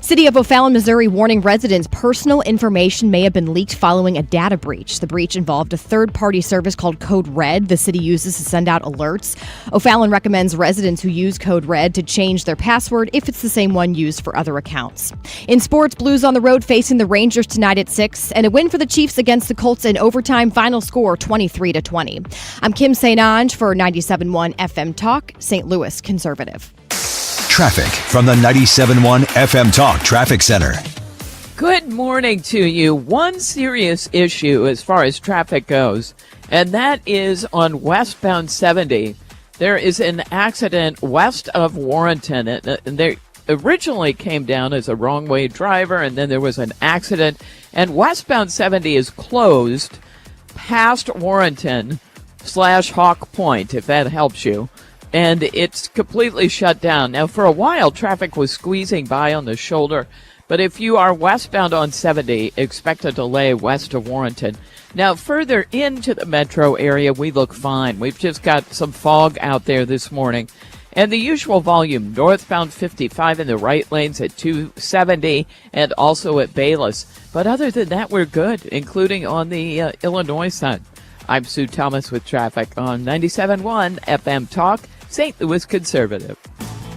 City of O'Fallon, Missouri warning residents personal information may have been leaked following a data breach. The breach involved a third-party service called Code Red the city uses to send out alerts. O'Fallon recommends residents who use Code Red to change their password if it's the same one used for other accounts. In sports, Blues on the road facing the Rangers tonight at 6, and a win for the Chiefs against the Colts in overtime, final score 23-20. I'm Kim St. Ange for 97.1 FM Talk, St. Louis Conservative. Traffic from the 97.1 FM Talk Traffic Center. Good morning to you. One serious issue as far as traffic goes, and that is on westbound 70. There is an accident west of Warrenton, and there originally came down as a wrong-way driver, and then there was an accident, and westbound 70 is closed past Warrenton / Hawk Point, if that helps you, and it's completely shut down. Now, for a while, traffic was squeezing by on the shoulder, but if you are westbound on 70, expect a delay west of Warrenton. Now, further into the metro area, we look fine. We've just got some fog out there this morning. And the usual volume, northbound 55 in the right lanes at 270 and also at Bayless. But other than that, we're good, including on the Illinois side. I'm Sue Thomas with traffic on 97.1 FM Talk, St. Louis Conservative.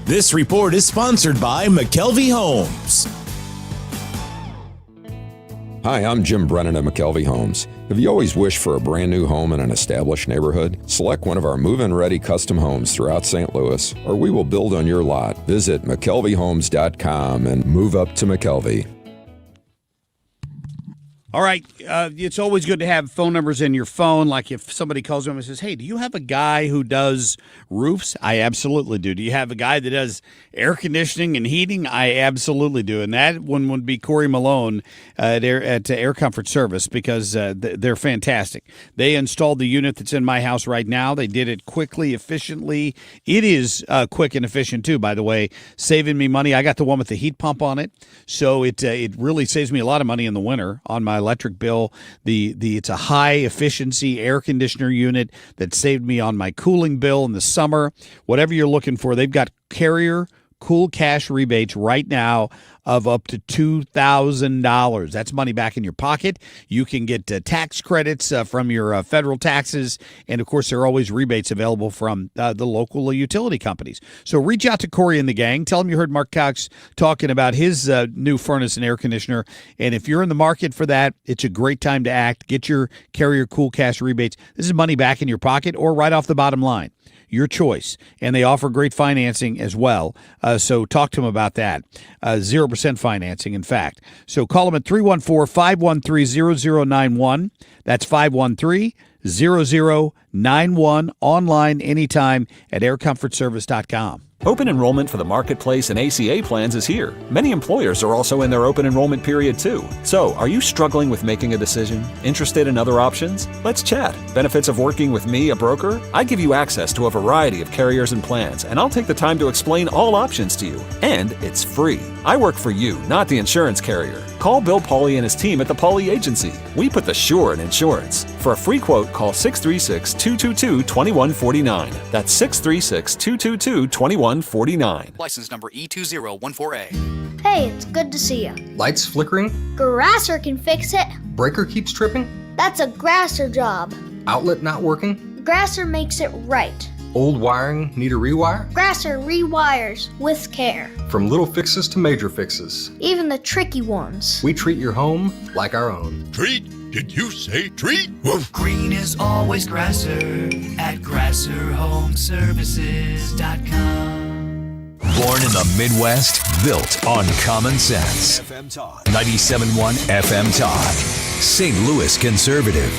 This report is sponsored by McKelvey Homes. Hi, I'm Jim Brennan at McKelvey Homes. Have you always wished for a brand new home in an established neighborhood? Select one of our move-in ready custom homes throughout St. Louis, or we will build on your lot. Visit McKelveyhomes.com and move up to McKelvey. All right, it's always good to have phone numbers in your phone. Like if somebody calls me and says, hey, do you have a guy who does roofs? I absolutely do. Do you have a guy that does air conditioning and heating? I absolutely do. And that one would be Corey Malone at Air Comfort Service, because they're fantastic. They installed the unit that's in my house right now. They did it quickly, efficiently. It is quick and efficient too, by the way, saving me money. I got the one with the heat pump on it, so it really saves me a lot of money in the winter on my electric bill. It's a high efficiency air conditioner unit that saved me on my cooling bill in the summer. Whatever you're looking for, they've got Carrier Cool Cash rebates right now of up to $2,000. That's money back in your pocket. You can get tax credits from your federal taxes. And, of course, there are always rebates available from the local utility companies. So reach out to Corey and the gang. Tell them you heard Marc Cox talking about his new furnace and air conditioner. And if you're in the market for that, it's a great time to act. Get your Carrier Cool Cash rebates. This is money back in your pocket or right off the bottom line. Your choice. And they offer great financing as well. So talk to them about that. 0% financing, in fact. So call them at 314-513-0091. That's 513-0091. Online anytime at aircomfortservice.com. Open enrollment for the Marketplace and ACA plans is here. Many employers are also in their open enrollment period too. So, are you struggling with making a decision? Interested in other options? Let's chat. Benefits of working with me, a broker? I give you access to a variety of carriers and plans, and I'll take the time to explain all options to you. And it's free. I work for you, not the insurance carrier. Call Bill Pauly and his team at the Pauly Agency. We put the sure in insurance. For a free quote, call 636-222-2149. That's 636-222-2149. License number E2014A. Hey, it's good to see you. Lights flickering? Grasser can fix it. Breaker keeps tripping? That's a Grasser job. Outlet not working? Grasser makes it right. Old wiring need a rewire? Grasser rewires with care. From little fixes to major fixes. Even the tricky ones. We treat your home like our own. Treat? Did you say treat? Woof. Green is always Grasser at GrasserHomeservices.com. Born in the Midwest, built on common sense. FM Talk. 97.1 FM Talk. St. Louis Conservative.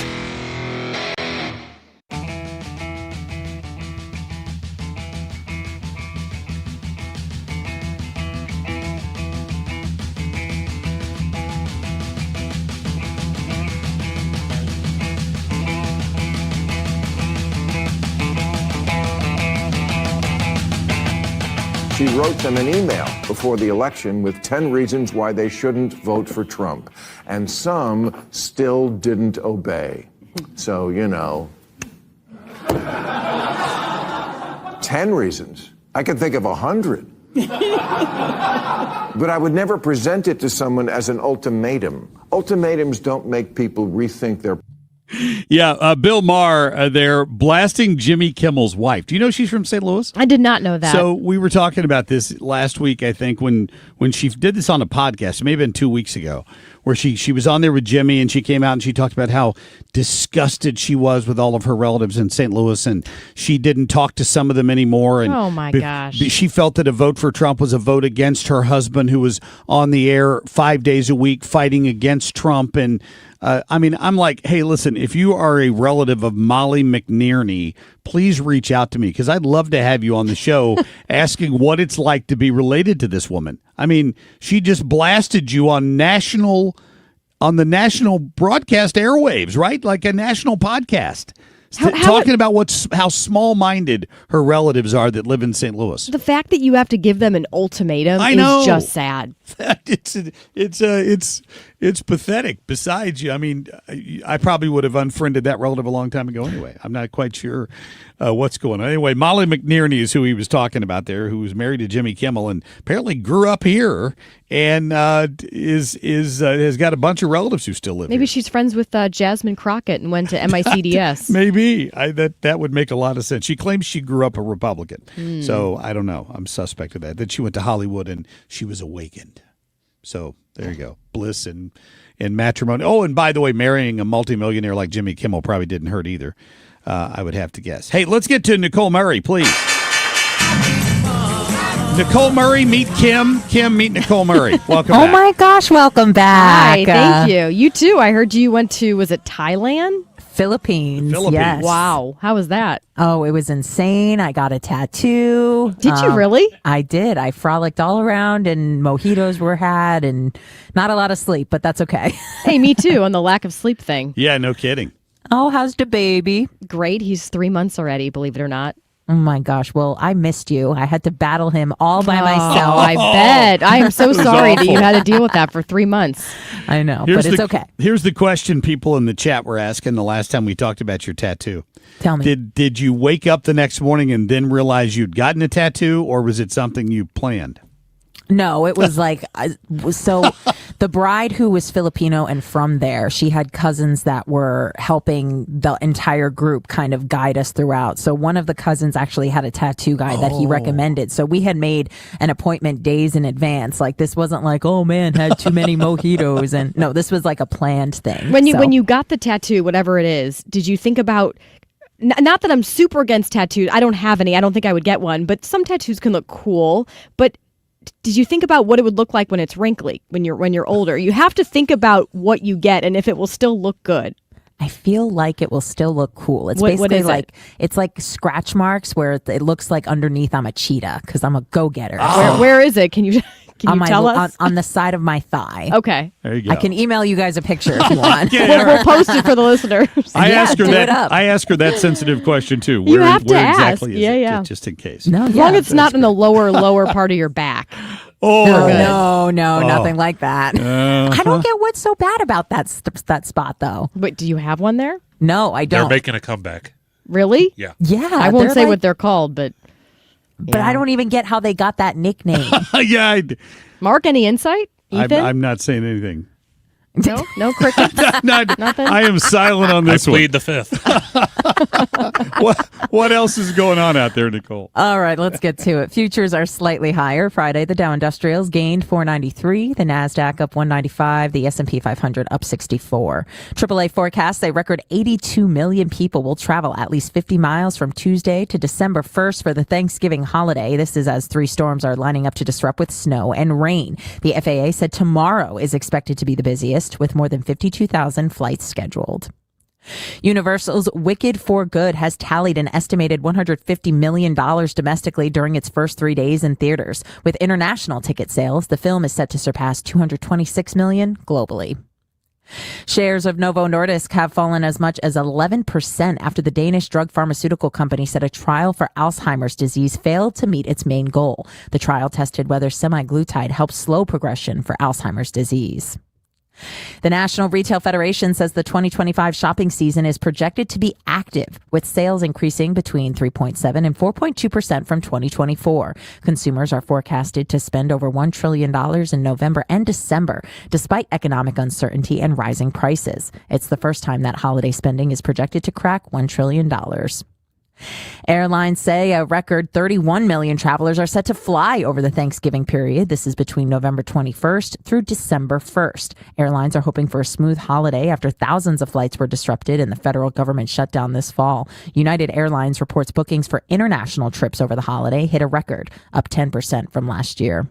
She wrote them an email before the election with 10 reasons why they shouldn't vote for Trump. And some still didn't obey. So, 10 reasons. I could think of 100. But I would never present it to someone as an ultimatum. Ultimatums don't make people rethink their... Yeah, Bill Maher, they're blasting Jimmy Kimmel's wife. Do you know she's from St. Louis? I did not know that. So we were talking about this last week, I think, when she did this on a podcast, maybe been 2 weeks ago, where she was on there with Jimmy, and she came out and she talked about how disgusted she was with all of her relatives in St. Louis, and she didn't talk to some of them anymore. And oh, my gosh. She felt that a vote for Trump was a vote against her husband, who was on the air 5 days a week fighting against Trump. And I'm like, hey, listen, if you are a relative of Molly McNierney, please reach out to me, because I'd love to have you on the show asking what it's like to be related to this woman. I mean, she just blasted you on the national broadcast airwaves, right? Like a national podcast. Talking about how small-minded her relatives are that live in St. Louis. The fact that you have to give them an ultimatum is just sad. It's pathetic. Besides, I mean, I probably would have unfriended that relative a long time ago anyway. I'm not quite sure what's going on. Anyway, Molly McNerney is who he was talking about there, who was married to Jimmy Kimmel and apparently grew up here and has got a bunch of relatives who still live Maybe here. she's friends with Jasmine Crockett and went to MICDS. Maybe. That would make a lot of sense. She claims she grew up a Republican. So I don't know. I'm suspect of that. Then she went to Hollywood and she was awakened. So there you go. Bliss and matrimony. Oh, and by the way, marrying a multimillionaire like Jimmy Kimmel probably didn't hurt either, I would have to guess. Hey, let's get to Nicole Murray, please. Nicole Murray, meet Kim. Kim, meet Nicole Murray. Welcome back. Oh, my gosh. Welcome back. Hi, thank you. You too. I heard you went to, was it Thailand? Philippines. Yes. Wow. How was that? Oh, it was insane. I got a tattoo. Did you really? I did. I frolicked all around and mojitos were had and not a lot of sleep, but that's okay. Hey, me too, on the lack of sleep thing. Yeah, no kidding. Oh, how's the baby? Great. He's 3 months already, believe it or not. Oh, my gosh. Well, I missed you. I had to battle him all by myself. I bet. I am so sorry that you had to deal with that for 3 months. I know, but it's okay. Here's the question people in the chat were asking the last time we talked about your tattoo. Tell me. Did you wake up the next morning and then realize you'd gotten a tattoo, or was it something you planned? No, it was like, so the bride who was Filipino and from there, she had cousins that were helping the entire group kind of guide us throughout. So one of the cousins actually had a tattoo guy that he recommended. So we had made an appointment days in advance. Like this wasn't like, oh man, had too many mojitos. And no, this was like a planned thing. When you got the tattoo, whatever it is, did you think about, not that I'm super against tattoos. I don't have any. I don't think I would get one, but some tattoos can look cool. But did you think about what it would look like when it's wrinkly, when you're older? You have to think about what you get and if it will still look good. I feel like it will still look cool. It's What basically is like it's like scratch marks where it looks like underneath I'm a cheetah because I'm a go-getter. Where is it? Can you tell us? On the side of my thigh. Okay. There you go. I can email you guys a picture if you want. We'll post it for the listeners. I asked her that up. sensitive question too. You have to ask. Exactly is it? Yeah. Just in case. No, as long as it's not in the lower part of your back. No, nothing like that. Uh-huh. I don't get what's so bad about that spot though. But do you have one there? No, I don't. They're making a comeback. Really? Yeah. Yeah. I won't say what they're called, but I don't even get how they got that nickname. Yeah. Mark, any insight? Ethan? I'm not saying anything. No crickets? Nothing? I am silent on this I one. plead the fifth. What else is going on out there, Nicole? All right, let's get to it. Futures are slightly higher. Friday, the Dow Industrials gained 493, the Nasdaq up 195, the S&P 500 up 64. AAA forecasts a record 82 million people will travel at least 50 miles from Tuesday to December 1st for the Thanksgiving holiday. This is as 3 storms are lining up to disrupt with snow and rain. The FAA said tomorrow is expected to be the busiest, with more than 52,000 flights scheduled. Universal's Wicked for Good has tallied an estimated $150 million domestically during its first 3 days in theaters. With international ticket sales, the film is set to surpass $226 million globally. Shares of Novo Nordisk have fallen as much as 11% after the Danish drug pharmaceutical company said a trial for Alzheimer's disease failed to meet its main goal. The trial tested whether semaglutide helps slow progression for Alzheimer's disease. The National Retail Federation says the 2025 shopping season is projected to be active, with sales increasing between 3.7 and 4.2% from 2024. Consumers are forecasted to spend over $1 trillion in November and December, despite economic uncertainty and rising prices. It's the first time that holiday spending is projected to crack $1 trillion. Airlines say a record 31 million travelers are set to fly over the Thanksgiving period. This is between November 21st through December 1st. Airlines are hoping for a smooth holiday after thousands of flights were disrupted in the federal government shutdown this fall. United Airlines reports bookings for international trips over the holiday hit a record, up 10% from last year.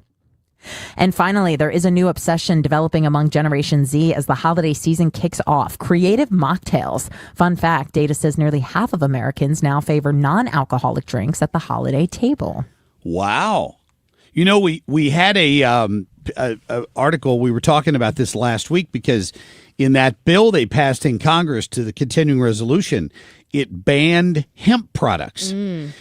And finally, there is a new obsession developing among Generation Z as the holiday season kicks off: creative mocktails. Fun fact, data says nearly half of Americans now favor non-alcoholic drinks at the holiday table. Wow. You know, we had a article, we were talking about this last week, because in that bill they passed in Congress to the continuing resolution, it banned hemp products.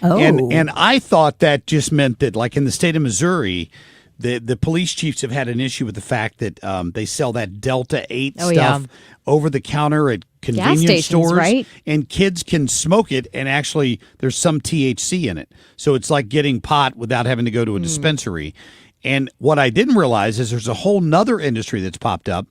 Oh. And I thought that just meant that, like in the state of Missouri, the police chiefs have had an issue with the fact that they sell that Delta 8 Oh, stuff yeah. over the counter at convenience stations, stores, right? and kids can smoke it, and actually there's some THC in it. So it's like getting pot without having to go to a dispensary. And what I didn't realize is there's a whole nother industry that's popped up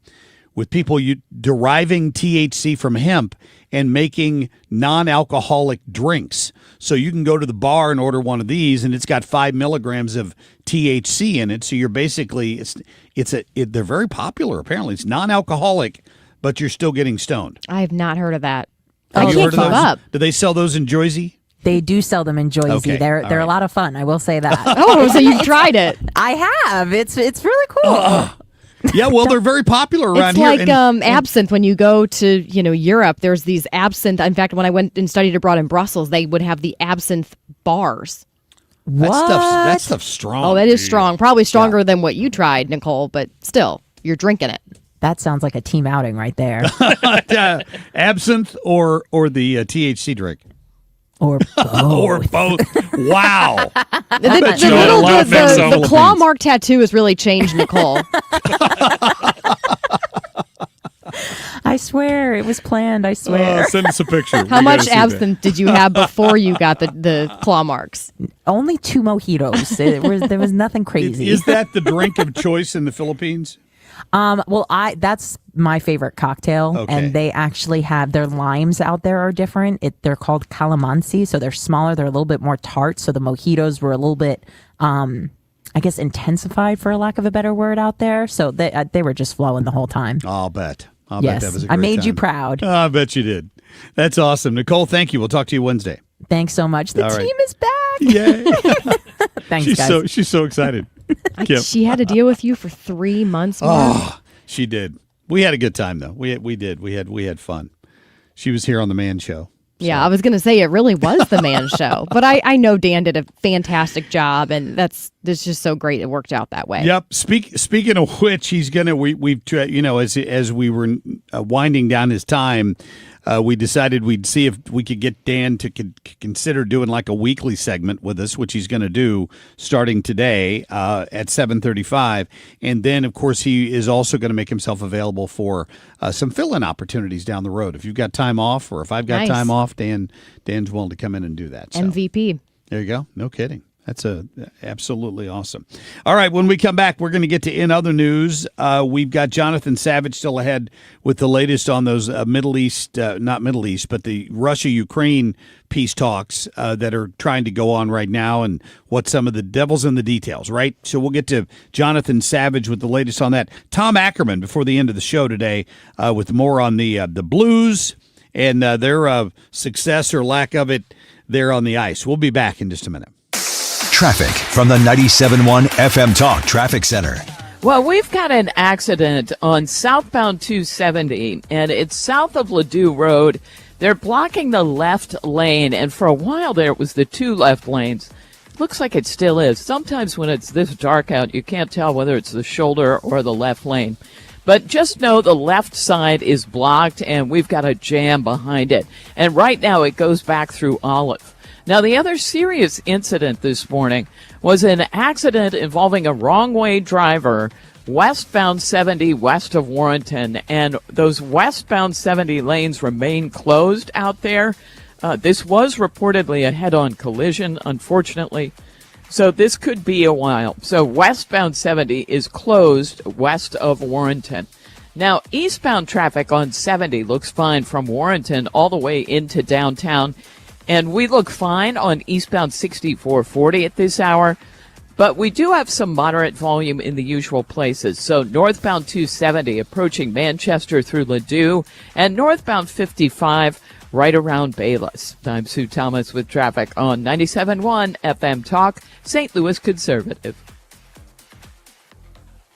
with people deriving THC from hemp and making non-alcoholic drinks. So you can go to the bar and order one of these, and it's got 5 milligrams of THC in it. So you're basically they're very popular. Apparently, it's non-alcoholic, but you're still getting stoned. I have not heard of that. Have I you can't heard of keep those? up. Do they sell those in Jersey? They do sell them in Jersey. Okay, They're all a right. lot of fun. I will say that. Oh, so you've tried it. I have. It's really cool. Yeah, well, they're very popular around It's here. like absinthe. When you go to Europe, there's these absinthe. In fact, when I went and studied abroad in Brussels, they would have the absinthe bars. That stuff's strong. Oh, that is strong. Probably stronger than what you tried, Nicole, but still, you're drinking it. That sounds like a team outing right there. Absinthe or the THC drink. Or both. Or both. Wow. The claw mark tattoo has really changed Nicole. I swear, it was planned. I swear. Send us a picture. How much absinthe did you have before you got the claw marks? Only 2 mojitos. There was nothing crazy. Is that the drink of choice in the Philippines? Well, that's my favorite cocktail, Okay. and they actually have their limes out there are different. They're called calamansi, so they're smaller. They're a little bit more tart. So the mojitos were a little bit, I guess, intensified, for a lack of a better word, out there. So they were just flowing the whole time. I'll bet. I'll Yes, bet that was a I great made you time. proud. Oh, I bet you did. That's awesome. Nicole, thank you. We'll talk to you Wednesday. Thanks so much. The All right. team is back. Yay. Thanks, she's guys. she's so excited. Kim. She had to deal with you for 3 months. Mark. Oh, she did. We had a good time though. We did. We had fun. She was here on the Man Show. Yeah, I was going to say it really was the man show, but I know Dan did a fantastic job, and that's just so great it worked out that way. Yep. Speaking of which, he's gonna we've as we were winding down his time, we decided we'd see if we could get Dan to consider doing like a weekly segment with us, which he's going to do starting today at 7:35, and then of course he is also going to make himself available for some fill-in opportunities down the road. If you've got time off, or if I've got Nice. time off, Dan's willing to come in and do that. So. MVP. There you go. No kidding. That's absolutely awesome. All right, when we come back, we're going to get to In Other News. We've got Jonathan Savage still ahead with the latest on those not Middle East, but the Russia-Ukraine peace talks that are trying to go on right now, and what some of the devil's in the details, right? So we'll get to Jonathan Savage with the latest on that. Tom Ackerman before the end of the show today with more on the Blues and their success or lack of it there on the ice. We'll be back in just a minute. Traffic from the 97.1 FM Talk Traffic Center. Well, we've got an accident on southbound 270, and it's south of Ladue Road. They're blocking the left lane, and for a while there it was the 2 left lanes. Looks like it still is. Sometimes when it's this dark out, you can't tell whether it's the shoulder or the left lane. But just know the left side is blocked, and we've got a jam behind it. And right now it goes back through Olive. Now, the other serious incident this morning was an accident involving a wrong-way driver westbound 70 west of Warrenton, and those westbound 70 lanes remain closed out there. This was reportedly a head-on collision, unfortunately, so this could be a while. So westbound 70 is closed west of Warrenton. Now, eastbound traffic on 70 looks fine from Warrenton all the way into downtown. And we look fine on eastbound 6440 at this hour, but we do have some moderate volume in the usual places. So northbound 270 approaching Manchester through Ladue, and northbound 55 right around Bayless. I'm Sue Thomas with traffic on 97.1 FM Talk, St. Louis Conservative.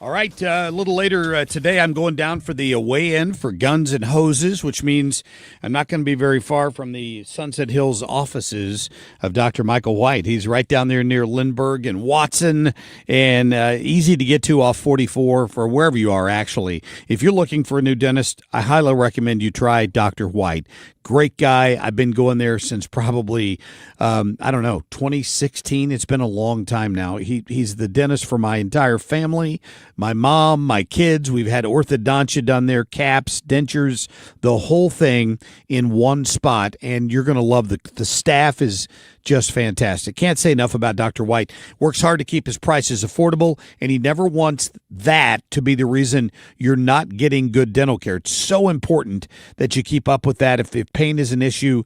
All right, a little later today, I'm going down for the weigh-in for Guns and Hoses, which means I'm not going to be very far from the Sunset Hills offices of Dr. Michael White. He's right down there near Lindbergh and Watson, and easy to get to off 44 for wherever you are, actually. If you're looking for a new dentist, I highly recommend you try Dr. White. Great guy. I've been going there since probably, 2016. It's been a long time now. He's the dentist for my entire family, my mom, my kids. We've had orthodontia done there, caps, dentures, the whole thing in one spot. And you're going to love the staff is just fantastic. Can't say enough about Dr. White. Works hard to keep his prices affordable, and he never wants that to be the reason you're not getting good dental care. It's so important that you keep up with that. If pain is an issue,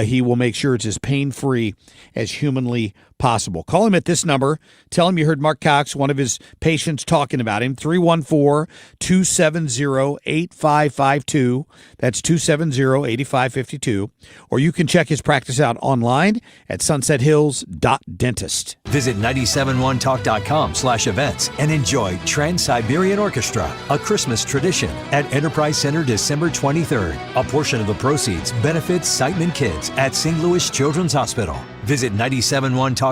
he will make sure it's as pain-free as humanly possible. Call him at this number. Tell him you heard Marc Cox, one of his patients, talking about him. 314-270-8552. That's 270-8552. Or you can check his practice out online at sunsethills.dentist. Visit 971talk.com/events and enjoy Trans-Siberian Orchestra, a Christmas tradition at Enterprise Center December 23rd. A portion of the proceeds benefits Siteman Kids at St. Louis Children's Hospital. Visit 971talk.com.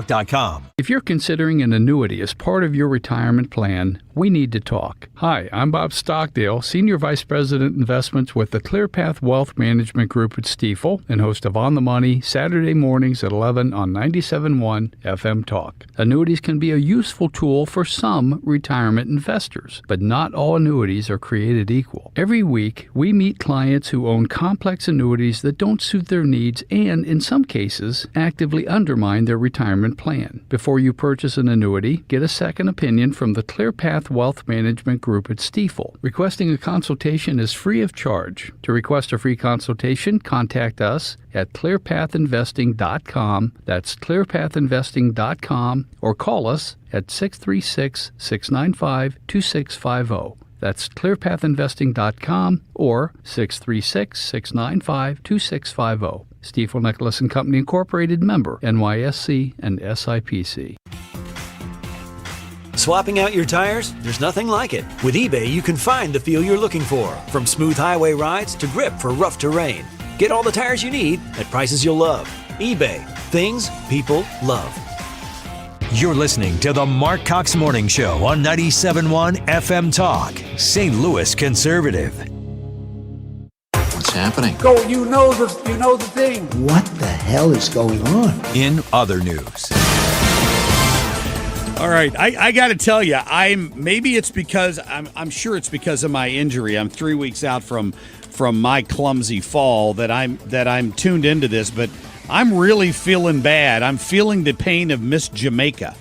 If you're considering an annuity as part of your retirement plan, we need to talk. Hi, I'm Bob Stockdale, Senior Vice President Investments with the ClearPath Wealth Management Group at Stifel and host of On the Money Saturday mornings at 11 on 97.1 FM Talk. Annuities can be a useful tool for some retirement investors, but not all annuities are created equal. Every week, we meet clients who own complex annuities that don't suit their needs and, in some cases, actively undermine their retirement plan. Before you purchase an annuity, get a second opinion from the ClearPath Wealth Management Group at Stifel. Requesting a consultation is free of charge. To request a free consultation, contact us at clearpathinvesting.com. That's clearpathinvesting.com, or call us at 636-695-2650. That's clearpathinvesting.com or 636-695-2650. Stifel Nicholas and Company Incorporated, member NYSE and SIPC. Swapping out your tires? There's nothing like it. With eBay, you can find the feel you're looking for, from smooth highway rides to grip for rough terrain. Get all the tires you need at prices you'll love. eBay, things people love. You're listening to the Marc Cox Morning Show on 97.1 FM Talk, St. Louis Conservative. What's happening? Go, you know the thing. What the hell is going on? In other news. All right, I got to tell you, I'm sure it's because of my injury. I'm 3 weeks out from my clumsy fall that I'm tuned into this, but I'm really feeling bad. I'm feeling the pain of Miss Jamaica.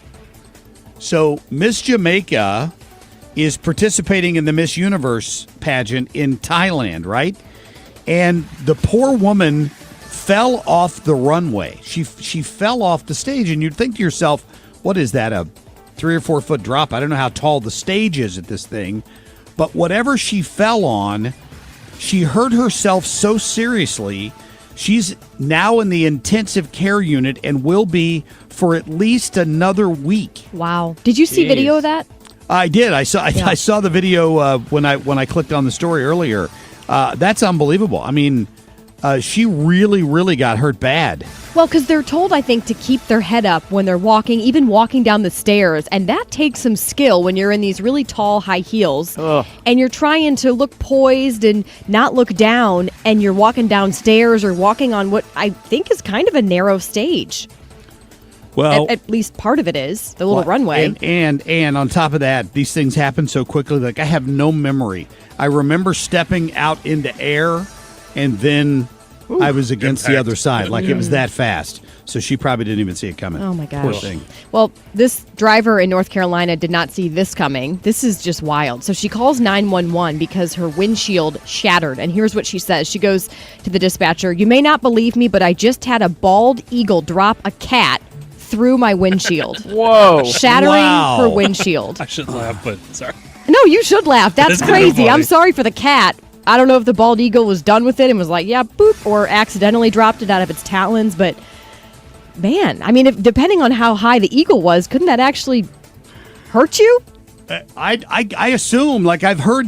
So Miss Jamaica is participating in the Miss Universe pageant in Thailand, right? And the poor woman fell off the runway. She fell off the stage, and you'd think to yourself, what is that, a 3 or 4 foot drop? I don't know how tall the stage is at this thing, but whatever she fell on, she hurt herself so seriously. She's now in the intensive care unit and will be for at least another week. Wow. Did you see video of that? I did. I saw the video when I clicked on the story earlier. That's unbelievable. I mean, she really, really got hurt bad. Well, because they're told, I think, to keep their head up when they're walking, even walking down the stairs. And that takes some skill when you're in these really tall high heels. Ugh. And you're trying to look poised and not look down. And you're walking downstairs or walking on what I think is kind of a narrow stage. Well, at least part of it is, the little runway. And on top of that, these things happen so quickly. Like, I have no memory. I remember stepping out into air, and then I was against the other side. Like, it was that fast. So she probably didn't even see it coming. Oh, my gosh. Poor thing. Well, this driver in North Carolina did not see this coming. This is just wild. So she calls 911 because her windshield shattered. And here's what she says. She goes to the dispatcher, "You may not believe me, but I just had a bald eagle drop a cat through my windshield." Whoa. Shattering her windshield. I shouldn't laugh, but sorry. No, you should laugh. That's That's kinda crazy. funny. I'm sorry for the cat. I don't know if the bald eagle was done with it and was like, yeah, boop, or accidentally dropped it out of its talons. But, man, I mean, depending on how high the eagle was, couldn't that actually hurt you? I assume, like, I've heard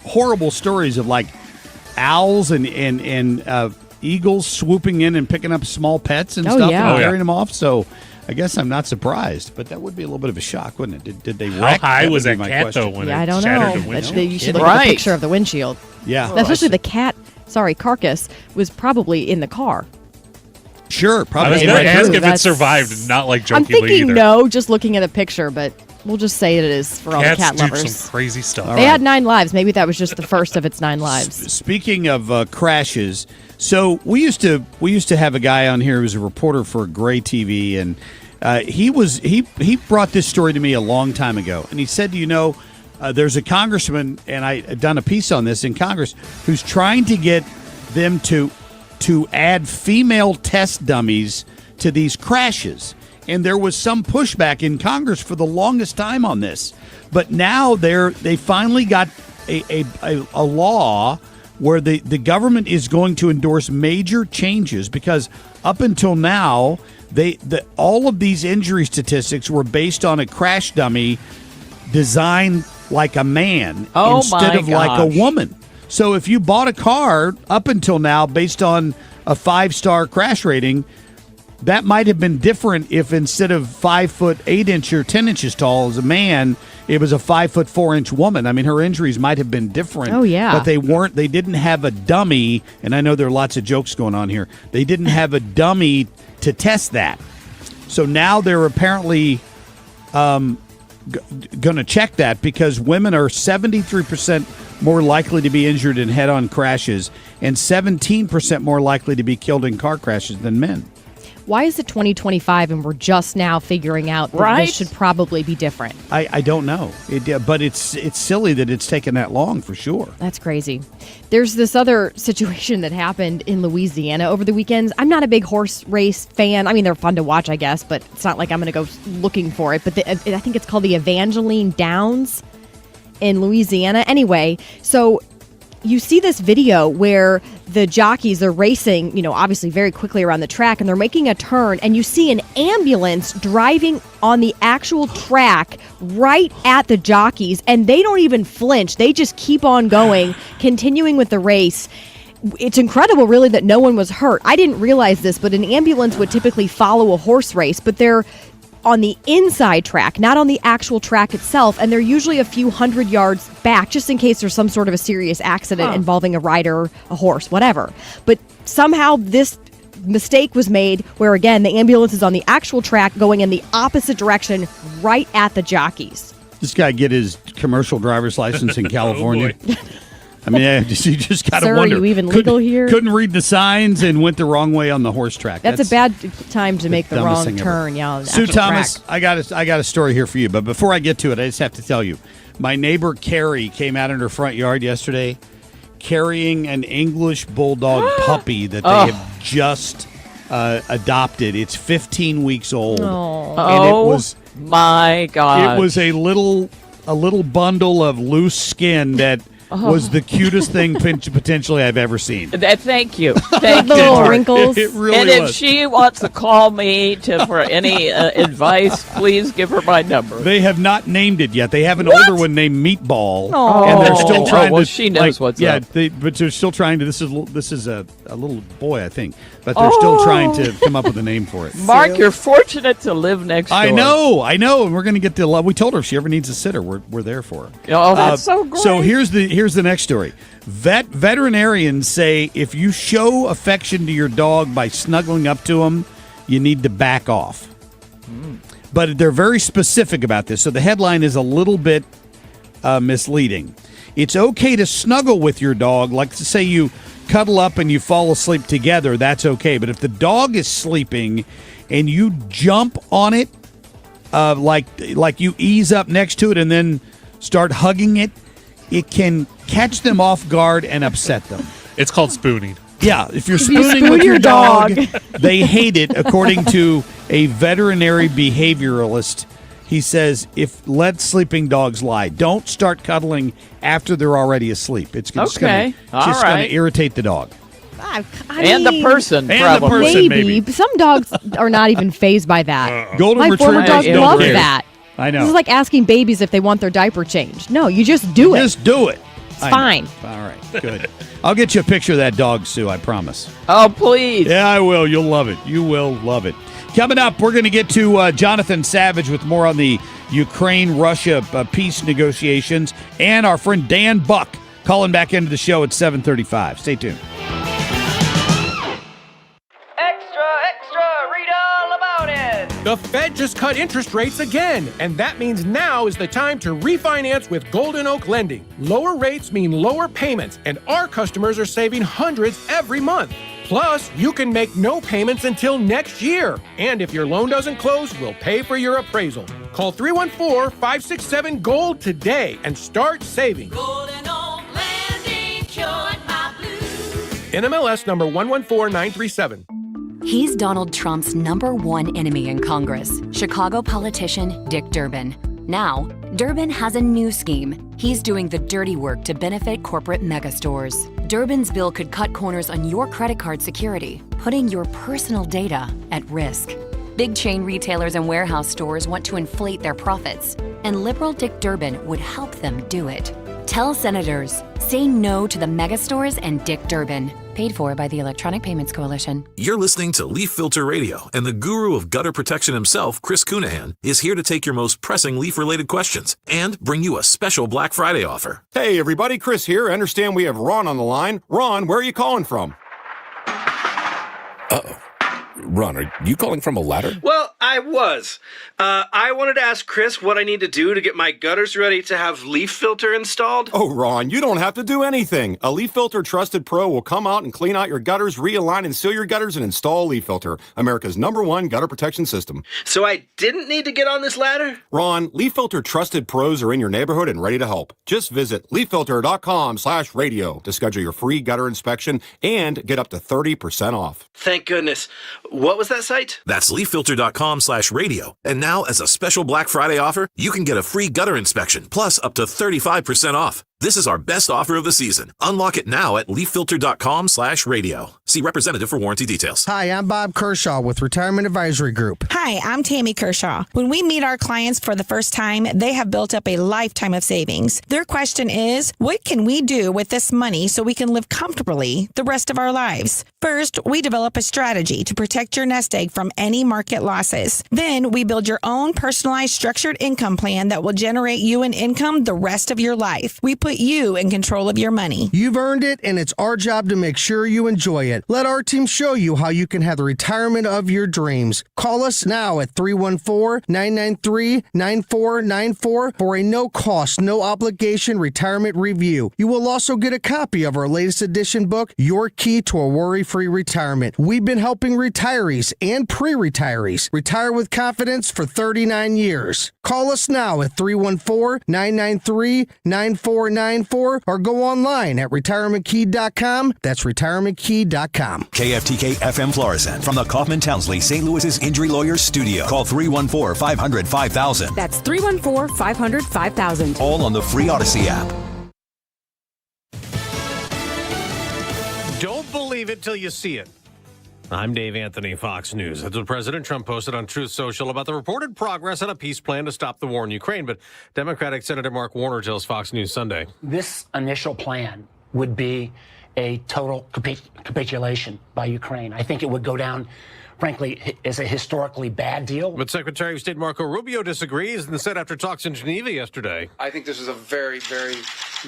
horrible stories of, like, owls and eagles swooping in and picking up small pets and stuff and carrying them off. So I guess I'm not surprised, but that would be a little bit of a shock, wouldn't it? Did they wreck? How high That was would be that my cat, question. though, when I it don't shattered know. the windshield? You should look at the picture of the windshield. Yeah. Especially the cat carcass was probably in the car. Sure, probably. I was going to ask if it That's- survived, not like I'm jokingly thinking either. no, just looking at a picture, but we'll just say it is for all the Cats cat do lovers. some crazy stuff. They had 9 lives. Maybe that was just the first of its 9 lives. Speaking of crashes, so we used to have a guy on here who was a reporter for Gray TV, and he brought this story to me a long time ago, and he said, there's a congressman, and I had done a piece on this in Congress, who's trying to get them to add female test dummies to these crashes. And there was some pushback in Congress for the longest time on this. But now they finally got a law where the government is going to endorse major changes, because up until now, all of these injury statistics were based on a crash dummy designed like a man instead of like a woman. So if you bought a car up until now based on a 5-star crash rating, that might have been different if instead of 5 foot 8 inch or 10 inches tall as a man, it was a 5 foot 4 inch woman. I mean, her injuries might have been different. Oh, yeah. But they didn't have a dummy. And I know there are lots of jokes going on here. They didn't have a dummy to test that. So now they're apparently going to check that, because women are 73% more likely to be injured in head-on crashes and 17% more likely to be killed in car crashes than men. Why is it 2025 and we're just now figuring out that this should probably be different? I don't know. But it's silly that it's taken that long, for sure. That's crazy. There's this other situation that happened in Louisiana over the weekends. I'm not a big horse race fan. I mean, they're fun to watch, I guess, but it's not like I'm going to go looking for it. But I think it's called the Evangeline Downs in Louisiana. Anyway, so you see this video where the jockeys are racing, obviously very quickly around the track, and they're making a turn, and you see an ambulance driving on the actual track right at the jockeys, and they don't even flinch. They just keep on going, continuing with the race. It's incredible, really, that no one was hurt. I didn't realize this, but an ambulance would typically follow a horse race, but they're on the inside track, not on the actual track itself, and they're usually a few hundred yards back, just in case there's some sort of a serious accident involving a rider, a horse, whatever. But somehow this mistake was made where, again, the ambulance is on the actual track going in the opposite direction right at the jockeys. This guy get his commercial driver's license in California. I mean, you just got to Sir, wonder. are you even legal here? Couldn't read the signs and went the wrong way on the horse track. That's a bad time to make the wrong turn. Yeah, on the Sue actual Thomas, track. I got a story here for you. But before I get to it, I just have to tell you, my neighbor Carrie came out in her front yard yesterday carrying an English bulldog puppy that they have just adopted. It's 15 weeks old. And it was my God. It was a little bundle of loose skin that was the cutest thing potentially I've ever seen. Thank you. Thank you. Little wrinkles. It really and was. if she wants to call me for any advice, please give her my number. They have not named it yet. They have an older one named Meatball, and they're still trying well, to. she knows what's up. But they're still trying to. This is a little boy, I think, but they're still trying to come up with a name for it. Mark, you're fortunate to live next door. I know, and we're going to get the love. We told her if she ever needs a sitter, we're there for her. Oh, that's so great. So here's the next story. Veterinarians say if you show affection to your dog by snuggling up to him, you need to back off. But they're very specific about this. So the headline is a little bit misleading. It's okay to snuggle with your dog, like to say you cuddle up and you fall asleep together, that's okay. But if the dog is sleeping and you jump on it, like you ease up next to it and then start hugging it, it can catch them off guard and upset them. It's called spooning. Yeah, if you're spooning with your dog, they hate it, according to a veterinary behavioralist. He says, let sleeping dogs lie. Don't start cuddling after they're already asleep. It's just going to irritate the dog. And the person, probably. Maybe. Some dogs are not even fazed by that. Golden My former retrievers dog don't loved care. that. I know. This is like asking babies if they want their diaper changed. No, you just do it. Just do it. It's fine. All right, good. I'll get you a picture of that dog, Sue, I promise. Oh, please. Yeah, I will. You'll love it. You will love it. Coming up, we're going to get to Jonathan Savage with more on the Ukraine-Russia peace negotiations, and our friend Dan Buck calling back into the show at 7:35. Stay tuned. The Fed just cut interest rates again, and that means now is the time to refinance with Golden Oak Lending. Lower rates mean lower payments, and our customers are saving hundreds every month. Plus, you can make no payments until next year. And if your loan doesn't close, we'll pay for your appraisal. Call 314-567-GOLD today and start saving. Golden Oak Lending cured my blues. NMLS number 114937. He's Donald Trump's #1 enemy in Congress, Chicago politician Dick Durbin. Now, Durbin has a new scheme. He's doing the dirty work to benefit corporate megastores. Durbin's bill could cut corners on your credit card security, putting your personal data at risk. Big chain retailers and warehouse stores want to inflate their profits, and liberal Dick Durbin would help them do it. Tell senators, say no to the megastores and Dick Durbin. Paid for by the Electronic Payments Coalition. You're listening to Leaf Filter Radio, and the guru of gutter protection himself, Chris Cunahan, is here to take your most pressing leaf-related questions and bring you a special Black Friday offer. Hey, everybody, Chris here. I understand we have Ron on the line. Ron, where are you calling from? Uh-oh. Ron, are you calling from a ladder? Well, I was. I wanted to ask Chris what I need to do to get my gutters ready to have leaf filter installed. Oh, Ron, you don't have to do anything. A Leaf Filter Trusted Pro will come out and clean out your gutters, realign and seal your gutters, and install Leaf Filter, America's #1 gutter protection system. So I didn't need to get on this ladder? Ron, Leaf Filter Trusted Pros are in your neighborhood and ready to help. Just visit leaffilter.com/radio to schedule your free gutter inspection and get up to 30% off. Thank goodness. What was that site? That's leaffilter.com/radio. And now, as a special Black Friday offer, you can get a free gutter inspection, plus up to 35% off. This is our best offer of the season. Unlock it now at leaffilter.com/radio. See representative for warranty details. Hi, I'm Bob Kershaw with Retirement Advisory Group. Hi, I'm Tammy Kershaw. When we meet our clients for the first time, they have built up a lifetime of savings. Their question is, what can we do with this money so we can live comfortably the rest of our lives? First, we develop a strategy to protect your nest egg from any market losses. Then we build your own personalized structured income plan that will generate you an income the rest of your life. We put you in control of your money. You've earned it, and it's our job to make sure you enjoy it. Let our team show you how you can have the retirement of your dreams. Call us now at 314-993-9494 for a no-cost, no-obligation retirement review. You will also get a copy of our latest edition book, Your Key to a Worry-Free Retirement. We've been helping retirees and pre-retirees retire with confidence for 39 years. Call us now at 314-993-9494 or go online at retirementkey.com. That's retirementkey.com. KFTK FM Florissant from the Kaufman Townsley St. Louis's Injury Lawyers Studio. Call 314-500-5000. That's 314-500-5000. All on the free Odyssey app. Don't believe it till you see it. I'm Dave Anthony, Fox News. That's what President Trump posted on Truth Social about the reported progress on a peace plan to stop the war in Ukraine. But Democratic Senator Mark Warner tells Fox News Sunday. This initial plan would be a total capitulation by Ukraine. I think it would go down, frankly, as a historically bad deal. But Secretary of State Marco Rubio disagrees and said after talks in Geneva yesterday. I think this is a very, very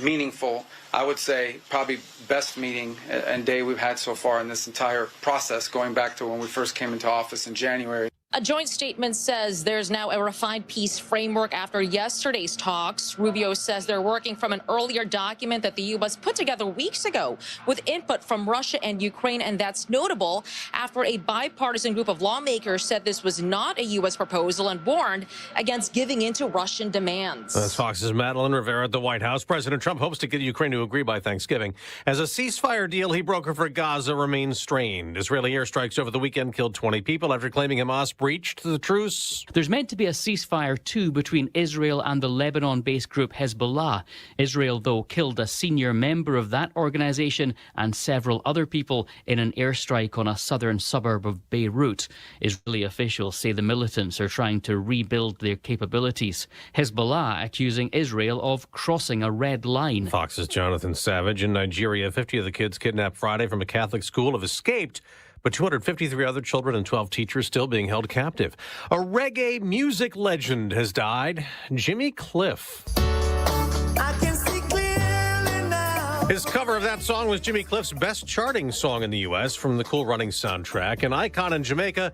meaningful, I would say probably best meeting and day we've had so far in this entire process, going back to when we first came into office in January. A joint statement says there's now a refined peace framework after yesterday's talks. Rubio says they're working from an earlier document that the U.S. put together weeks ago with input from Russia and Ukraine, and that's notable after a bipartisan group of lawmakers said this was not a U.S. proposal and warned against giving in to Russian demands. That's Fox's Madeline Rivera at the White House. President Trump hopes to get Ukraine to agree by Thanksgiving. As a ceasefire deal he brokered for Gaza remains strained. Israeli airstrikes over the weekend killed 20 people after claiming Hamas breached the truce. There's meant to be a ceasefire, too, between Israel and the Lebanon-based group Hezbollah. Israel, though, killed a senior member of that organization and several other people in an airstrike on a southern suburb of Beirut. Israeli officials say the militants are trying to rebuild their capabilities. Hezbollah accusing Israel of crossing a red line. Fox's Jonathan Savage. In Nigeria, 50 of the kids kidnapped Friday from a Catholic school have escaped, but 253 other children and 12 teachers still being held captive. A reggae music legend has died, Jimmy Cliff. I can see clearly now. His cover of that song was Jimmy Cliff's best charting song in the U.S. from the Cool Runnings soundtrack. An icon in Jamaica,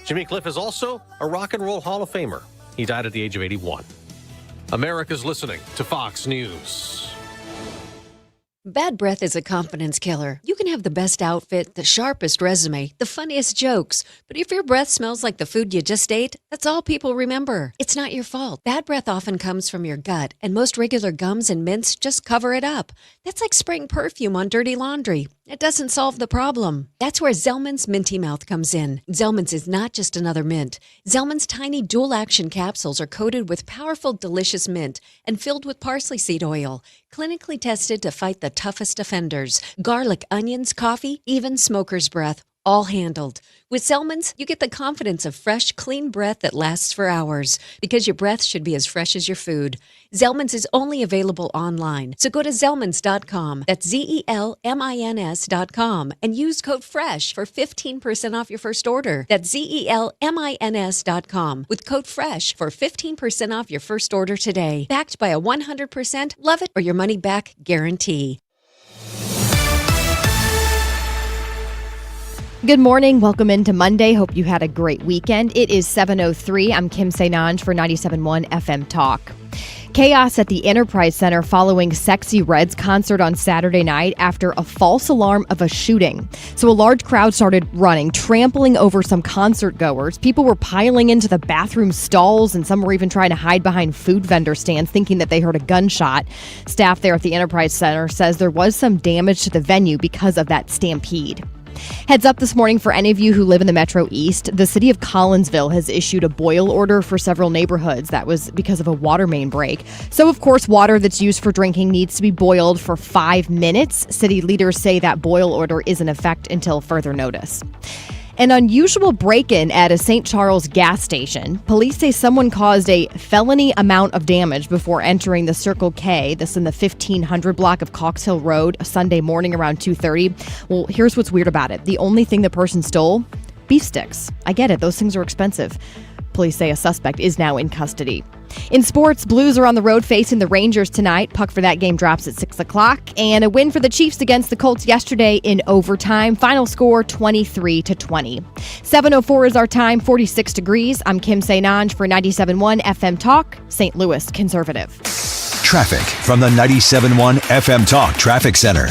Jimmy Cliff is also a Rock and Roll Hall of Famer. He died at the age of 81. America's listening to Fox News. Bad breath is a confidence killer. You can have the best outfit, the sharpest resume, the funniest jokes, but if your breath smells like the food you just ate, that's all people remember. It's not your fault. Bad breath often comes from your gut, and most regular gums and mints just cover it up. That's like spraying perfume on dirty laundry. It doesn't solve the problem. That's where Zellman's Minty Mouth comes in. Zellman's is not just another mint. Zellman's tiny dual-action capsules are coated with powerful, delicious mint and filled with parsley seed oil, clinically tested to fight the toughest offenders. Garlic, onions, coffee, even smoker's breath, all handled. With Zellman's, you get the confidence of fresh, clean breath that lasts for hours, because your breath should be as fresh as your food. Zellman's is only available online, so go to Zellmans.com, that's ZELMINS.com, and use code FRESH for 15% off your first order. That's ZELMINS.com with code FRESH for 15% off your first order today. Backed by a 100% love it or your money back guarantee. Good morning. Welcome into Monday. Hope you had a great weekend. It is 7:03. I'm Kim Sainange for 97.1 FM Talk. Chaos at the Enterprise Center following Sexy Red's concert on Saturday night after a false alarm of a shooting. So a large crowd started running, trampling over some concert goers. People were piling into the bathroom stalls, and some were even trying to hide behind food vendor stands, thinking that they heard a gunshot. Staff there at the Enterprise Center says there was some damage to the venue because of that stampede. Heads up this morning for any of you who live in the Metro East. The city of Collinsville has issued a boil order for several neighborhoods. That was because of a water main break. So, of course, water that's used for drinking needs to be boiled for 5 minutes. City leaders say that boil order is in effect until further notice. An unusual break-in at a St. Charles gas station. Police say someone caused a felony amount of damage before entering the Circle K. This in the 1500 block of Cox Hill Road, a Sunday morning around 2:30. Well, here's what's weird about it. The only thing the person stole? Beef sticks. I get it. Those things are expensive. Police say a suspect is now in custody. In sports, Blues are on the road facing the Rangers tonight. Puck for that game drops at 6 o'clock. And a win for the Chiefs against the Colts yesterday in overtime. Final score 23-20. 7:04 is our time, 46 degrees. I'm Kim Sainange for 97.1 FM Talk, St. Louis Conservative. Traffic from the 97.1 FM Talk Traffic Center.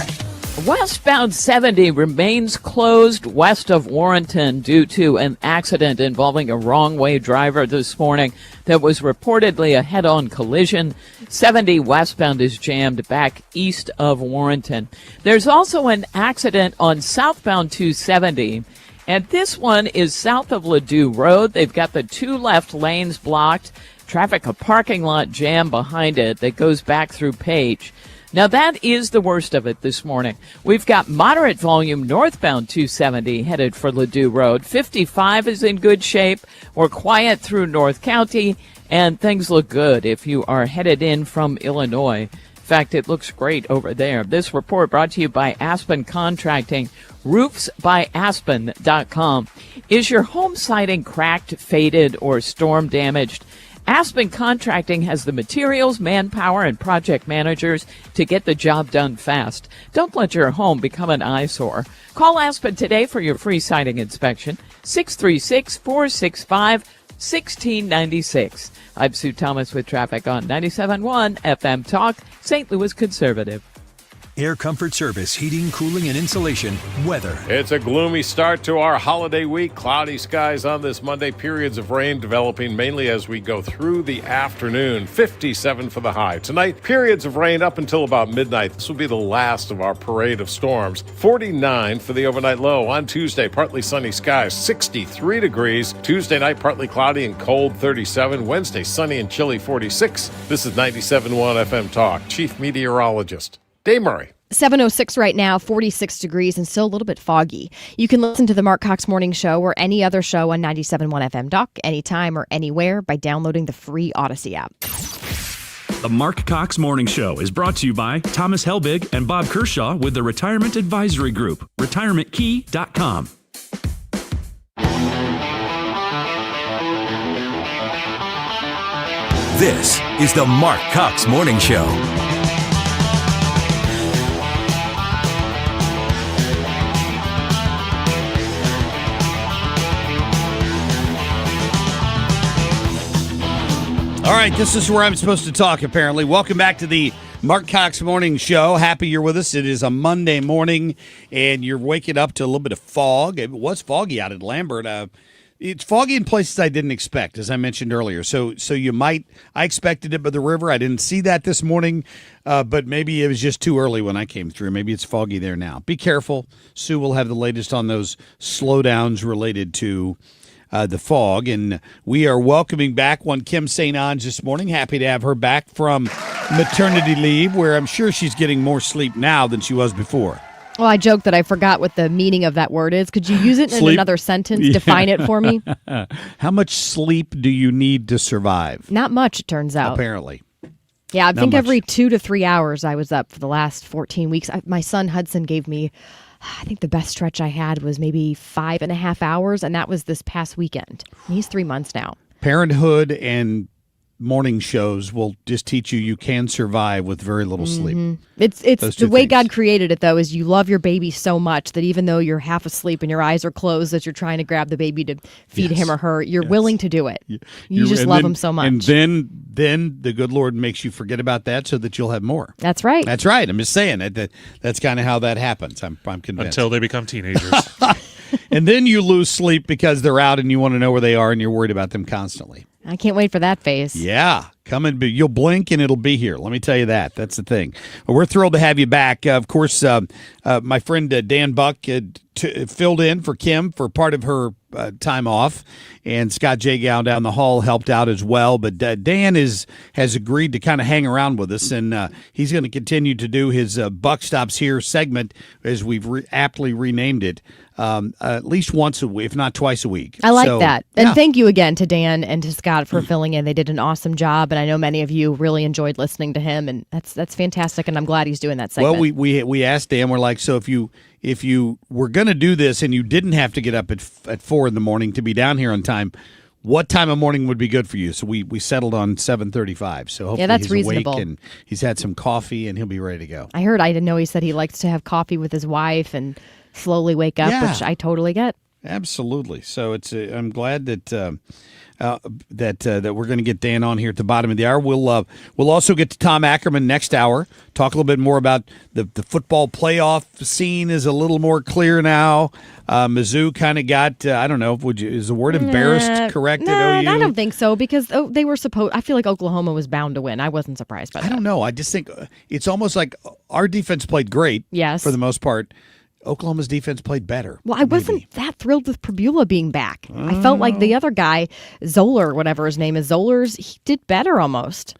Westbound 70 remains closed west of Warrenton due to an accident involving a wrong-way driver this morning that was reportedly a head-on collision. 70 westbound is jammed back east of Warrenton. There's also an accident on southbound 270, and this one is south of Ladue Road. They've got the two left lanes blocked. Traffic, a parking lot jam behind it that goes back through Page. Now, that is the worst of it this morning. We've got moderate volume northbound 270 headed for Ladue Road. 55 is in good shape. We're quiet through North County, and things look good if you are headed in from Illinois. In fact, it looks great over there. This report brought to you by Aspen Contracting, roofsbyaspen.com. Is your home siding cracked, faded, or storm damaged? Aspen Contracting has the materials, manpower, and project managers to get the job done fast. Don't let your home become an eyesore. Call Aspen today for your free siding inspection, 636-465-1696. I'm Sue Thomas with traffic on 97.1 FM Talk, St. Louis Conservative. Air Comfort Service, heating, cooling, and insulation. Weather. It's a gloomy start to our holiday week. Cloudy skies on this Monday. Periods of rain developing mainly as we go through the afternoon. 57 for the high. Tonight, periods of rain up until about midnight. This will be the last of our parade of storms. 49 for the overnight low. On Tuesday, partly sunny skies. 63 degrees. Tuesday night, partly cloudy and cold. 37. Wednesday, sunny and chilly. 46. This is 97.1 FM Talk. Chief Meteorologist Dave Murray. 7:06 right now, 46 degrees and still a little bit foggy. You can listen to the Marc Cox Morning Show or any other show on 97.1 FM Talk anytime or anywhere by downloading the free Odyssey app. The Marc Cox Morning Show is brought to you by Thomas Helbig and Bob Kershaw with the Retirement Advisory Group, retirementkey.com. This is the Marc Cox Morning Show. All right, this is where I'm supposed to talk, apparently. Welcome back to the Marc Cox Morning Show. Happy you're with us. It is a Monday morning, and you're waking up to a little bit of fog. It was foggy out at Lambert. It's foggy in places I didn't expect, as I mentioned earlier. So you might – I expected it by the river. I didn't see that this morning, but maybe it was just too early when I came through. Maybe it's foggy there now. Be careful. Sue will have the latest on those slowdowns related to the fog. And we are welcoming back one Kim St. Ange this morning. Happy to have her back from maternity leave, where I'm sure she's getting more sleep now than she was before. Well, I joked that I forgot what the meaning of that word is. Could you use it in another sentence? Yeah. Define it for me. How much sleep do you need to survive? Not much, it turns out. Apparently. Yeah, I think every 2 to 3 hours I was up for the last 14 weeks. My son Hudson gave me, I think the best stretch I had was maybe 5.5 hours, and that was this past weekend. And he's 3 months now. Parenthood and morning shows will just teach you can survive with very little sleep. Mm-hmm. It's the way God created it, though, is you love your baby so much that even though you're half asleep and your eyes are closed as you're trying to grab the baby to feed him or her, you're willing to do it. You just love him so much. And then the good Lord makes you forget about that so that you'll have more. That's right. That's right. I'm just saying that's kind of how that happens. I'm convinced. Until they become teenagers. And then you lose sleep because they're out and you want to know where they are and you're worried about them constantly. I can't wait for that phase. Yeah, you'll blink and it'll be here. Let me tell you that. That's the thing. Well, we're thrilled to have you back. Of course, my friend Dan Buck filled in for Kim for part of her time off, and Scott Jagow down the hall helped out as well. But Dan has agreed to kind of hang around with us, and he's going to continue to do his Buck Stops Here segment, as we've aptly renamed it, at least once a week, if not twice a week. I like that. And thank you again to Dan and to Scott for filling in. They did an awesome job, and I know many of you really enjoyed listening to him, and that's fantastic, and I'm glad he's doing that segment. Well, we asked Dan, we're like, so if you were going to do this and you didn't have to get up at 4 in the morning to be down here on time, what time of morning would be good for you? So we settled on 7:35. So hopefully that's he's reasonable. Awake and he's had some coffee and he'll be ready to go. I didn't know he said he likes to have coffee with his wife and slowly wake up, which I totally get. Absolutely. So I'm glad that we're going to get Dan on here at the bottom of the hour. We'll also get to Tom Ackerman next hour. Talk a little bit more about the football playoff scene is a little more clear now. Mizzou kind of got I don't know. Is the word embarrassed correct at OU? I don't think so because they were supposed. I feel like Oklahoma was bound to win. I wasn't surprised by that. I don't know. I just think it's almost like our defense played great. Yes, for the most part. Oklahoma's defense played better. Well, I wasn't that thrilled with Prbula being back. I felt like the other guy, Zoller, whatever his name is, he did better almost.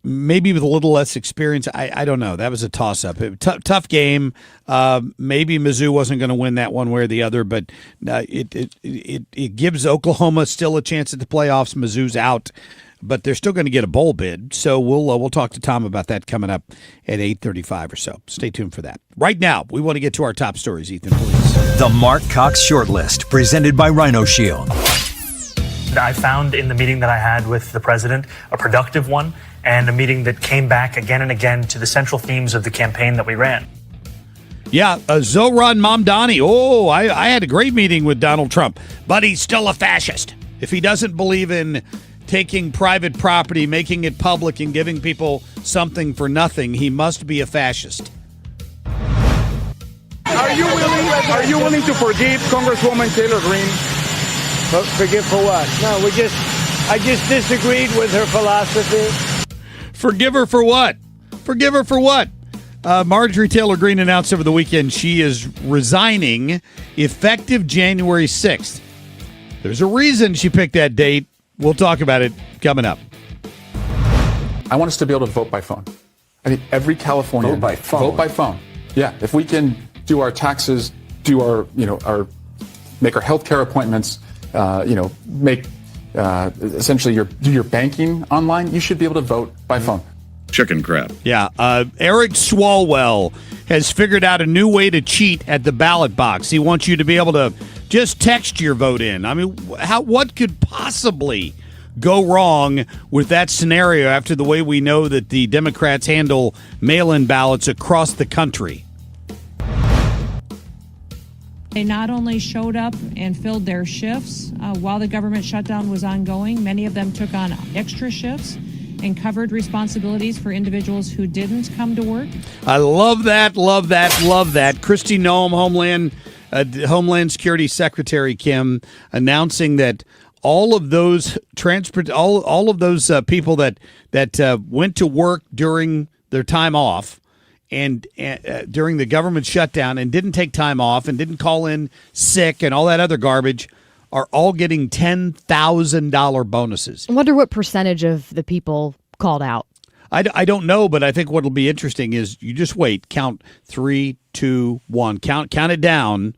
Maybe with a little less experience. I don't know. That was a toss-up. Tough game. Maybe Mizzou wasn't going to win that one way or the other, but it gives Oklahoma still a chance at the playoffs. Mizzou's out, but they're still going to get a bowl bid. So we'll talk to Tom about that coming up at 8:35 or so. Stay tuned for that. Right now, we want to get to our top stories. Ethan, please. The Marc Cox Shortlist, presented by Rhino Shield. I found in the meeting that I had with the president a productive one and a meeting that came back again and again to the central themes of the campaign that we ran. Yeah, Zohran Mamdani. Oh, I had a great meeting with Donald Trump, but he's still a fascist. If he doesn't believe in taking private property, making it public, and giving people something for nothing, he must be a fascist. Are you willing to forgive Congresswoman Taylor Greene? Forgive for what? No, I just disagreed with her philosophy. Forgive her for what? Forgive her for what? Marjorie Taylor Greene announced over the weekend she is resigning effective January 6th. There's a reason she picked that date. We'll talk about it coming up. I want us to be able to vote by phone. I think every Californian vote by phone. Vote by phone. Yeah, if we can do our taxes, do our make our healthcare appointments, make essentially do your banking online, you should be able to vote by phone. Chicken crap. Yeah. Eric Swalwell has figured out a new way to cheat at the ballot box. He wants you to be able to just text your vote in. I mean, what could possibly go wrong with that scenario after the way we know that the Democrats handle mail-in ballots across the country? They not only showed up and filled their shifts while the government shutdown was ongoing, many of them took on extra shifts and covered responsibilities for individuals who didn't come to work. I love that, love that, love that. Kristi Noem, Homeland Security Secretary Kim, announcing that all of those all of those people that went to work during their time off and during the government shutdown and didn't take time off and didn't call in sick and all that other garbage are all getting $10,000 bonuses. I wonder what percentage of the people called out. I don't know, but I think what will be interesting is you just wait, count 3, 2, 1, count it down.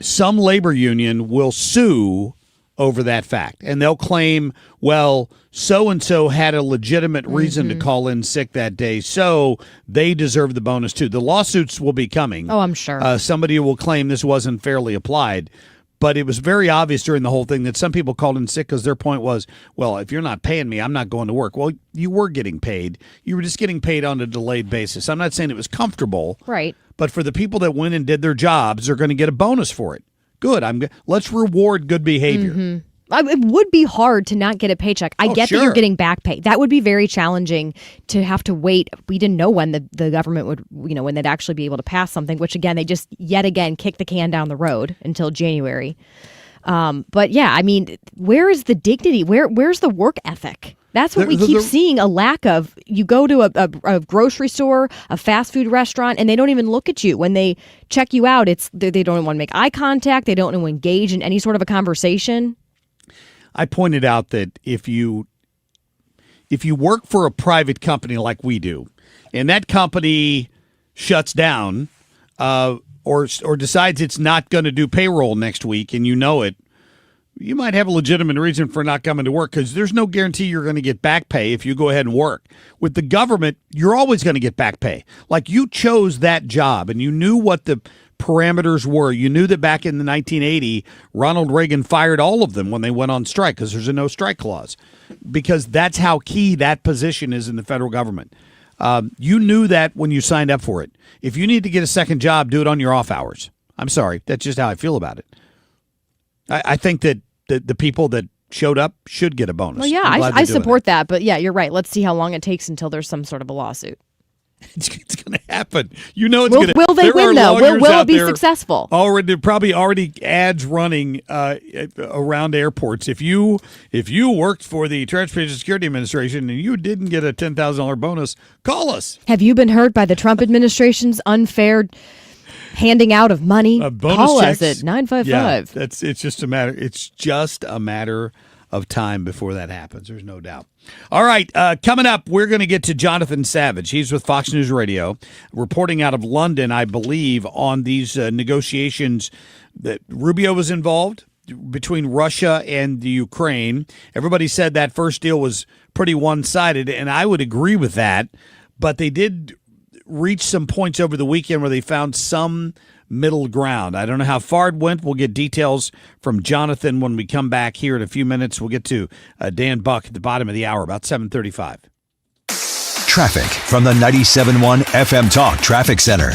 Some labor union will sue over that fact, and they'll claim, well, so-and-so had a legitimate reason to call in sick that day, so they deserve the bonus too. The lawsuits will be coming. Oh, I'm sure. Somebody will claim this wasn't fairly applied. But it was very obvious during the whole thing that some people called in sick because their point was, well, if you're not paying me, I'm not going to work. Well, you were getting paid. You were just getting paid on a delayed basis. I'm not saying it was comfortable. Right. But for the people that went and did their jobs, they're going to get a bonus for it. Good. Let's reward good behavior. It would be hard to not get a paycheck. I get that you're getting back pay. That would be very challenging to have to wait. We didn't know when the government would, when they'd actually be able to pass something, which again, they just yet again kicked the can down the road until January. But yeah, I mean, where is the dignity? Where's the work ethic? That's what we keep seeing a lack of. You go to a grocery store, a fast food restaurant, and they don't even look at you. When they check you out, they don't want to make eye contact. They don't want to engage in any sort of a conversation. I pointed out that if you work for a private company like we do, and that company shuts down or decides it's not going to do payroll next week, and you know it, you might have a legitimate reason for not coming to work because there's no guarantee you're going to get back pay if you go ahead and work. With the government, you're always going to get back pay. Like you chose that job, and you knew what the parameters were. You knew that back in the 1980, Ronald Reagan fired all of them when they went on strike because there's a no strike clause, because that's how key that position is in the federal government. You knew that when you signed up for it. If you need to get a second job, do it on your off hours. I'm sorry. That's just how I feel about it. I think that the people that showed up should get a bonus. Well, yeah, I support that. But yeah, you're right. Let's see how long it takes until there's some sort of a lawsuit. It's going to happen. You know it's going to. Will they win though? Will it be successful? There probably already ads running around airports. If you worked for the Transportation Security Administration and you didn't get a $10,000 bonus, call us. Have you been hurt by the Trump administration's unfair handing out of money? Call checks. us at 955. Yeah, it's just a matter. It's just a matter of time before that happens. There's no doubt. All right, coming up, we're going to get to Jonathan Savage. He's with Fox News Radio, reporting out of London, I believe, on these negotiations that Rubio was involved between Russia and the Ukraine. Everybody said that first deal was pretty one-sided, and I would agree with that, but they did reach some points over the weekend where they found some middle ground. I don't know how far it went. We'll get details from Jonathan when we come back here in a few minutes. We'll get to Dan Buck at the bottom of the hour, about 7:35. Traffic from the 97.1 FM Talk Traffic Center.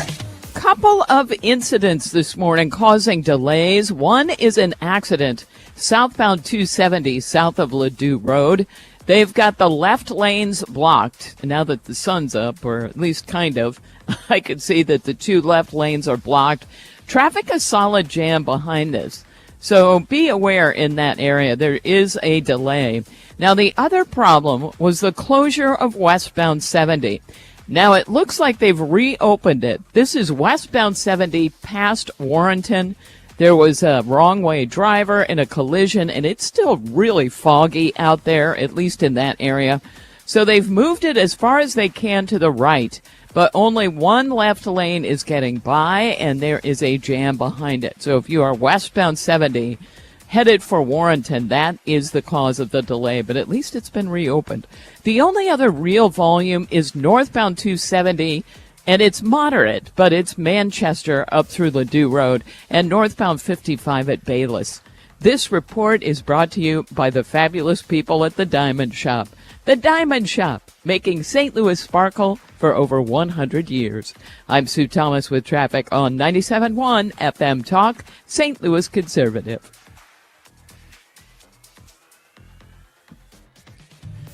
Couple of incidents this morning causing delays. One is an accident southbound 270 south of Ladue Road. They've got the left lanes blocked. Now that the sun's up, or at least kind of, I can see that the two left lanes are blocked. Traffic a solid jam behind this. So be aware in that area. There is a delay. Now, the other problem was the closure of westbound 70. Now, it looks like they've reopened it. This is westbound 70 past Warrenton. There was a wrong-way driver in a collision, and it's still really foggy out there, at least in that area. So they've moved it as far as they can to the right, but only one left lane is getting by, and there is a jam behind it. So if you are westbound 70, headed for Warrenton, that is the cause of the delay, but at least it's been reopened. The only other real volume is northbound 270, and it's moderate, but it's Manchester up through Ladue Road and northbound 55 at Bayless. This report is brought to you by the fabulous people at the Diamond Shop. The Diamond Shop, making St. Louis sparkle for over 100 years. I'm Sue Thomas with traffic on 97.1 FM Talk, St. Louis Conservative.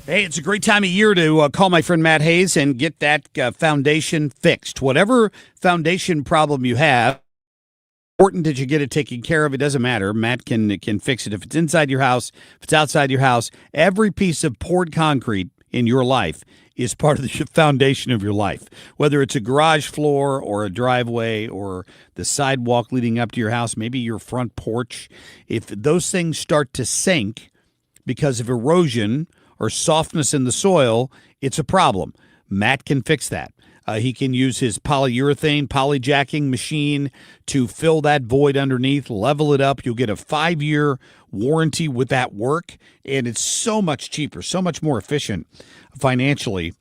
Hey, it's a great time of year to call my friend Matt Hayes and get that foundation fixed. Whatever foundation problem you have, important that you get it taken care of. It doesn't matter. Matt can fix it. If it's inside your house, if it's outside your house, every piece of poured concrete in your life is part of the foundation of your life. Whether it's a garage floor or a driveway or the sidewalk leading up to your house, maybe your front porch, if those things start to sink because of erosion or softness in the soil, it's a problem. Matt can fix that. He can use his polyurethane polyjacking machine to fill that void underneath, level it up. You'll get a 5-year warranty with that work, and it's so much cheaper, so much more efficient financially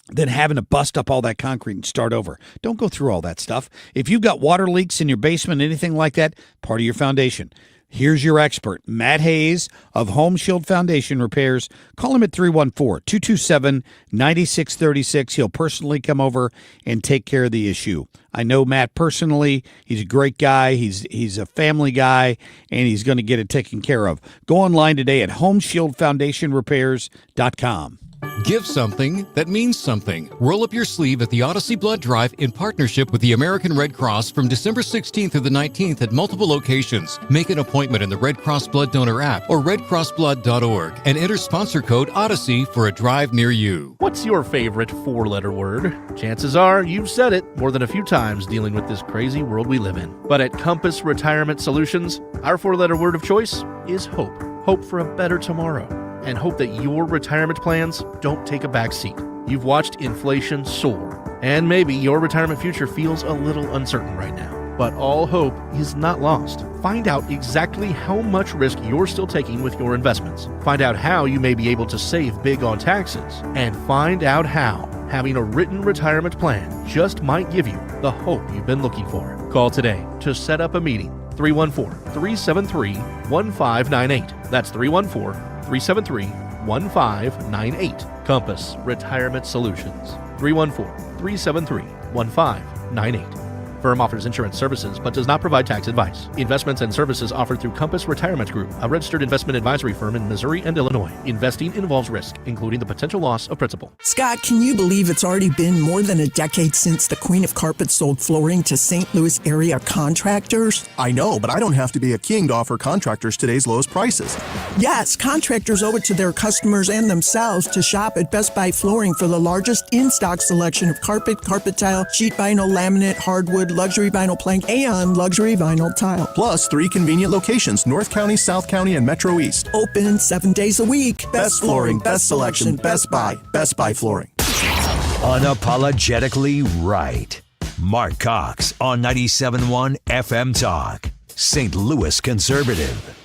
than having to bust up all that concrete and start over. Don't go through all that stuff. If you've got water leaks in your basement, anything like that, part of your foundation. Here's your expert, Matt Hayes of Home Shield Foundation Repairs. Call him at 314-227-9636. He'll personally come over and take care of the issue. I know Matt personally. He's a great guy. He's a family guy, and he's going to get it taken care of. Go online today at homeshieldfoundationrepairs.com. Give something that means something. Roll up your sleeve at the Odyssey Blood Drive in partnership with the American Red Cross from December 16th through the 19th at multiple locations. Make an appointment in the Red Cross Blood Donor app or redcrossblood.org and enter sponsor code Odyssey for a drive near you. What's your favorite 4-letter word? Chances are you've said it more than a few times dealing with this crazy world we live in. But at Compass Retirement Solutions, our 4-letter word of choice is hope. Hope for a better tomorrow. And hope that your retirement plans don't take a back seat. You've watched inflation soar, and maybe your retirement future feels a little uncertain right now. But all hope is not lost. Find out exactly how much risk you're still taking with your investments. Find out how you may be able to save big on taxes. And find out how having a written retirement plan just might give you the hope you've been looking for. Call today to set up a meeting. 314-373-1598. That's 314-373-1598. Compass Retirement Solutions. 314-373-1598. Firm offers insurance services but does not provide tax advice. Investments and services offered through Compass Retirement Group, a registered investment advisory firm in Missouri and Illinois. Investing involves risk, including the potential loss of principal. Scott, can you believe it's already been more than a decade since the Queen of Carpets sold flooring to St. Louis area contractors? I know, but I don't have to be a king to offer contractors today's lowest prices. Yes, contractors owe it to their customers and themselves to shop at Best Buy Flooring for the largest in-stock selection of carpet, carpet tile, sheet vinyl, laminate, hardwood, luxury vinyl plank, and luxury vinyl tile. Plus 3 convenient locations, North County, South County, and Metro East. Open 7 days a week. Best flooring, best selection, Best Buy. Best Buy Flooring. Unapologetically right. Marc Cox on 97.1 FM Talk, St. Louis Conservative.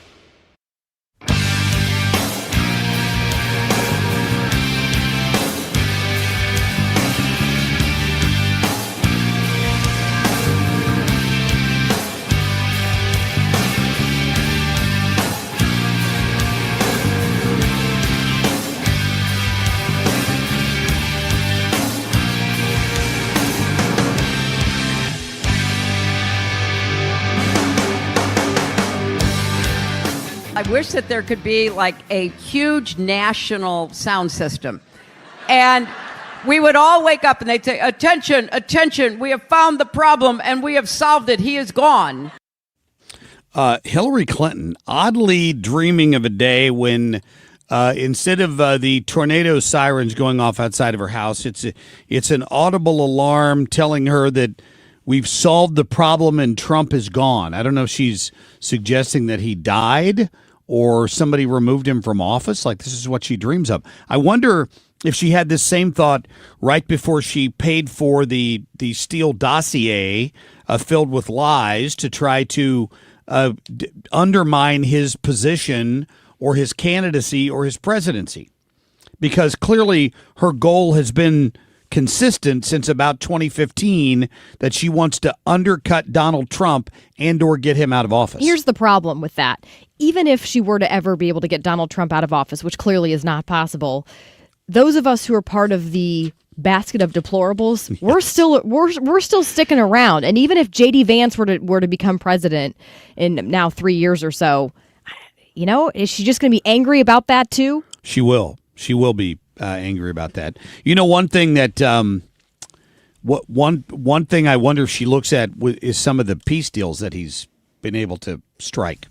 I wish that there could be like a huge national sound system. And we would all wake up and they'd say, attention, attention, we have found the problem and we have solved it. He is gone. Hillary Clinton, oddly dreaming of a day when instead of the tornado sirens going off outside of her house, it's an audible alarm telling her that we've solved the problem and Trump is gone. I don't know if she's suggesting that he died or somebody removed him from office. Like, this is what she dreams of. I wonder if she had this same thought right before she paid for the Steele dossier filled with lies to try to undermine his position or his candidacy or his presidency. Because clearly her goal has been consistent since about 2015 that she wants to undercut Donald Trump and or get him out of office. Here's the problem with that. Even if she were to ever be able to get Donald Trump out of office, which clearly is not possible, those of us who are part of the basket of deplorables, we're still sticking around. And even if J.D. Vance were to become president in now 3 years or so, is she just going to be angry about that too? She will. She will be angry about that. One thing that one thing I wonder if she looks at is some of the peace deals that he's been able to strike,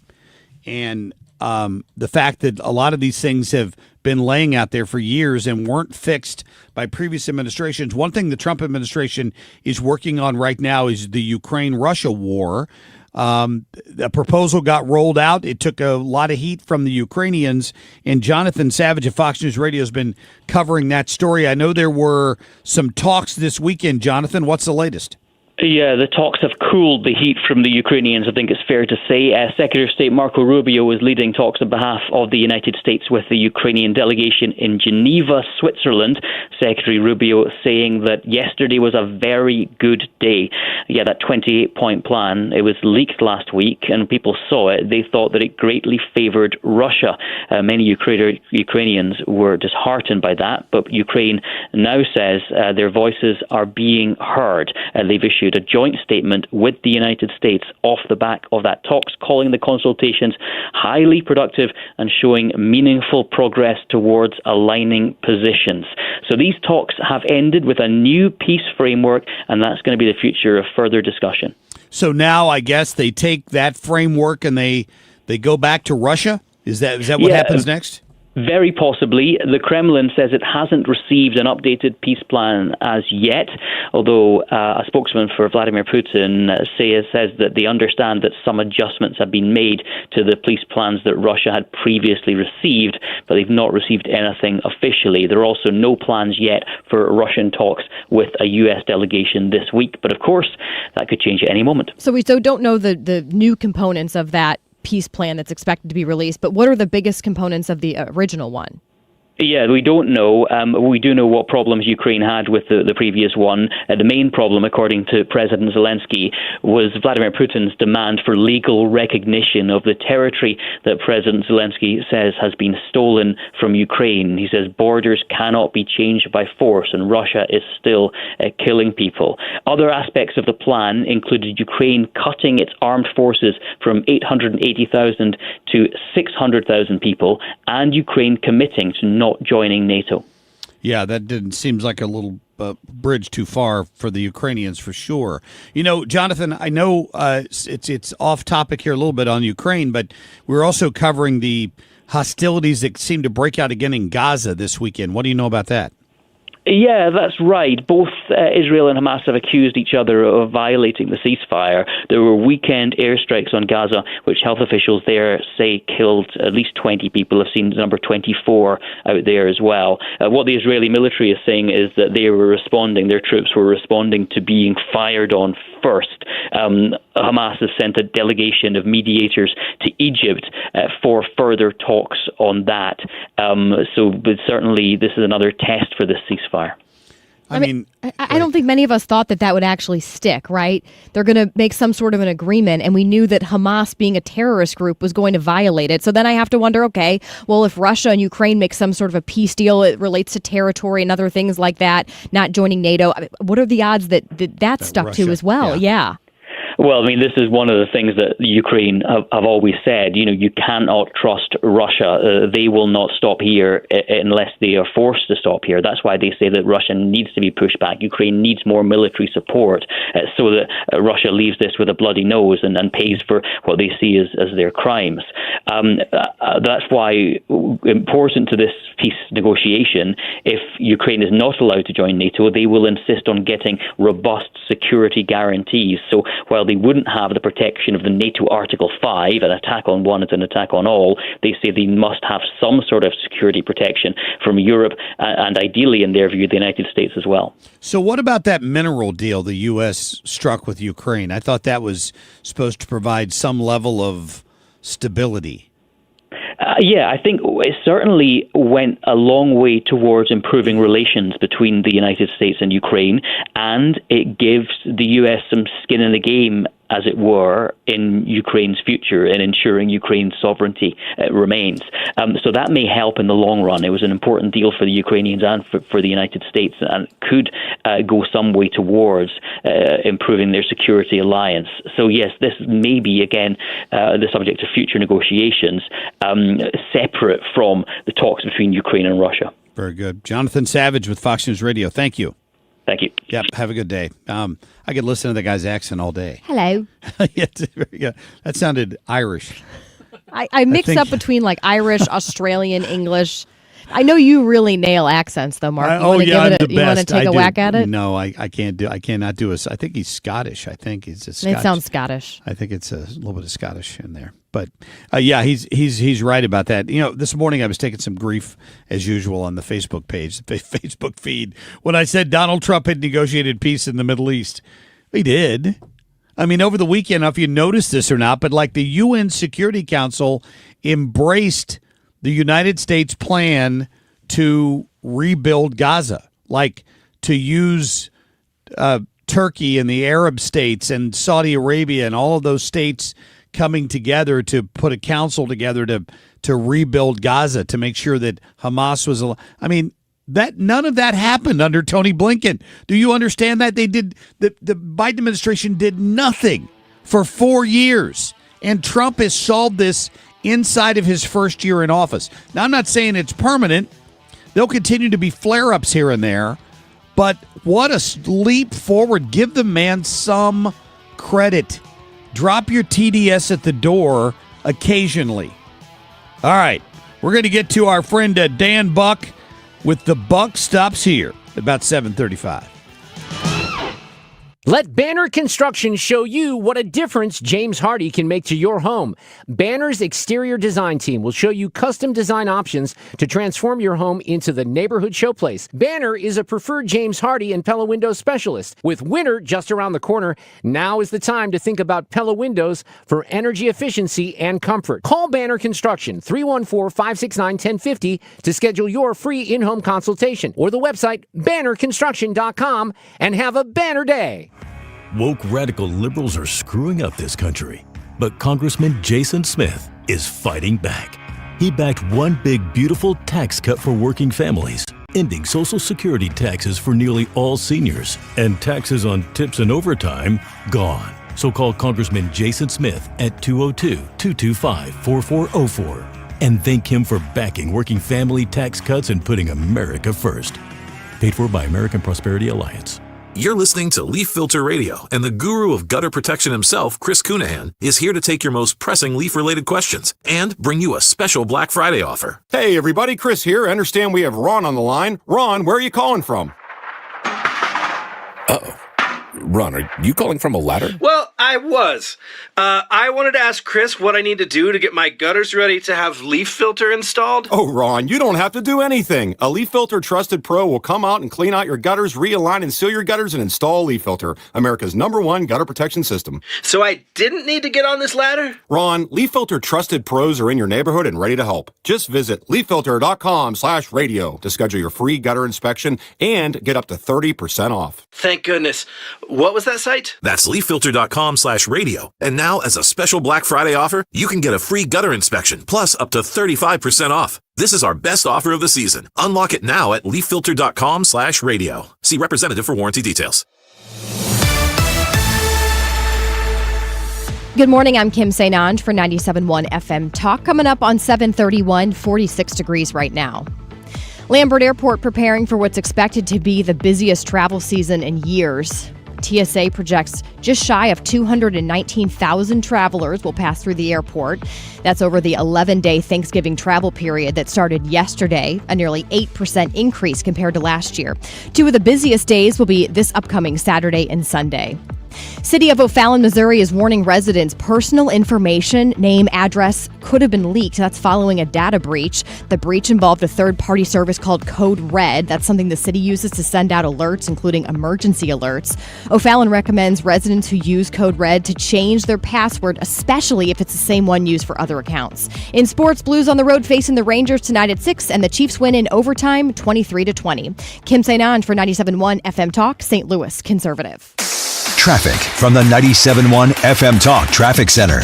and the fact that a lot of these things have been laying out there for years and weren't fixed by previous administrations. One thing the Trump administration is working on right now is the Ukraine-Russia war. The proposal got rolled out. It took a lot of heat from the Ukrainians, and Jonathan Savage of Fox News Radio has been covering that story. I know there were some talks this weekend. Jonathan, what's the latest? Yeah, the talks have cooled the heat from the Ukrainians, I think it's fair to say. Secretary of State Marco Rubio is leading talks on behalf of the United States with the Ukrainian delegation in Geneva, Switzerland. Secretary Rubio saying that yesterday was a very good day. Yeah, that 28-point plan, it was leaked last week, and people saw it. They thought that it greatly favored Russia. Many Ukrainians were disheartened by that, but Ukraine now says their voices are being heard. They've issued a joint statement with the United States off the back of that talks, calling the consultations highly productive and showing meaningful progress towards aligning positions. So these talks have ended with a new peace framework, and that's going to be the future of further discussion. So now I guess they take that framework and they go back to Russia? Is that what happens next? Very possibly. The Kremlin says it hasn't received an updated peace plan as yet, although a spokesman for Vladimir Putin says that they understand that some adjustments have been made to the peace plans that Russia had previously received, but they've not received anything officially. There are also no plans yet for Russian talks with a U.S. delegation this week, but of course, that could change at any moment. So we don't know the new components of that peace plan that's expected to be released, but what are the biggest components of the original one? Yeah, we don't know. We do know what problems Ukraine had with the previous one. The main problem, according to President Zelensky, was Vladimir Putin's demand for legal recognition of the territory that President Zelensky says has been stolen from Ukraine. He says borders cannot be changed by force, and Russia is still killing people. Other aspects of the plan included Ukraine cutting its armed forces from 880,000 to 600,000 people, and Ukraine committing to not joining NATO. Yeah, that seems like a little bridge too far for the Ukrainians, for sure. Jonathan, I know it's off topic here a little bit on Ukraine, but we're also covering the hostilities that seem to break out again in Gaza this weekend. What do you know about that? Yeah, that's right. Both Israel and Hamas have accused each other of violating the ceasefire. There were weekend airstrikes on Gaza, which health officials there say killed at least 20 people. I've seen the number 24 out there as well. What the Israeli military is saying is that their troops were responding to being fired on first. Hamas has sent a delegation of mediators to Egypt for further talks on that. But certainly this is another test for this ceasefire. I don't think many of us thought that would actually stick, right? They're going to make some sort of an agreement, and we knew that Hamas, being a terrorist group, was going to violate it. So then I have to wonder, okay, well, if Russia and Ukraine make some sort of a peace deal, it relates to territory and other things like that, not joining NATO, what are the odds that stuck Russia, to as well? Yeah. Well, this is one of the things that Ukraine have always said. You cannot trust Russia. They will not stop here unless they are forced to stop here. That's why they say that Russia needs to be pushed back. Ukraine needs more military support so that Russia leaves this with a bloody nose and pays for what they see as their crimes. That's why important to this peace negotiation, if Ukraine is not allowed to join NATO, they will insist on getting robust security guarantees. So while they wouldn't have the protection of the NATO Article 5, an attack on one is an attack on all, they say they must have some sort of security protection from Europe and ideally, in their view, the United States as well. So what about that mineral deal the U.S. struck with Ukraine? I thought that was supposed to provide some level of stability. Yeah, I think it certainly went a long way towards improving relations between the United States and Ukraine, and it gives the U.S. some skin in the game, as it were, in Ukraine's future and ensuring Ukraine's sovereignty remains. So that may help in the long run. It was an important deal for the Ukrainians and for the United States, and could go some way towards improving their security alliance. So yes, this may be, again, the subject of future negotiations, separate from the talks between Ukraine and Russia. Very good. Jonathan Savage with Fox News Radio. Thank you. Thank you. Yep. Have a good day. I could listen to the guy's accent all day. Hello. Yeah, that sounded Irish. I mix up between like Irish, Australian, English. I know you really nail accents, though, Mark. You want to take a whack at it? No, I can't do. I cannot do it. I think he's Scottish. I think he's a Scottish. It sounds Scottish. I think it's a little bit of Scottish in there. But yeah, he's right about that. You know, this morning I was taking some grief as usual on the Facebook page, the Facebook feed, when I said Donald Trump had negotiated peace in the Middle East. He did. I mean, over the weekend, I don't know if you noticed this or not, but like the UN Security Council embraced the United States plan to rebuild Gaza, like to use Turkey and the Arab states and Saudi Arabia and all of those states coming together to put a council together to rebuild Gaza, to make sure that Hamas was alive. I mean, that none of that happened under Tony Blinken. Do you understand that? They did the Biden administration did nothing for 4 years, and Trump has solved this inside of his first year in office. Now, I'm not saying it's permanent. There'll continue to be flare-ups here and there, but what a leap forward. Give the man some credit. Drop your TDS at the door occasionally. All right, we're going to get to our friend Dan Buck with The Buck Stops Here at about 7:35. Let Banner Construction show you what a difference James Hardy can make to your home. Banner's exterior design team will show you custom design options to transform your home into the neighborhood showplace. Banner is a preferred James Hardy and Pella Windows specialist. With winter just around the corner, now is the time to think about Pella Windows for energy efficiency and comfort. Call Banner Construction 314-569-1050 to schedule your free in-home consultation, or the website bannerconstruction.com, and have a banner day. Woke radical liberals are screwing up this country, but Congressman Jason Smith is fighting back. He backed one big, beautiful tax cut for working families, ending Social Security taxes for nearly all seniors, and taxes on tips and overtime gone. So call Congressman Jason Smith at 202-225-4404 and thank him for backing working family tax cuts and putting America first. Paid for by American Prosperity Alliance. You're listening to Leaf Filter Radio, and the guru of gutter protection himself, Chris Cunahan, is here to take your most pressing leaf-related questions and bring you a special Black Friday offer. Hey, everybody, Chris here. I understand we have Ron on the line. Ron, where are you calling from? Uh-oh. Ron, are you calling from a ladder? Well, I was. I wanted to ask Chris what I need to do to get my gutters ready to have Leaf Filter installed. Oh, Ron, you don't have to do anything. A Leaf Filter Trusted Pro will come out and clean out your gutters, realign and seal your gutters, and install Leaf Filter, America's #1 gutter protection system. So I didn't need to get on this ladder? Ron, Leaf Filter Trusted Pros are in your neighborhood and ready to help. Just visit leaffilter.com/radio to schedule your free gutter inspection and get up to 30% off. Thank goodness. What was that site? That's leaffilter.com/radio. And now, as a special Black Friday offer, you can get a free gutter inspection, plus up to 35% off. This is our best offer of the season. Unlock it now at leaffilter.com/radio. See representative for warranty details. Good morning, I'm Kim St. for 97.1 FM Talk. Coming up on 7:31, 46 degrees right now. Lambert Airport preparing for what's expected to be the busiest travel season in years. TSA projects just shy of 219,000 travelers will pass through the airport. That's over the 11-day Thanksgiving travel period that started yesterday, a nearly 8% increase compared to last year. Two of the busiest days will be this upcoming Saturday and Sunday. City of O'Fallon, Missouri is warning residents personal information, name, address could have been leaked. That's following a data breach. The breach involved a third-party service called Code Red. That's something the city uses to send out alerts, including emergency alerts. O'Fallon recommends residents who use Code Red to change their password, especially if it's the same one used for other accounts. In sports, Blues on the road facing the Rangers tonight at 6, and the Chiefs win in overtime 23-20. Kim St. Ange for 97.1 FM Talk, St. Louis Conservative. Traffic from the 97.1 FM Talk Traffic Center.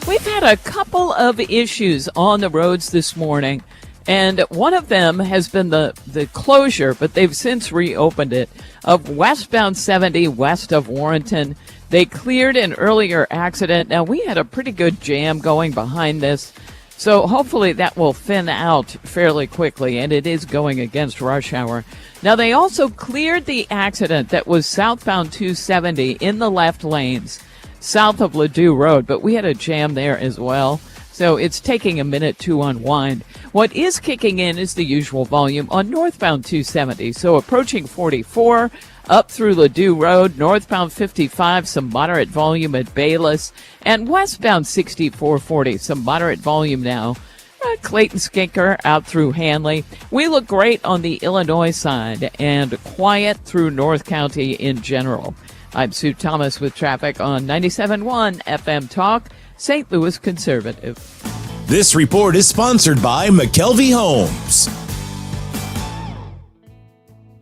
We've had a couple of issues on the roads this morning, and one of them has been the closure, but they've since reopened it, of westbound 70 west of Warrenton. They cleared an earlier accident. Now, we had a pretty good jam going behind this, so hopefully that will thin out fairly quickly, and it is going against rush hour. Now, they also cleared the accident that was southbound 270 in the left lanes, south of Ladue Road, but we had a jam there as well, so it's taking a minute to unwind. What is kicking in is the usual volume on northbound 270, so approaching 44, up through Ladue Road, northbound 55, some moderate volume at Bayless, and westbound 6440, some moderate volume now. Clayton Skinker out through Hanley. We look great on the Illinois side and quiet through North County in general. I'm Sue Thomas with traffic on 97.1 FM Talk, St. Louis Conservative. This report is sponsored by McKelvey Homes.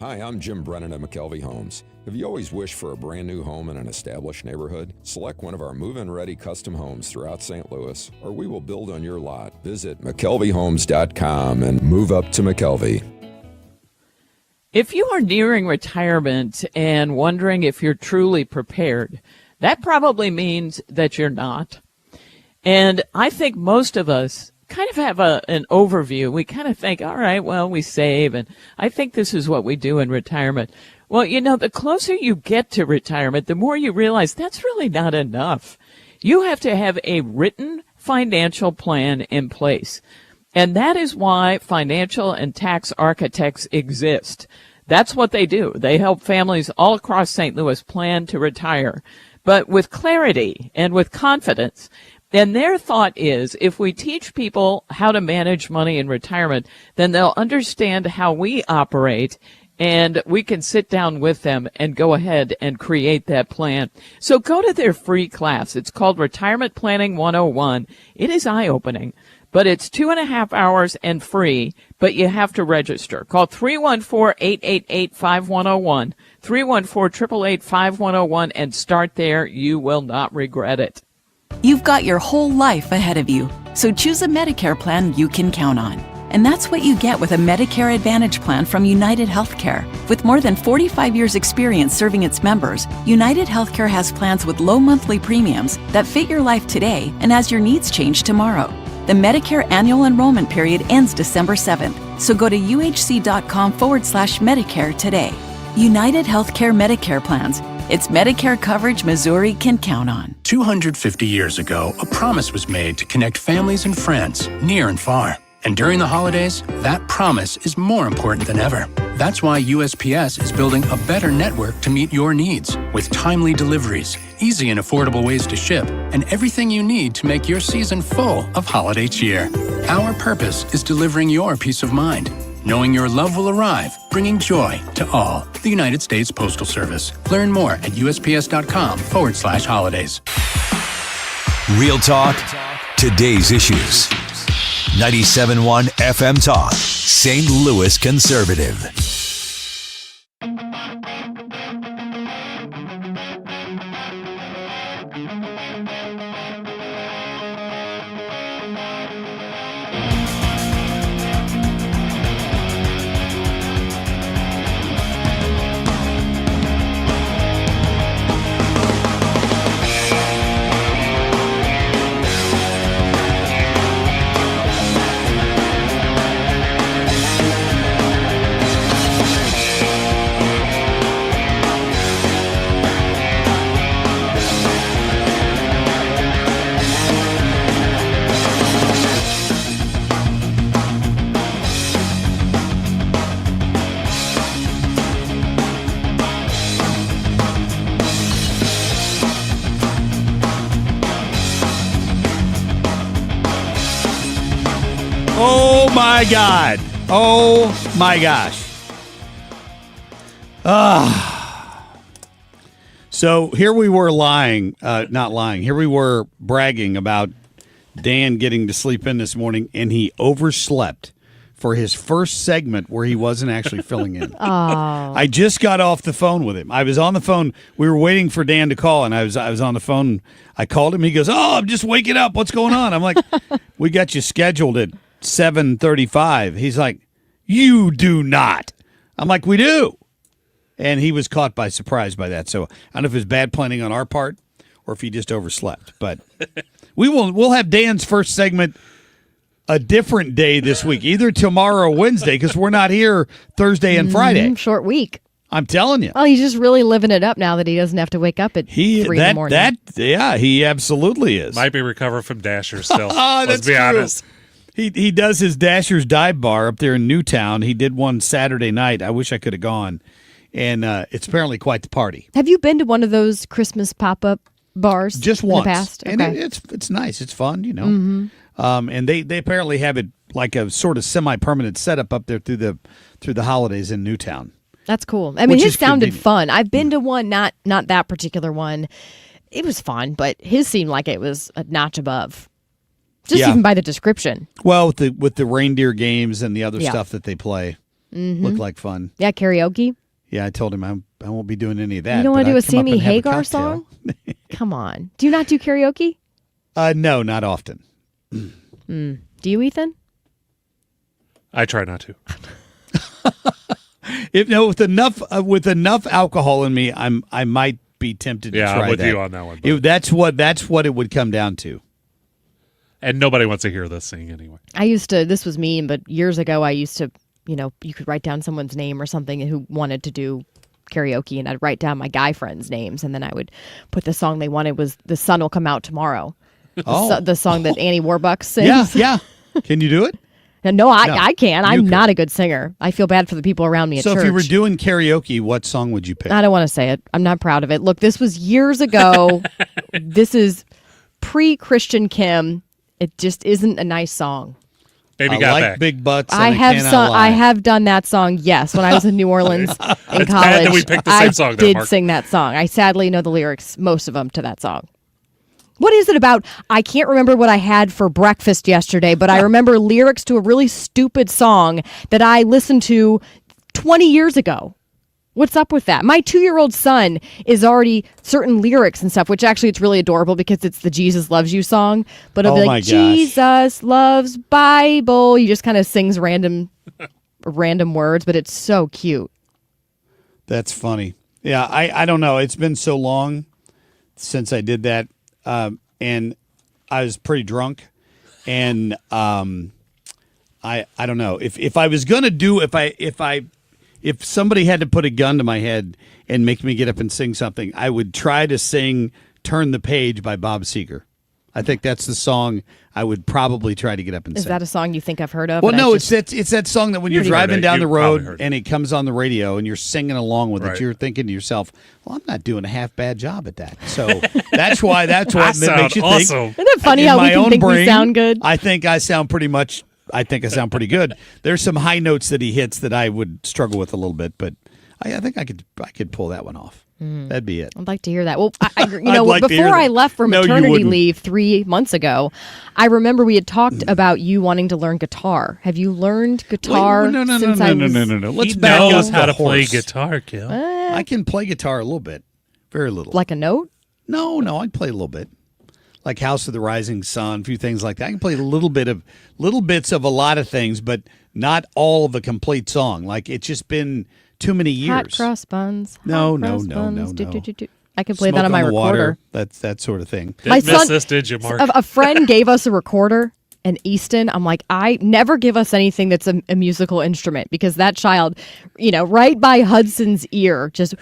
Hi, I'm Jim Brennan at McKelvey Homes. Have you always wished for a brand new home in an established neighborhood? Select one of our move-in ready custom homes throughout St. Louis, or we will build on your lot. Visit McKelveyHomes.com and move up to McKelvey. If you are nearing retirement and wondering if you're truly prepared, that probably means that you're not. And I think most of us kind of have an overview. We kind of think, all right, well, we save, and I think this is what we do in retirement. Well, you know, the closer you get to retirement, the more you realize that's really not enough. You have to have a written financial plan in place. And that is why financial and tax architects exist. That's what they do. They help families all across St. Louis plan to retire, but with clarity and with confidence. And their thought is, if we teach people how to manage money in retirement, then they'll understand how we operate, and we can sit down with them and go ahead and create that plan. So go to their free class. It's called Retirement Planning 101. It is eye-opening, but it's 2.5 hours and free, but you have to register. Call 314-888-5101, 314-888-5101, and start there. You will not regret it. You've got your whole life ahead of you, so choose a Medicare plan you can count on. And that's what you get with a Medicare Advantage plan from United Healthcare. With more than 45 years' experience serving its members, United Healthcare has plans with low monthly premiums that fit your life today and as your needs change tomorrow. The Medicare annual enrollment period ends December 7th, so go to uhc.com/Medicare today. United Healthcare Medicare plans. It's Medicare coverage Missouri can count on. 250 years ago, a promise was made to connect families and friends, near and far. And during the holidays, that promise is more important than ever. That's why USPS is building a better network to meet your needs, with timely deliveries, easy and affordable ways to ship, and everything you need to make your season full of holiday cheer. Our purpose is delivering your peace of mind, knowing your love will arrive, bringing joy to all. The United States Postal Service. Learn more at USPS.com/holidays. Real talk, today's issues. 97.1 FM Talk, St. Louis Conservative. my God. Oh, my gosh. So here we were here we were bragging about Dan getting to sleep in this morning, and he overslept for his first segment where he wasn't actually filling in. Oh. I just got off the phone with him. I was on the phone. We were waiting for Dan to call, and I was on the phone. I called him. He goes, I'm just waking up. What's going on? I'm like, we got you scheduled at 7:35. He's like, you do not. I'm like, we do. And he was caught by surprise by that. So I don't know if it was bad planning on our part or if he just overslept. But we'll have Dan's first segment a different day this week, either tomorrow or Wednesday, because we're not here Thursday and Friday. Short week. I'm telling you. Well, he's just really living it up now that he doesn't have to wake up at 3 in the morning. He absolutely is. Might be recovering from Dashers still. That's Let's be true. honest. He does his Dashers dive bar up there in Newtown. He did one Saturday night. I wish I could have gone. And it's apparently quite the party. Have you been to one of those Christmas pop-up bars just in once? the past? And Okay. it's nice. It's fun, you know. Mhm. And they apparently have it like a sort of semi-permanent setup up there through the holidays in Newtown. That's cool. I mean, Which his is sounded convenient. fun. I've been to one, not that particular one. It was fun, but his seemed like it was a notch above. Just Yeah. even by the description. Well, with the reindeer games and the other Yeah. stuff that they play, Mhm. looked like fun. Yeah, karaoke. Yeah, I told him I won't be doing any of that. You don't want but to do a I'd come up Sammy and have a Hagar cocktail. song? Come on. Do you not do karaoke? No, not often. Do you, Ethan? I try not to. With enough alcohol in me, I might be tempted to try Yeah, I'm with that. you on that one. That's what it would come down to. And nobody wants to hear this sing anyway. I used to, this was mean, but years ago I used to, you could write down someone's name or something who wanted to do karaoke, and I'd write down my guy friends' names, and then I would put the song they wanted was The Sun Will Come Out Tomorrow. Oh. The song that Annie Warbucks sings. Yeah. Can you do it? No, I can. You I'm could. not a good singer. I feel bad for the people around me at So church. if you were doing karaoke, what song would you pick? I don't want to say it. I'm not proud of it. Look, this was years ago. This is pre-Christian Kim. It just isn't a nice song. Baby I got like back. big butts. And I I have done that song. Yes, when I was in New Orleans in It's college, bad that we picked the same I song there, did Mark. sing that song. I sadly know the lyrics, most of them, to that song. What is it about? I can't remember what I had for breakfast yesterday, but I remember lyrics to a really stupid song that I listened to 20 years ago. What's up with that? My 2-year-old son is already certain lyrics and stuff, which actually it's really adorable because it's the Jesus Loves You song. But it'll be like, Jesus loves Bible. He just kind of sings random words, but it's so cute. That's funny. Yeah, I don't know. It's been so long since I did that, and I was pretty drunk, and I don't know if I was gonna do if somebody had to put a gun to my head and make me get up and sing something, I would try to sing "Turn the Page" by Bob Seger. I think that's the song I would probably try to get up and Is sing. that a song you think I've heard of? Well, and no, I it's that song that when you're You've heard driving it. down the You've probably road heard it. and it comes on the radio and you're singing along with Right. it, you're thinking to yourself, "Well, I'm not doing a half bad job at that." So that's what I makes sound you awesome. think. Isn't it funny in how we my can own think we brain, sound good? I think I sound pretty good. There's some high notes that he hits that I would struggle with a little bit, but I think I could pull that one off. That'd be it. I'd like to hear that. Well, I'd like to hear before I that. left for No, you maternity wouldn't. leave 3 months ago, I remember we had talked about you wanting to learn guitar. Have you learned guitar? No. since I was- Let's He back knows up how the to play horse. guitar, Gil. I can play guitar a little bit, very little. Like a note? No, I play a little bit. Like House of the Rising Sun, a few things like that. I can play little bits of a lot of things, but not all of a complete song. Like it's just been too many years. Hot cross buns. No. hot cross buns, do, do, do, do. I can play Smoke that on my the recorder. Water, that sort of thing. My Didn't miss son- this, did you, Mark? A friend gave us a recorder in Easton. I'm like, I never give us anything that's a musical instrument because that child, right by Hudson's ear, just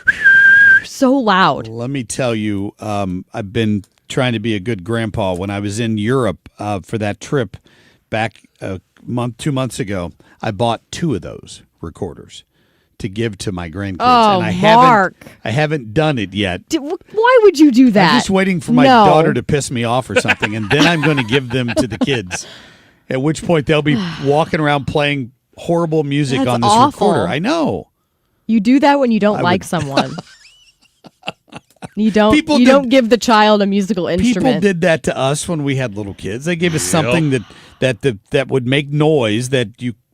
so loud. Let me tell you, I've been trying to be a good grandpa. When I was in Europe for that trip back 2 months ago, I bought 2 of those recorders to give to my grandkids. Oh, and I Mark. haven't done it yet. Why would you do that? I'm just waiting for my daughter to piss me off or something, and then I'm going to give them to the kids. At which point they'll be walking around playing horrible music That's on this awful. recorder. I know. You do that when you don't like someone. You don't give the child a musical instrument. People did that to us when we had little kids. They gave us something that would make noise that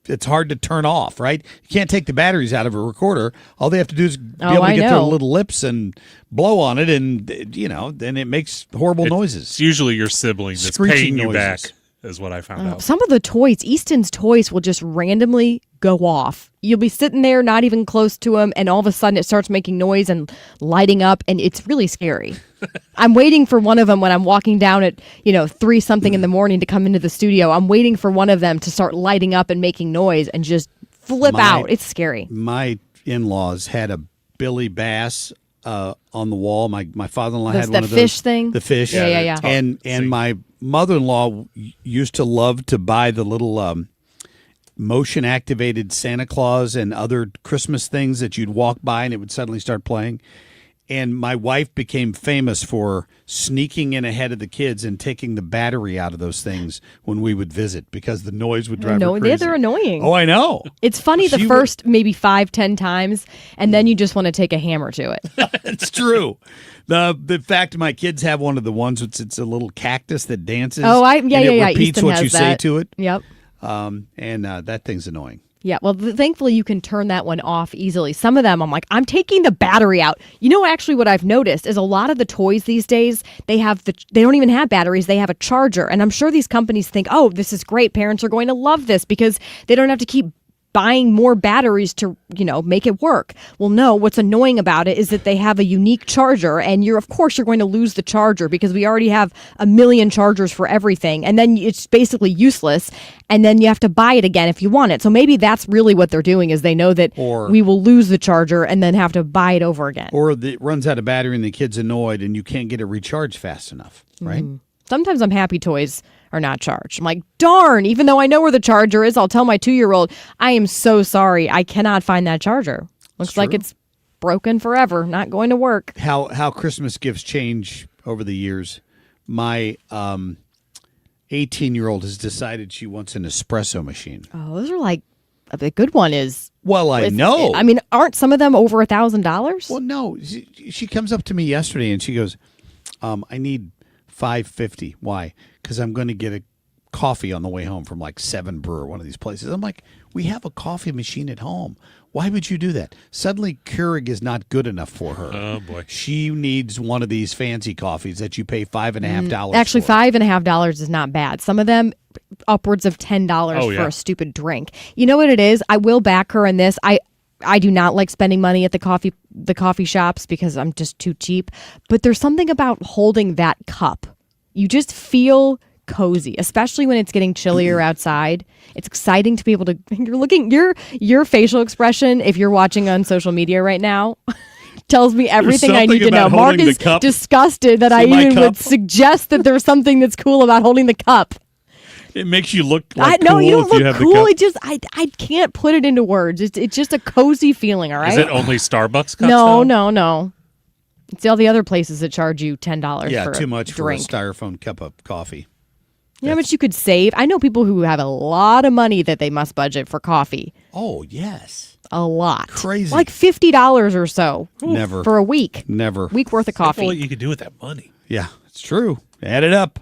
it's hard to turn off, right? You can't take the batteries out of a recorder. All they have to do is be able to get their little lips and blow on it, and then it makes horrible noises. It's usually your sibling that's Screeching paying you noises. back, is what I found out. Some of the toys, Easton's toys, will just randomly go off. You'll be sitting there, not even close to them, and all of a sudden it starts making noise and lighting up, and it's really scary. I'm waiting for one of them when I'm walking down at 3-something in the morning to come into the studio. I'm waiting for one of them to start lighting up and making noise and just flip out. It's scary. My in-laws had a Billy Bass on the wall. My father-in-law had one of those. The fish thing? The fish. Yeah. And my mother-in-law used to love to buy the little motion-activated Santa Claus and other Christmas things that you'd walk by and it would suddenly start playing. And my wife became famous for sneaking in ahead of the kids and taking the battery out of those things when we would visit because the noise would drive her crazy. Yeah, they're annoying. Oh, I know. It's funny the first maybe 5-10 times, and then you just want to take a hammer to it. It's true. The fact my kids have one of the ones it's a little cactus that dances. Oh, and it repeats Easton what has you that. say to it. Yep. And that thing's annoying. Yeah, well, thankfully you can turn that one off easily. Some of them, I'm like, I'm taking the battery out. Actually what I've noticed is a lot of the toys these days, they don't even have batteries. They have a charger. And I'm sure these companies think, oh, this is great. Parents are going to love this because they don't have to keep buying more batteries to, make it work. Well, no, what's annoying about it is that they have a unique charger, and you're going to lose the charger because we already have a million chargers for everything, and then it's basically useless, and then you have to buy it again if you want it. So maybe that's really what they're doing is they know that we will lose the charger and then have to buy it over again. Or it runs out of battery and the kid's annoyed and you can't get it recharged fast enough, right? Mm-hmm. Sometimes I'm happy toys are not charged. I'm like, darn, even though I know where the charger is, I'll tell my 2-year-old, I am so sorry. I cannot find that charger. Looks like it's broken forever, not going to work. How Christmas gifts change over the years. My 18-year-old has decided she wants an espresso machine. Oh, those are like, a good one is. Well, I know. I mean, aren't some of them over $1,000? Well, no. She comes up to me yesterday and she goes, I need $5.50. Why? Because I'm going to get a coffee on the way home from like Seven Brewer, one of these places. I'm like, we have a coffee machine at home. Why would you do that? Suddenly, Keurig is not good enough for her. Oh, boy. She needs one of these fancy coffees that you pay $5.50 Actually, for. $5.50 is not bad. Some of them upwards of $10 for a stupid drink. You know what it is? I will back her in this. I do not like spending money at the coffee shops because I'm just too cheap. But there's something about holding that cup. You just feel cozy, especially when it's getting chillier outside. It's exciting to be able to. You're looking your facial expression if you're watching on social media right now tells me everything I need to know. Mark is disgusted that I even would suggest that there's something that's cool about holding the cup. It makes you look like no, cool you don't if you look have cool. the cup. It just I can't put it into words. It's just a cozy feeling. All right. Is it only Starbucks cups? No. It's all the other places that charge you $10 Yeah, for too much a drink. for a styrofoam cup of coffee. You know how much you could save? I know people who have a lot of money that they must budget for coffee. Oh, yes. A lot. Crazy. Like $50 or so. Never. For a week. Never. Week worth of coffee. What you could do with that money. Yeah, it's true. Add it up.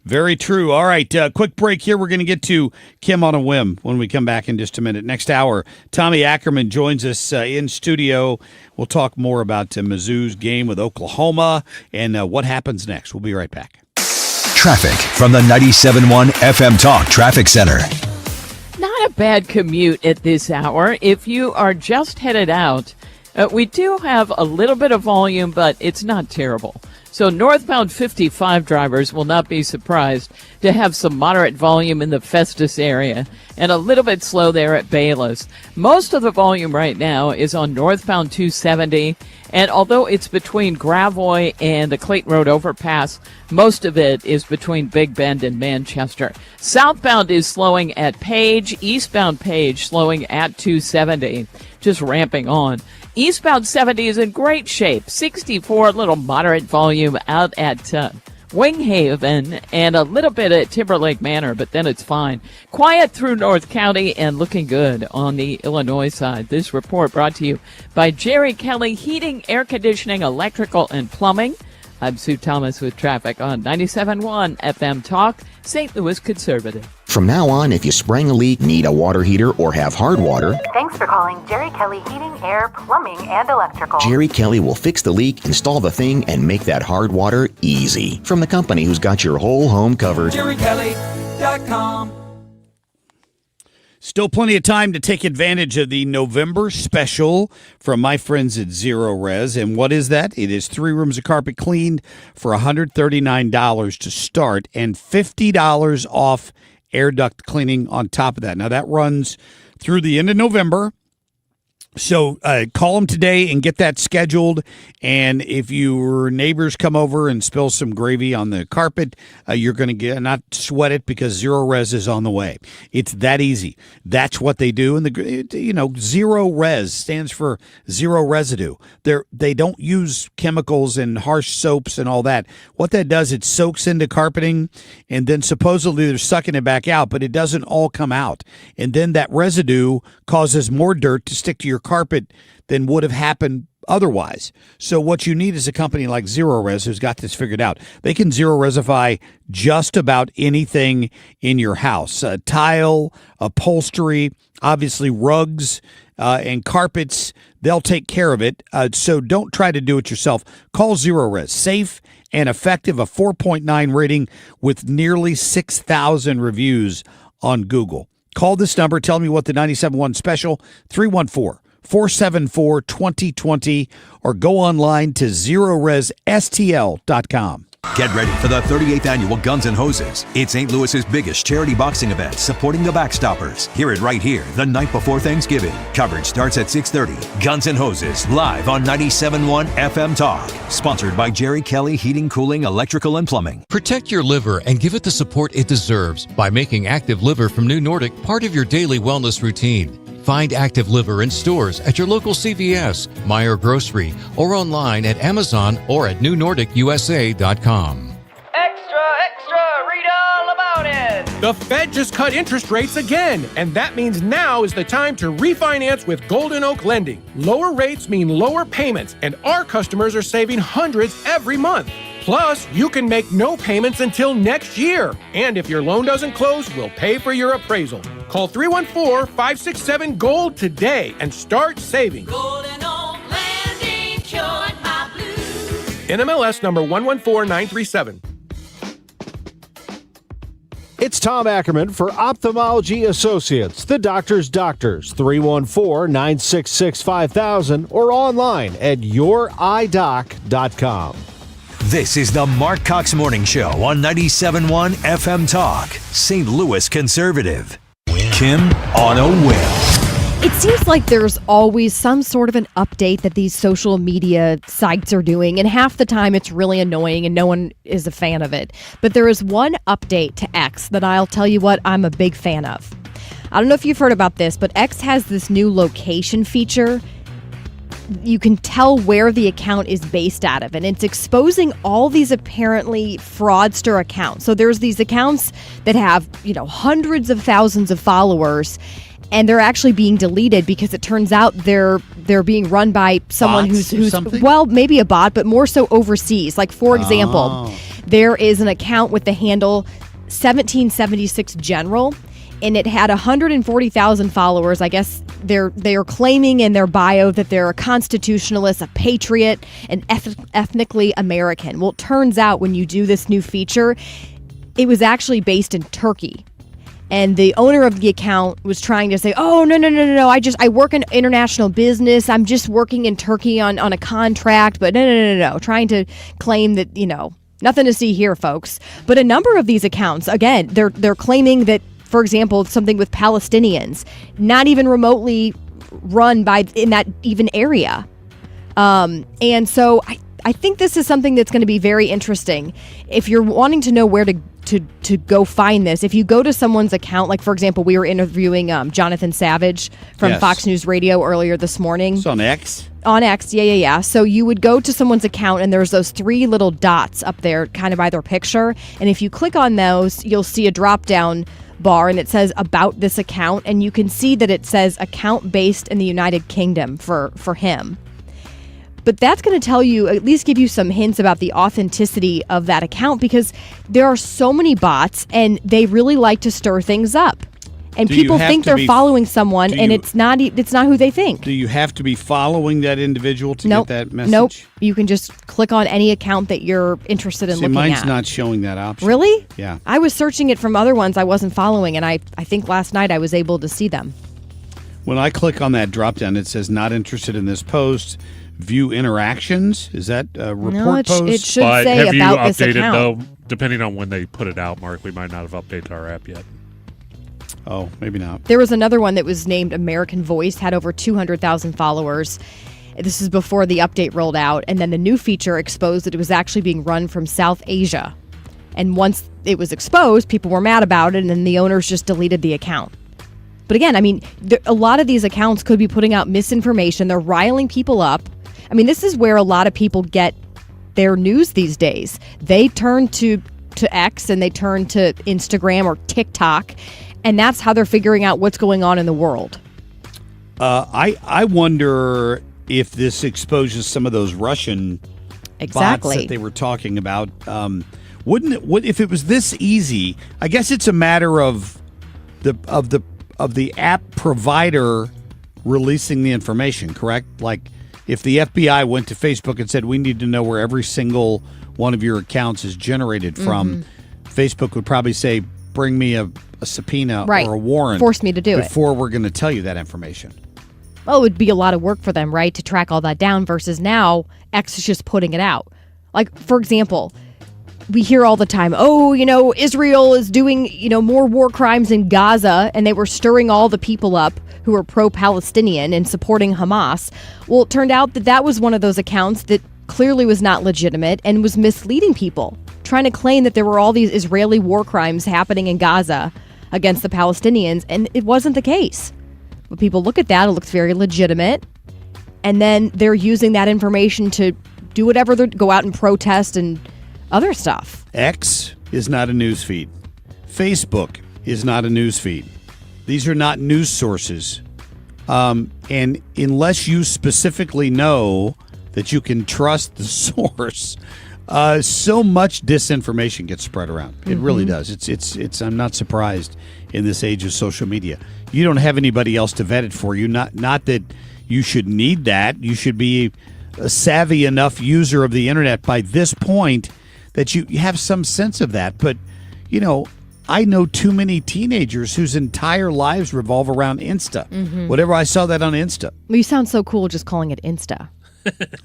Very true. All right, quick break here. We're going to get to Kim on a whim when we come back in just a minute. Next hour, Tommy Ackerman joins us in studio. We'll talk more about Mizzou's game with Oklahoma and what happens next. We'll be right back. Traffic from the 97.1 FM Talk Traffic Center. Not a bad commute at this hour. If you are just headed out, we do have a little bit of volume, but it's not terrible. So northbound 55 drivers will not be surprised to have some moderate volume in the Festus area and a little bit slow there at Bayless. Most of the volume right now is on northbound 270, and although it's between Gravois and the Clayton Road overpass, most of it is between Big Bend and Manchester. Southbound is slowing at Page, eastbound Page slowing at 270, just ramping on. Eastbound 70 is in great shape. 64, little moderate volume out at Winghaven, and a little bit at Timberlake Manor, but then it's fine. Quiet through North County and looking good on the Illinois side. This report brought to you by Jerry Kelly Heating, Air Conditioning, Electrical, and Plumbing. I'm Sue Thomas with traffic on 97.1 FM Talk, St. Louis Conservative. From now on, if you spring a leak, need a water heater, or have hard water, thanks for calling Jerry Kelly Heating, Air, Plumbing, and Electrical. Jerry Kelly will fix the leak, install the thing, and make that hard water easy. From the company who's got your whole home covered. JerryKelly.com. Still plenty of time to take advantage of the November special from my friends at Zero Res. And what is that? It is 3 rooms of carpet cleaned for $139 to start and $50 off air duct cleaning on top of that. Now, that runs through the end of November. So call them today and get that scheduled. And if your neighbors come over and spill some gravy on the carpet, you're going to not sweat it because Zero Res is on the way. It's that easy. That's what they do. And Zero Res stands for zero residue. They don't use chemicals and harsh soaps and all that. What that does, it soaks into carpeting, and then supposedly they're sucking it back out, but it doesn't all come out. And then that residue causes more dirt to stick to your carpet than would have happened otherwise. So what you need is a company like Zero Res who's got this figured out. They can zero resify just about anything in your house. Tile, upholstery, obviously rugs, and carpets. They'll take care of it. So don't try to do it yourself. Call Zero Res. Safe and effective, a 4.9 rating with nearly 6,000 reviews on Google. Call this number. Tell me what the 97.1 special, 314-474-2020, or go online to ZeroResSTL.com. Get ready for the 38th Annual Guns N' Hoses. It's St. Louis's biggest charity boxing event, supporting the Backstoppers. Hear it right here, the night before Thanksgiving. Coverage starts at 6:30. Guns N' Hoses, live on 97.1 FM Talk. Sponsored by Jerry Kelly Heating, Cooling, Electrical, and Plumbing. Protect your liver and give it the support it deserves by making Active Liver from New Nordic part of your daily wellness routine. Find Active Liver in stores at your local CVS, Meijer Grocery, or online at Amazon or at newnordicusa.com. Extra, extra, read all about it. The Fed just cut interest rates again, and that means now is the time to refinance with Golden Oak Lending. Lower rates mean lower payments, and our customers are saving hundreds every month. Plus, you can make no payments until next year. And if your loan doesn't close, we'll pay for your appraisal. Call 314-567-GOLD today and start saving. Golden Oak Landing, cured my blues. NMLS number 114937. It's Tom Ackerman for Ophthalmology Associates, the doctor's doctors, 314-966-5000 or online at youridoc.com. This is the Marc Cox Morning Show on 97.1 FM Talk, St. Louis Conservative. Kim on a whim. It seems like there's always some sort of an update that these social media sites are doing, and half the time it's really annoying and no one is a fan of it. But there is one update to X that I'll tell you what I'm a big fan of. I don't know if you've heard about this, but X has this new location feature. You can tell where the account is based out of, and it's exposing all these apparently fraudster accounts. So there's these accounts that have, hundreds of thousands of followers, and they're actually being deleted because it turns out they're being run by someone who's well, maybe a bot, but more so overseas. Like, for example, there is an account with the handle 1776 General, and it had 140,000 followers. I guess they are claiming in their bio that they're a constitutionalist, a patriot, and ethnically American. Well, it turns out when you do this new feature, it was actually based in Turkey. And the owner of the account was trying to say, oh, no, I work in international business. I'm just working in Turkey on a contract. But no. Trying to claim that, nothing to see here, folks. But a number of these accounts, again, they're claiming that, for example, something with Palestinians, not even remotely run in that even area. And so I think this is something that's going to be very interesting. If you're wanting to know where to to go find this. If you go to someone's account, like for example, we were interviewing Jonathan Savage from Fox News Radio earlier this morning. It's on X. On X, yeah. So you would go to someone's account and there's those 3 little dots up there kind of by their picture. And if you click on those, you'll see a drop down bar and it says about this account. And you can see that it says account based in the United Kingdom for him. But that's going to tell you, at least give you some hints about the authenticity of that account, because there are so many bots and they really like to stir things up. And people think they're following someone and it's not who they think. Do you have to be following that individual to get that message? Nope. You can just click on any account that you're interested in looking at. Mine's not showing that option. Really? Yeah. I was searching it from other ones I wasn't following, and I think last night I was able to see them. When I click on that drop down, it says not interested in this post. View interactions. Is that a report post? It should say about this account. Have you updated, though? Depending on when they put it out, Mark, we might not have updated our app yet. Oh, maybe not. There was another one that was named American Voice, had over 200,000 followers. This is before the update rolled out, and then the new feature exposed that it was actually being run from South Asia. And once it was exposed, people were mad about it, and then the owners just deleted the account. But again, I mean, a lot of these accounts could be putting out misinformation. They're riling people up. I mean, this is where a lot of people get their news these days. They turn to X and they turn to Instagram or TikTok, and that's how they're figuring out what's going on in the world. I wonder if this exposes some of those Russian bots that they were talking about. Wouldn't if it was this easy? I guess it's a matter of the app provider releasing the information, correct? Like if the FBI went to Facebook and said, we need to know where every single one of your accounts is generated from, Facebook would probably say, bring me a subpoena or a warrant. Force me to do it. Before we're going to tell you that information. Well, it would be a lot of work for them, right, to track all that down versus now X is just putting it out. Like, for example, we hear all the time, Israel is doing, more war crimes in Gaza, and they were stirring all the people up who are pro-Palestinian and supporting Hamas. Well, it turned out that was one of those accounts that clearly was not legitimate and was misleading people, trying to claim that there were all these Israeli war crimes happening in Gaza against the Palestinians, and it wasn't the case. But people look at that, it looks very legitimate, and then they're using that information to do whatever, go out and protest and other stuff. X is not a news feed. Facebook is not a news feed. These are not news sources. And unless you specifically know that you can trust the source, so much disinformation gets spread around. It really does. It's. I'm not surprised in this age of social media. You don't have anybody else to vet it for you. Not that you should need that. You should be a savvy enough user of the internet by this point that you have some sense of that. But, I know too many teenagers whose entire lives revolve around Insta. Whatever, I saw that on Insta. Well, you sound so cool just calling it Insta.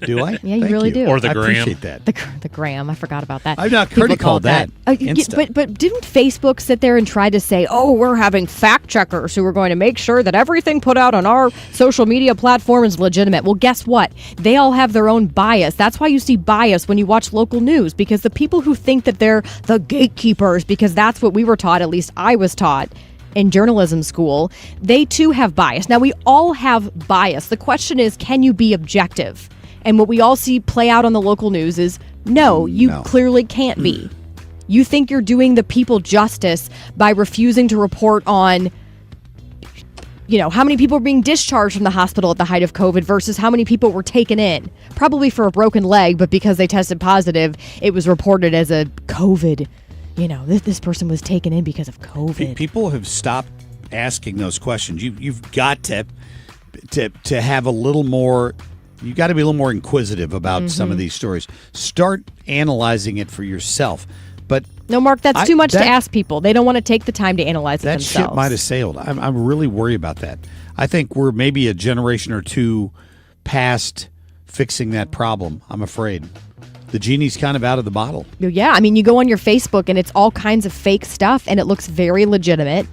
Do I? Yeah, you really do. Or the gram. I appreciate that. The gram. I forgot about that. I've not heard it called that. Insta. But didn't Facebook sit there and try to say, we're having fact checkers who are going to make sure that everything put out on our social media platform is legitimate? Well, guess what? They all have their own bias. That's why you see bias when you watch local news, because the people who think that they're the gatekeepers, because that's what we were taught, at least I was taught in journalism school, they too have bias. Now, we all have bias. The question is, can you be objective? And what we all see play out on the local news is, no, you clearly can't be. You think you're doing the people justice by refusing to report on, how many people are being discharged from the hospital at the height of COVID versus how many people were taken in. Probably for a broken leg, but because they tested positive, it was reported as a COVID. This person was taken in because of COVID. People have stopped asking those questions. You've got to have a little more. You got to be a little more inquisitive about some of these stories. Start analyzing it for yourself. But no, Mark, that's too much to ask people. They don't want to take the time to analyze it themselves. That ship might have sailed. I'm really worried about that. I think we're maybe a generation or two past fixing that problem. I'm afraid. The genie's kind of out of the bottle. Yeah, I mean, you go on your Facebook and it's all kinds of fake stuff and it looks very legitimate.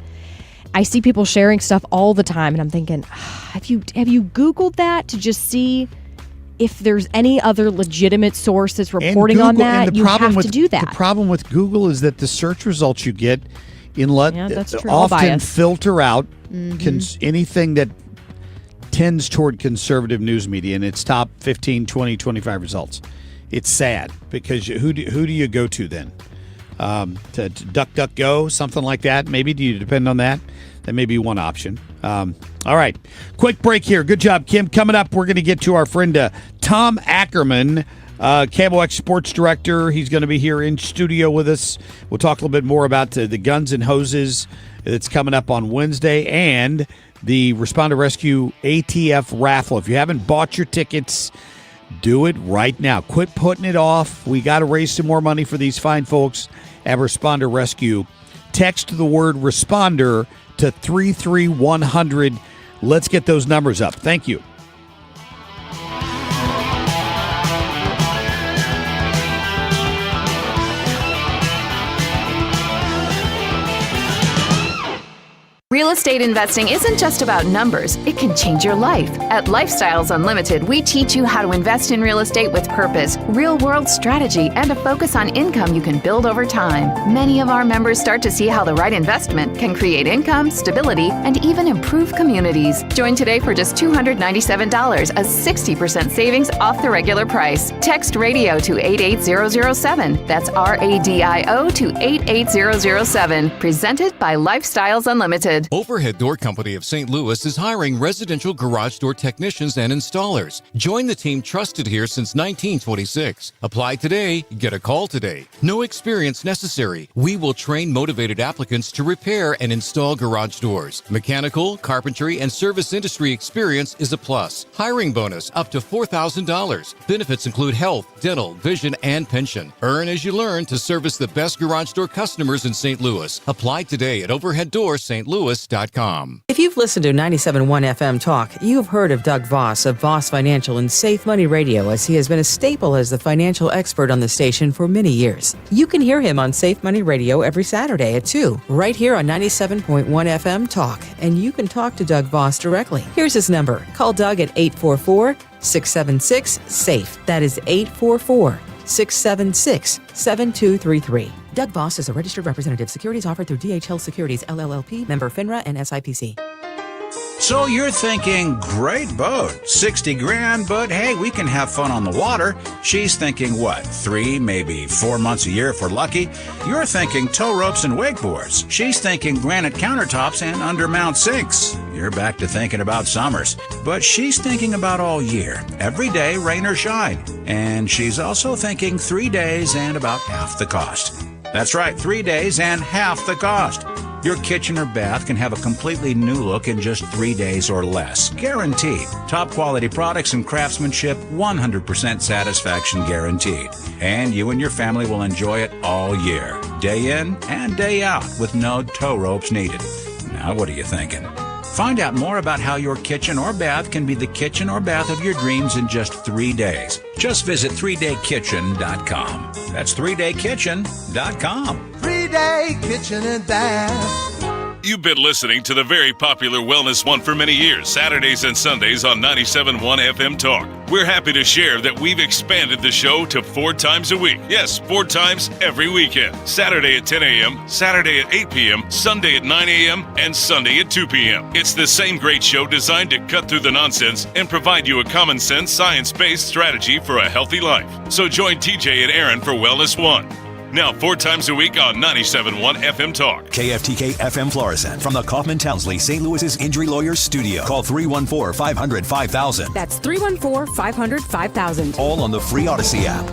I see people sharing stuff all the time and I'm thinking, have you Googled that to just see if there's any other legitimate source that's reporting on that, you have to do that. The problem with Google is that the search results you get that's true. often filter out anything that tends toward conservative news media in its top 15, 20, 25 results. It's sad because who do you go to then? To DuckDuckGo, something like that? Maybe do you depend on that? That may be one option. All right, quick break here. Good job, Kim. Coming up, we're going to get to our friend Tom Ackerman, KMOX Sports Director. He's going to be here in studio with us. We'll talk a little bit more about the Guns and Hoses that's coming up on Wednesday and the Responder Rescue ATF raffle. If you haven't bought your tickets, do it right now. Quit putting it off. We got to raise some more money for these fine folks at Responder Rescue. Text the word responder to 33100. Let's get those numbers up. Thank you. Real estate investing isn't just about numbers, it can change your life. At Lifestyles Unlimited, we teach you how to invest in real estate with purpose, real-world strategy, and a focus on income you can build over time. Many of our members start to see how the right investment can create income, stability, and even improve communities. Join today for just $297, a 60% savings off the regular price. Text RADIO to 88007. That's RADIO to 88007. Presented by Lifestyles Unlimited. Overhead Door Company of St. Louis is hiring residential garage door technicians and installers. Join the team trusted here since 1926. Apply today, get a call today. No experience necessary. We will train motivated applicants to repair and install garage doors. Mechanical, carpentry, and service industry experience is a plus. Hiring bonus up to $4,000. Benefits include health, dental, vision, and pension. Earn as you learn to service the best garage door customers in St. Louis. Apply today at overheaddoorstlouis.com. If you've listened to 97.1 FM Talk, you have heard of Doug Voss of Voss Financial and Safe Money Radio, as he has been a staple as the financial expert on the station for many years. You can hear him on Safe Money Radio every Saturday at 2, right here on 97.1 FM Talk, and you can talk to Doug Voss directly. Here's his number. Call Doug at 844-676-SAFE. That is 844-676-7233. Doug Voss is a registered representative. Securities offered through DHL Securities, LLLP, member FINRA and SIPC. So you're thinking, great boat, 60 grand, but hey, we can have fun on the water. She's thinking, what, 3, maybe 4 months a year if we're lucky? You're thinking tow ropes and wakeboards. She's thinking granite countertops and undermount sinks. You're back to thinking about summers. But she's thinking about all year, every day, rain or shine. And she's also thinking 3 days and about half the cost. That's right, 3 days and half the cost. Your kitchen or bath can have a completely new look in just 3 days or less. Guaranteed. Top quality products and craftsmanship, 100% satisfaction guaranteed. And you and your family will enjoy it all year, day in and day out, with no tow ropes needed. Now, what are you thinking? Find out more about how your kitchen or bath can be the kitchen or bath of your dreams in just 3 days. Just visit 3daykitchen.com. That's 3daykitchen.com. 3-Day Kitchen and Bath. You've been listening to the very popular Wellness One for many years, Saturdays and Sundays on 97.1 FM Talk. We're happy to share that we've expanded the show to 4 times a week. Yes, 4 times every weekend. Saturday at 10 a.m., Saturday at 8 p.m., Sunday at 9 a.m., and Sunday at 2 p.m. It's the same great show designed to cut through the nonsense and provide you a common sense, science-based strategy for a healthy life. So join TJ and Aaron for Wellness One. Now 4 times a week on 97.1 FM Talk. KFTK FM Florissant from the Kaufman Townsley St. Louis's Injury Lawyers Studio. Call 314-500-5000. That's 314-500-5000. All on the free Odyssey app.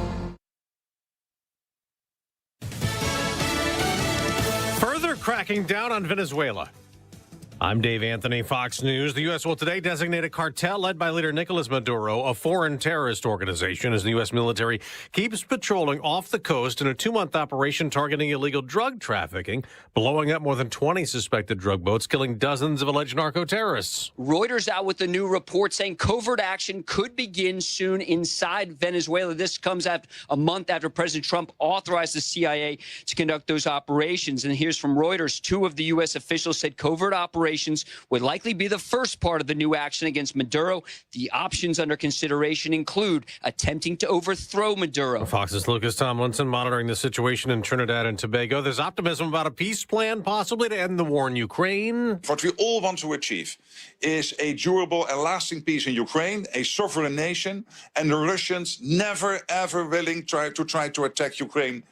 Further cracking down on Venezuela. I'm Dave Anthony, Fox News. The U.S. will today designate a cartel led by leader Nicolas Maduro a foreign terrorist organization as the U.S. military keeps patrolling off the coast in a 2-month operation targeting illegal drug trafficking, blowing up more than 20 suspected drug boats, killing dozens of alleged narco-terrorists. Reuters out with a new report saying covert action could begin soon inside Venezuela. This comes out a month after President Trump authorized the CIA to conduct those operations. And here's from Reuters. 2 of the U.S. officials said covert operations operations would likely be the first part of the new action against Maduro. The options under consideration include attempting to overthrow Maduro. Fox's Lucas Tomlinson monitoring the situation in Trinidad and Tobago. There's optimism about a peace plan possibly to end the war in Ukraine. What we all want to achieve is a durable and lasting peace in Ukraine, a sovereign nation, and the Russians never, ever willing to attack Ukraine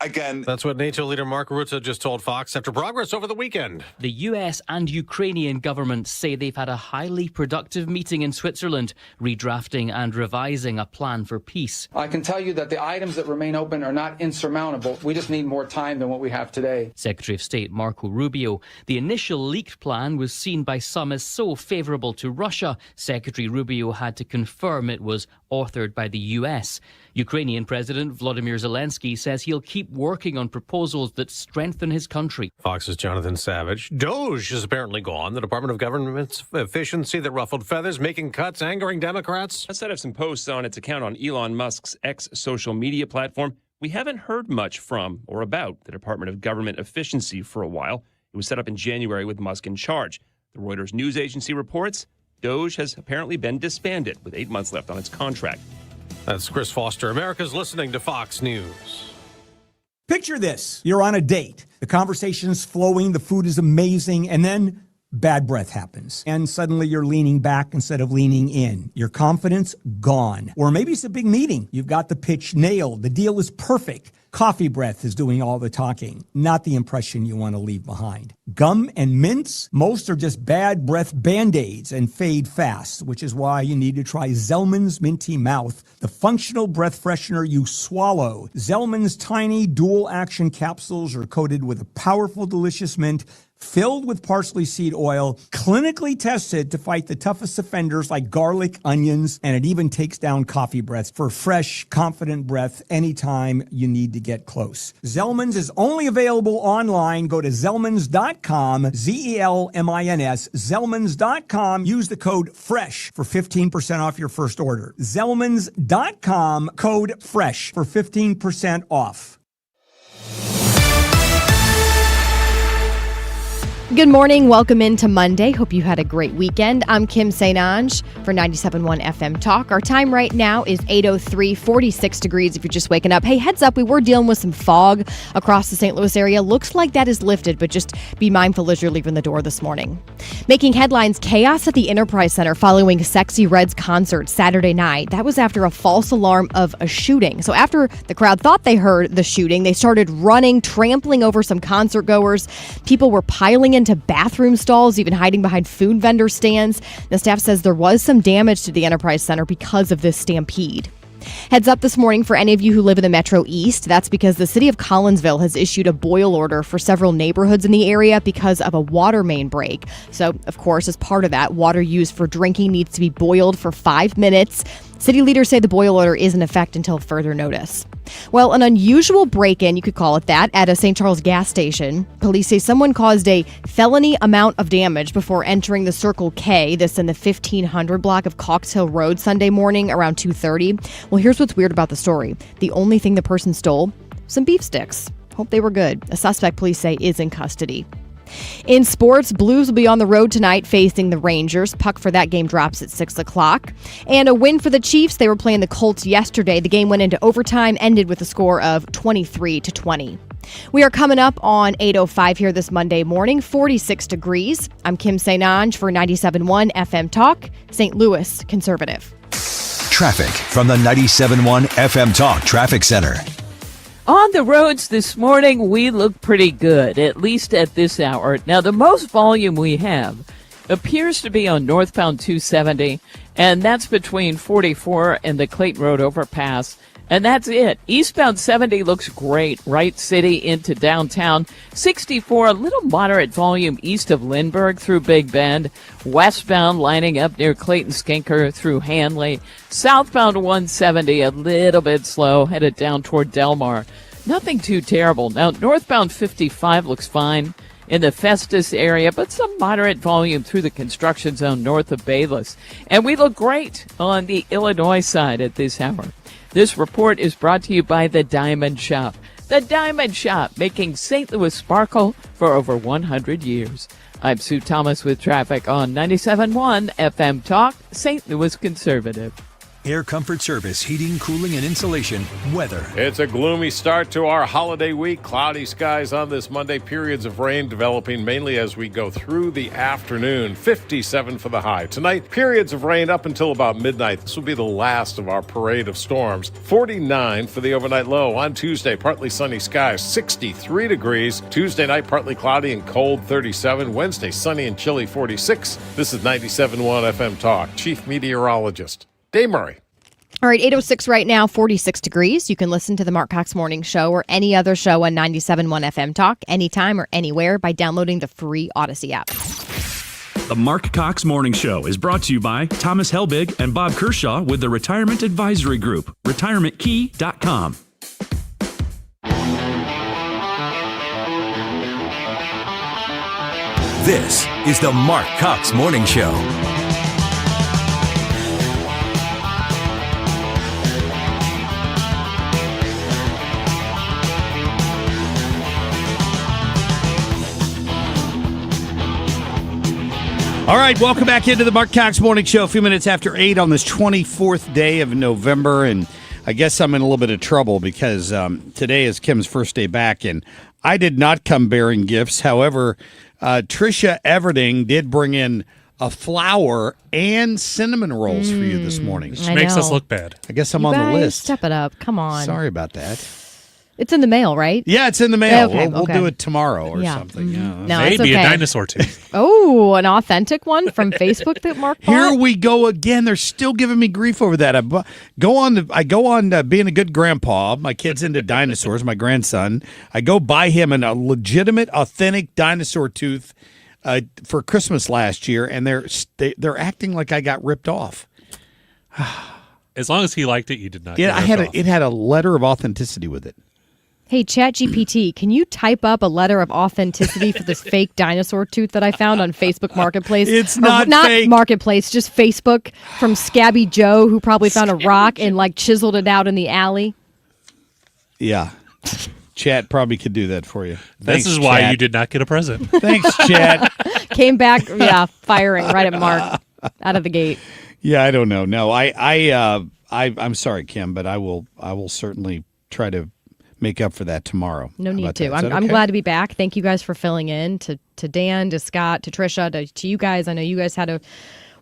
again. That's what NATO leader Mark Rutte just told Fox after progress over the weekend. The US and Ukrainian governments say they've had a highly productive meeting in Switzerland, redrafting and revising a plan for peace. I can tell you that the items that remain open are not insurmountable. We just need more time than what we have today. Secretary of State Marco Rubio. The initial leaked plan was seen by some as so favourable to Russia. Secretary Rubio had to confirm it was authored by the US. Ukrainian President Volodymyr Zelensky says he'll keep working on proposals that strengthen his country. Fox's Jonathan Savage. Doge is apparently gone. The Department of Government Efficiency that ruffled feathers, making cuts, angering Democrats. Outside of some posts on its account on Elon Musk's X social media platform, we haven't heard much from or about the Department of Government Efficiency for a while. It was set up in January with Musk in charge. The Reuters news agency reports Doge has apparently been disbanded with 8 months left on its contract. That's Chris Foster. America's listening to Fox News. Picture this. You're on a date. The conversation's flowing, the food is amazing, and then bad breath happens. And suddenly you're leaning back instead of leaning in. Your confidence gone. Or maybe it's a big meeting. You've got the pitch nailed. The deal is perfect. Coffee breath is doing all the talking, not the impression you want to leave behind. Gum and mints, most are just bad breath Band-Aids and fade fast, which is why you need to try Zellman's Minty Mouth, the functional breath freshener you swallow. Zellman's tiny dual-action capsules are coated with a powerful, delicious mint filled with parsley seed oil, clinically tested to fight the toughest offenders like garlic, onions, and it even takes down coffee breath for fresh, confident breath anytime you need to get close. Zellman's is only available online. Go to Zellmans.com, Zelmins, Zellmans.com. Use the code FRESH for 15% off your first order. Zellmans.com, code FRESH for 15% off. Good morning. Welcome into Monday. Hope you had a great weekend. I'm Kim St. Ange for 97.1 FM Talk. Our time right now is 8:03, 46 degrees if you're just waking up. Hey, heads up, we were dealing with some fog across the St. Louis area. Looks like that is lifted, but just be mindful as you're leaving the door this morning. Making headlines, chaos at the Enterprise Center following Sexy Red's concert Saturday night. That was after a false alarm of a shooting. So after the crowd thought they heard the shooting, they started running, trampling over some concert goers. People were piling into bathroom stalls, even hiding behind food vendor stands. The staff says there was some damage to the Enterprise Center because of this stampede. Heads up this morning for any of you who live in the Metro East. That's because the city of Collinsville has issued a boil order for several neighborhoods in the area because of a water main break. So, of course, as part of that, water used for drinking needs to be boiled for 5 minutes. City leaders say the boil order is in effect until further notice. Well, an unusual break-in, you could call it that, at a St. Charles gas station. Police say someone caused a felony amount of damage before entering the Circle K, this in the 1500 block of Cox Hill Road Sunday morning around 2:30. Well, here's what's weird about the story. The only thing the person stole, some beef sticks. Hope they were good. A suspect, police say, is in custody. In sports, Blues will be on the road tonight facing the Rangers. Puck for that game drops at 6 o'clock. And a win for the Chiefs. They were playing the Colts yesterday. The game went into overtime, ended with a score of 23-20. We are coming up on 8:05 here this Monday morning, 46 degrees. I'm Kim St. Ange for 97.1 FM Talk, St. Louis Conservative. Traffic from the 97.1 FM Talk Traffic Center. On the roads this morning, we look pretty good, at least at this hour. Now, the most volume we have appears to be on northbound 270, and that's between 44 and the Clayton Road overpass. And that's it. Eastbound 70 looks great. Wright City into downtown. 64, a little moderate volume east of Lindbergh through Big Bend. Westbound lining up near Clayton Skinker through Hanley. Southbound 170, a little bit slow, headed down toward Delmar. Nothing too terrible. Now, northbound 55 looks fine in the Festus area, but some moderate volume through the construction zone north of Bayless. And we look great on the Illinois side at this hour. This report is brought to you by The Diamond Shop. The Diamond Shop, making St. Louis sparkle for over 100 years. I'm Sue Thomas with traffic on 97.1 FM Talk, St. Louis Conservative. Air Comfort Service, heating, cooling, and insulation. Weather. It's a gloomy start to our holiday week. Cloudy skies on this Monday. Periods of rain developing mainly as we go through the afternoon. 57 for the high. Tonight, periods of rain up until about midnight. This will be the last of our parade of storms. 49 for the overnight low. On Tuesday, partly sunny skies. 63 degrees. Tuesday night, partly cloudy and cold. 37. Wednesday, sunny and chilly. 46. This is 97.1 FM Talk. Chief Meteorologist Dave Murray. All right, 8:06 right now, 46 degrees. You can listen to the Marc Cox Morning Show or any other show on 97.1 FM Talk anytime or anywhere by downloading the free Odyssey app. The Marc Cox Morning Show is brought to you by Thomas Helbig and Bob Kershaw with the Retirement Advisory Group, retirementkey.com. This is the Marc Cox Morning Show. All right, welcome back into the Marc Cox Morning Show. A few minutes after 8 on this 24th day of November, and I guess I'm in a little bit of trouble because today is Kim's first day back, and I did not come bearing gifts. However, Trisha Everding did bring in a flour and cinnamon rolls for you this morning. Which makes us look bad. I guess I'm You on the guys, list. Step it up. Come on. Sorry about that. It's in the mail, right? Yeah, it's in the mail. Okay, We'll do it tomorrow or Yeah. something. Yeah. No, it's Maybe okay. a dinosaur tooth. Oh, an authentic one from Facebook that Mark bought? Here we go again. They're still giving me grief over that. I go on being a good grandpa. My kid's into dinosaurs. My grandson. I go buy him a legitimate, authentic dinosaur tooth for Christmas last year, and they're acting like I got ripped off. As long as he liked it, you did not. Yeah, it had a letter of authenticity with it. Hey, ChatGPT, can you type up a letter of authenticity for this fake dinosaur tooth that I found on Facebook Marketplace? It's Or not fake. Marketplace, just Facebook from Scabby Joe, who probably found a rock and chiseled it out in the alley. Yeah. Chat probably could do that for you. Thanks, This is why Chat. you did not get a present. Thanks, Chat. Came back, firing right at Mark out of the gate. Yeah, I don't know. No, I'm sorry, Kim, but I will certainly try to make up for that tomorrow. No How need about to. that? Is that I'm okay? glad to be back. Thank you guys for filling in. To Dan, to Scott, to Trisha, to you guys. I know you guys had to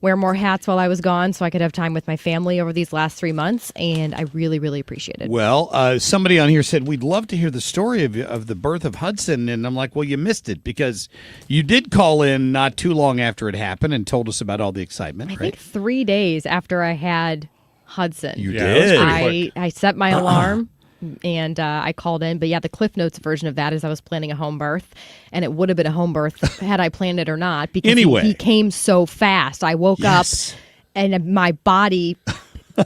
wear more hats while I was gone so I could have time with my family over these last 3 months, and I really, really appreciate it. Well, somebody on here said, we'd love to hear the story of the birth of Hudson, and I'm like, well, you missed it because you did call in not too long after it happened and told us about all the excitement, I right? think 3 days after I had Hudson. You did. I set my alarm. And I called in. But yeah, the Cliff Notes version of that is I was planning a home birth. And it would have been a home birth had I planned it or not. Because Anyway. he came so fast. I woke Yes. up and my body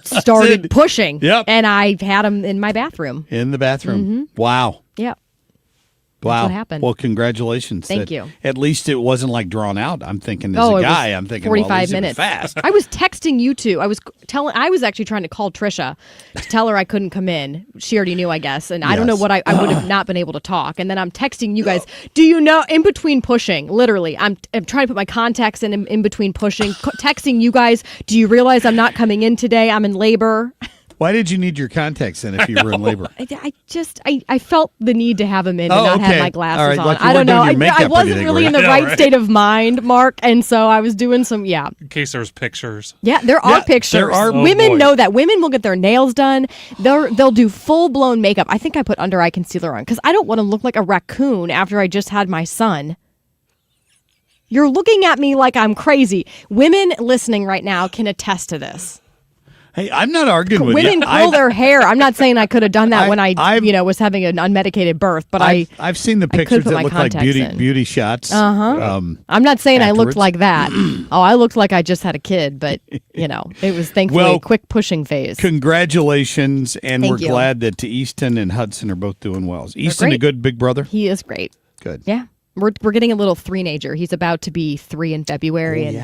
started pushing. Yep. And I had him in my bathroom. In the bathroom. Wow. Yep. Wow. what happened. Well, congratulations. Thank That- you. At least it wasn't like drawn out. I'm thinking as Oh, a it guy, was I'm thinking 45 well, at least it was minutes. fast. I was texting you two. I was actually trying to call Trisha to tell her I couldn't come in. She already knew, I guess. And I don't know Yes. what I would have not been able to talk. And then I'm texting you guys. Do you know, in between pushing, literally, I'm trying to put my contacts in between pushing, texting you guys. Do you realize I'm not coming in today? I'm in labor. Why did you need your contacts in if you were in labor? I felt the need to have them in and Oh, not have okay. my glasses All right, on. like you I don't weren't know. doing your makeup I or wasn't anything, really in right? the Yeah, right right. state of mind, Mark. And so I was doing some, In case there was pictures. Yeah, there are pictures. there are. Oh, Women boy. know that. Women will get their nails done. They'll do full blown makeup. I think I put under eye concealer on because I don't want to look like a raccoon after I just had my son. You're looking at me like I'm crazy. Women listening right now can attest to this. Hey, I'm not arguing with Women you. curl their hair. I'm not saying I could have done that when I was having an unmedicated birth, but I've seen the I could pictures put that my look like contacts in. beauty shots. I'm not saying I looked afterwards. like that. I looked like I just had a kid, but it was thankfully a quick pushing phase. Congratulations, and Thank we're you. glad that Easton and Hudson are both doing well. Is Easton a great. good big brother? He is great. Good. Yeah. We're getting a little three-nager. He's about to be 3 in February.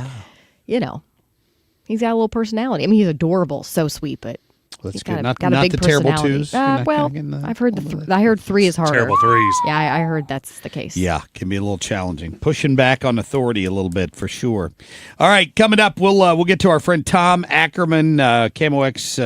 He's got a little personality. I mean, he's adorable, so sweet, but That's He's good. got Not a big the terrible personality. twos. You're not Well, getting the- I've heard I heard 3 is harder. Terrible threes. Yeah, I heard that's the case. Yeah, can be a little challenging. Pushing back on authority a little bit for sure. All right, coming up, we'll get to our friend Tom Ackerman, Camo X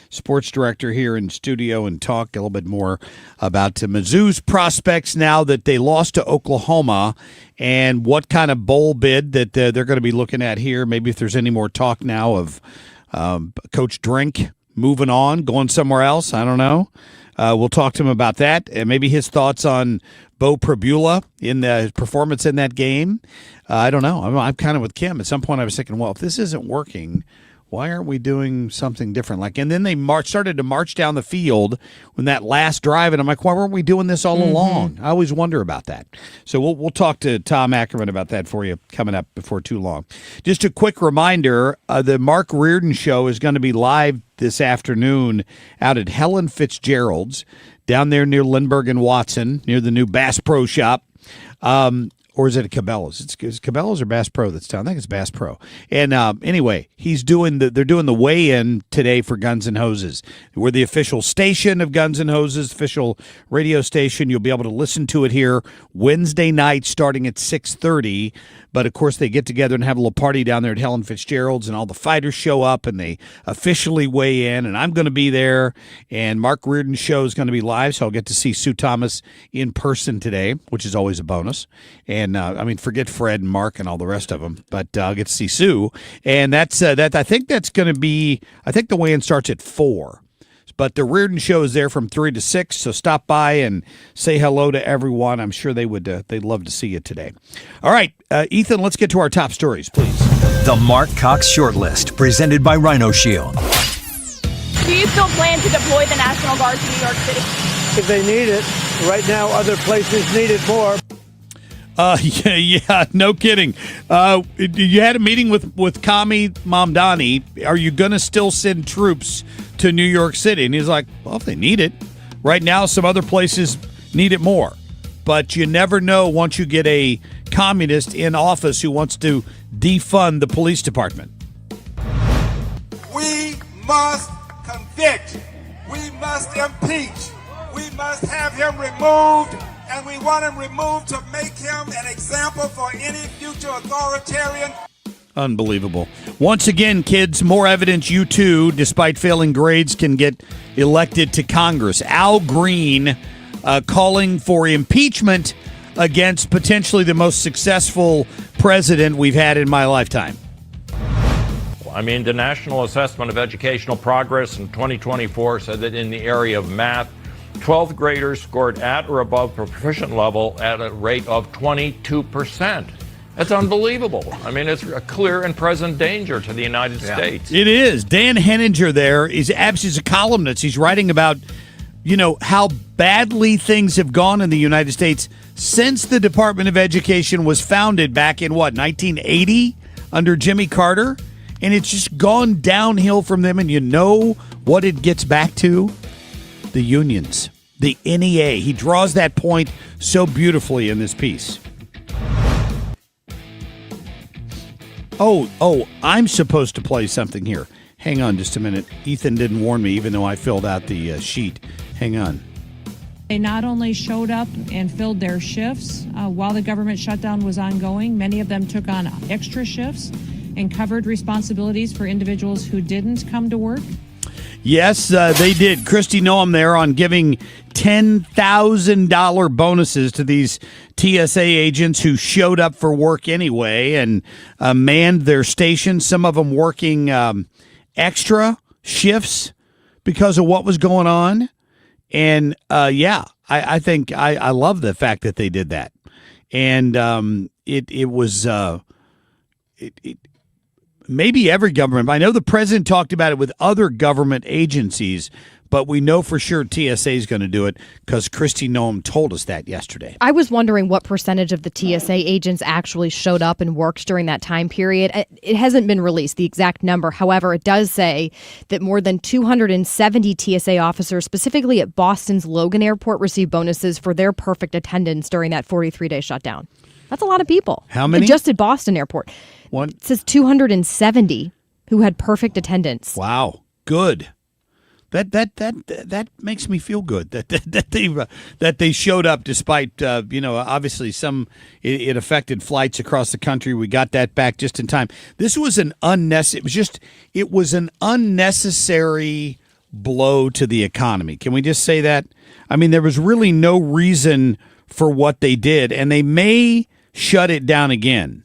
sports director here in studio, and talk a little bit more about Mizzou's prospects now that they lost to Oklahoma, and what kind of bowl bid that they're going to be looking at here. Maybe if there's any more talk now of Coach Drink moving on, going somewhere else. I don't know. We'll talk to him about that, and maybe his thoughts on Bo Prabula in the performance in that game. I don't know. I'm kind of with Kim. At some point, I was thinking, well, if this isn't working, why aren't we doing something different? And then they started to march down the field when that last drive, and I'm like, why weren't we doing this all along? I always wonder about that. So we'll talk to Tom Ackerman about that for you coming up before too long. Just a quick reminder, the Mark Reardon Show is going to be live this afternoon out at Helen Fitzgerald's down there near Lindbergh and Watson, near the new Bass Pro Shop. Or is it a Cabela's? It's Cabela's or Bass Pro that's down. I think it's Bass Pro. And anyway, they're doing the weigh-in today for Guns N' Hoses. We're the official station of Guns N' Hoses, official radio station. You'll be able to listen to it here Wednesday night starting at 6:30. But, of course, they get together and have a little party down there at Helen Fitzgerald's, and all the fighters show up, and they officially weigh in, and I'm going to be there. And Mark Reardon's show is going to be live, so I'll get to see Sue Thomas in person today, which is always a bonus. And, forget Fred and Mark and all the rest of them, but I'll get to see Sue. And that's I think that's going to be – I think the weigh-in starts at 4. But the Reardon Show is there from 3 to 6, so stop by and say hello to everyone. I'm sure they would. They'd love to see you today. All right, Ethan, let's get to our top stories, please. The Marc Cox Shortlist, presented by Rhino Shield. Do you still plan to deploy the National Guard to New York City? If they need it. Right now, other places need it more. Yeah, no kidding. You had a meeting with Kami Mamdani. Are you going to still send troops to New York City? And he's like, well, if they need it. Right now, some other places need it more. But you never know once you get a communist in office who wants to defund the police department. We must convict. We must impeach. We must have him removed. And we want him removed to make him an example for any future authoritarian. Unbelievable. Once again, kids, more evidence you too, despite failing grades, can get elected to Congress. Al Green calling for impeachment against potentially the most successful president we've had in my lifetime. The National Assessment of Educational Progress in 2024 said that in the area of math, 12th graders scored at or above proficient level at a rate of 22%. That's unbelievable. It's a clear and present danger to the United States. It is. Dan Henninger there is absolutely a columnist. He's writing about, how badly things have gone in the United States since the Department of Education was founded back in, 1980 under Jimmy Carter? And it's just gone downhill from them. And you know what it gets back to? The unions, the NEA. He draws that point so beautifully in this piece. Oh, I'm supposed to play something here. Hang on just a minute. Ethan didn't warn me, even though I filled out the sheet. Hang on. They not only showed up and filled their shifts while the government shutdown was ongoing, many of them took on extra shifts and covered responsibilities for individuals who didn't come to work. Yes, they did. Kristi Noem there on giving $10,000 bonuses to these TSA agents who showed up for work anyway and manned their stations, some of them working extra shifts because of what was going on. And, I think I love the fact that they did that. And it was maybe every government. I know the president talked about it with other government agencies, but we know for sure TSA is going to do it because Kristi Noem told us that yesterday. I was wondering what percentage of the TSA agents actually showed up and worked during that time period. It hasn't been released, the exact number. However, it does say that more than 270 TSA officers, specifically at Boston's Logan Airport, received bonuses for their perfect attendance during that 43-day shutdown. That's a lot of people. How many? Just at Boston Airport. One. It says 270 who had perfect attendance. Wow. Good. That makes me feel good that they showed up despite obviously it affected flights across the country. We got that back just in time. This was an unnecessary blow to the economy. Can we just say that? I mean, there was really no reason for what they did, and they may shut it down again.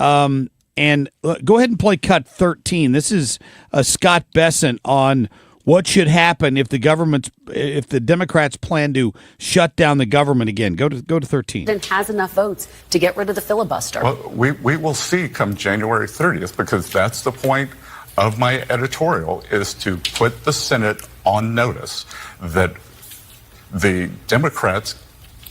And go ahead and play cut 13. This is Scott Bessent on what should happen if the Democrats plan to shut down the government again. Go to 13. Has enough votes to get rid of the filibuster. Well, we will see come January 30th, because that's the point of my editorial, is to put the Senate on notice that the Democrats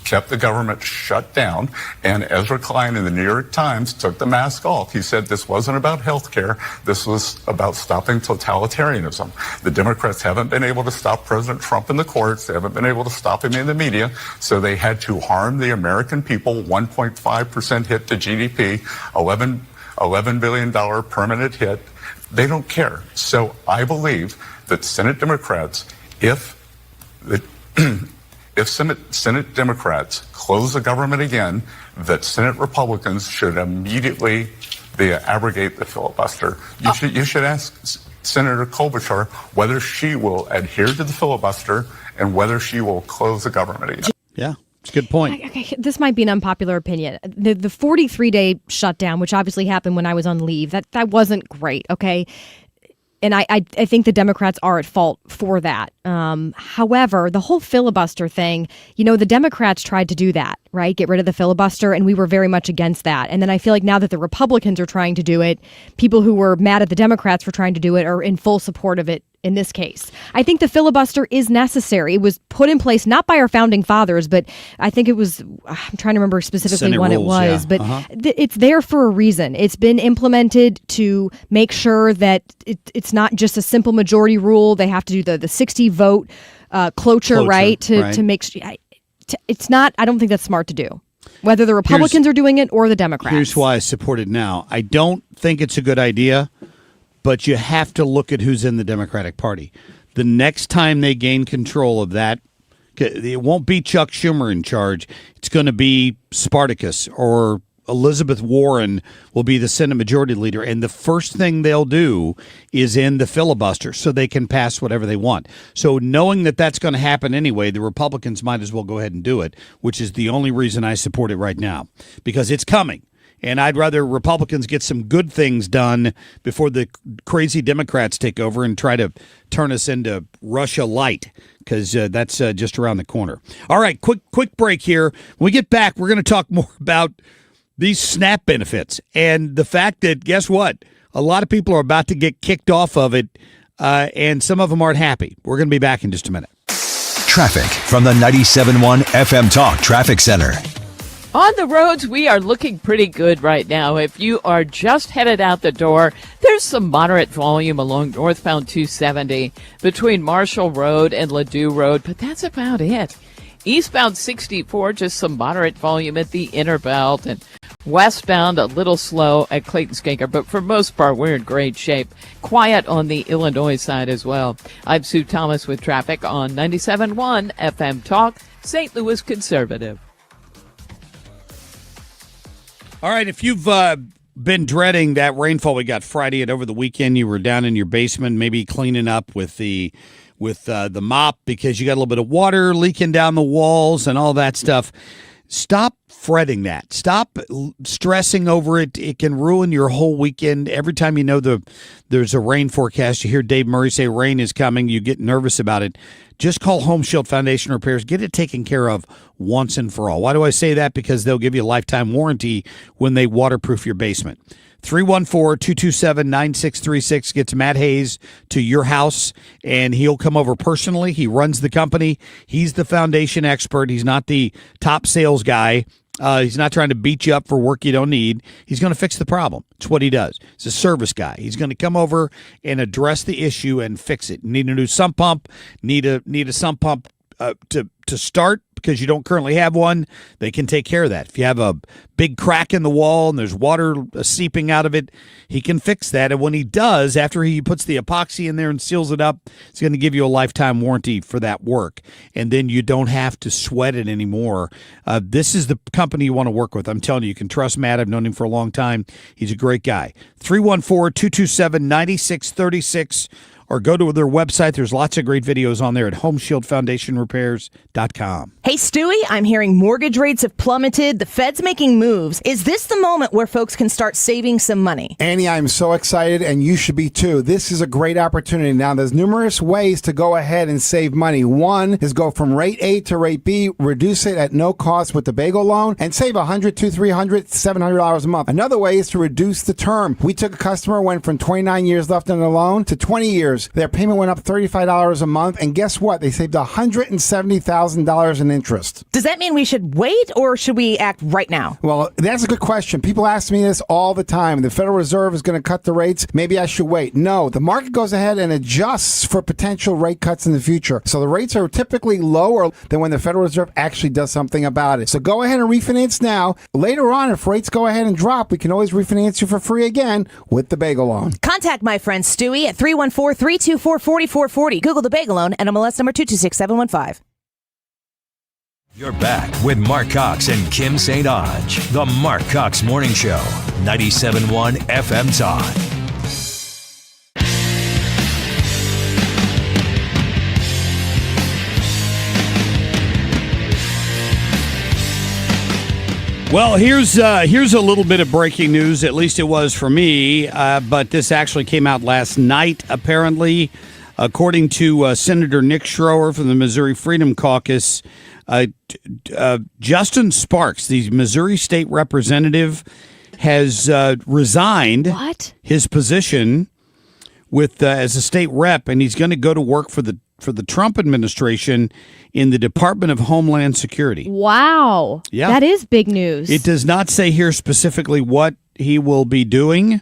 kept the government shut down, and Ezra Klein in the New York Times took the mask off. He said this wasn't about health care. This was about stopping totalitarianism. The Democrats haven't been able to stop President Trump in the courts. They haven't been able to stop him in the media. So they had to harm the American people. 1.5% hit to GDP, $11 billion permanent hit. They don't care. So I believe that Senate Democrats, if Senate Democrats close the government again, that Senate Republicans should immediately abrogate the filibuster. You should ask Senator Klobuchar whether she will adhere to the filibuster and whether she will close the government again. Yeah. It's a good point. Okay, this might be an unpopular opinion. The 43-day shutdown, which obviously happened when I was on leave, that wasn't great, okay? And I think the Democrats are at fault for that. However, the whole filibuster thing, the Democrats tried to do that, right? Get rid of the filibuster, and we were very much against that. And then I feel like now that the Republicans are trying to do it, people who were mad at the Democrats for trying to do it are in full support of it in this case. I think the filibuster is necessary. It was put in place not by our founding fathers, but I think it was, I'm trying to remember specifically Senate when rules, it was, yeah. but it's there for a reason. It's been implemented to make sure that it's not just a simple majority rule. They have to do the 60 vote cloture, right? To make sure it's not, I don't think that's smart to do. Whether the Republicans are doing it or the Democrats. Here's why I support it now. I don't think it's a good idea, but you have to look at who's in the Democratic Party. The next time they gain control of that, it won't be Chuck Schumer in charge. It's going to be Spartacus, or Elizabeth Warren will be the Senate Majority Leader. And the first thing they'll do is end the filibuster so they can pass whatever they want. So knowing that that's going to happen anyway, the Republicans might as well go ahead and do it, which is the only reason I support it right now, because it's coming. And I'd rather Republicans get some good things done before the crazy Democrats take over and try to turn us into Russia light, because that's just around the corner. All right, quick break here. When we get back, we're going to talk more about these SNAP benefits and the fact that, guess what? A lot of people are about to get kicked off of it, and some of them aren't happy. We're going to be back in just a minute. Traffic from the 97.1 FM Talk Traffic Center. On the roads, we are looking pretty good right now. If you are just headed out the door, there's some moderate volume along northbound 270 between Marshall Road and Ladue Road, but that's about it. Eastbound 64, just some moderate volume at the inner belt, and westbound a little slow at Clayton Skanker, but for most part, we're in great shape. Quiet on the Illinois side as well. I'm Sue Thomas with traffic on 97.1 FM Talk, St. Louis Conservative. All right, if you've been dreading that rainfall we got Friday and over the weekend, you were down in your basement, maybe cleaning up with the mop because you got a little bit of water leaking down the walls and all that stuff. Stop fretting that. Stop stressing over it. It can ruin your whole weekend. Every time you know there's a rain forecast, you hear Dave Murray say rain is coming, you get nervous about it. Just call Home Shield Foundation Repairs. Get it taken care of once and for all. Why do I say that? Because they'll give you a lifetime warranty when they waterproof your basement. 314-227-9636 gets Matt Hayes to your house, and he'll come over personally. He runs the company. He's the foundation expert. He's not the top sales guy. He's not trying to beat you up for work you don't need. He's going to fix the problem. It's what he does. He's a service guy. He's going to come over and address the issue and fix it. Need a new sump pump. Need a sump pump to start because you don't currently have one, they can take care of that. If you have a big crack in the wall and there's water seeping out of it, he can fix that. And when he does, after he puts the epoxy in there and seals it up, it's going to give you a lifetime warranty for that work. And then you don't have to sweat it anymore. This is the company you want to work with. I'm telling you can trust Matt. I've known him for a long time. He's a great guy. 314-227-9636. Or go to their website. There's lots of great videos on there at homeshieldfoundationrepairs.com. Hey, Stewie, I'm hearing mortgage rates have plummeted. The Fed's making moves. Is this the moment where folks can start saving some money? Annie, I'm so excited, and you should be too. This is a great opportunity. Now, there's numerous ways to go ahead and save money. One is go from rate A to rate B, reduce it at no cost with the bagel loan, and save $100, $200, $300, $700 a month. Another way is to reduce the term. We took a customer, went from 29 years left on the loan to 20 years. Their payment went up $35 a month, and guess what? They saved $170,000 in interest. Does that mean we should wait, or should we act right now? Well, that's a good question. People ask me this all the time. The Federal Reserve is going to cut the rates. Maybe I should wait. No, the market goes ahead and adjusts for potential rate cuts in the future. So the rates are typically lower than when the Federal Reserve actually does something about it. So go ahead and refinance now. Later on, if rates go ahead and drop, we can always refinance you for free again with the bagel loan. Contact my friend Stewie at 314-324-4440. Google the bagel loan and MLS number 226715. You're back with Marc Cox and Kim St. Onge. The Marc Cox Morning Show, 97.1 FM Talk. Well, here's a little bit of breaking news. At least it was for me, but this actually came out last night, apparently. According to Senator Nick Schroer from the Missouri Freedom Caucus, Justin Sparks, the Missouri state representative, has resigned his position with as a state rep, and he's going to go to work for the Trump administration in the Department of Homeland Security. Wow. Yeah. That is big news. It does not say here specifically what he will be doing.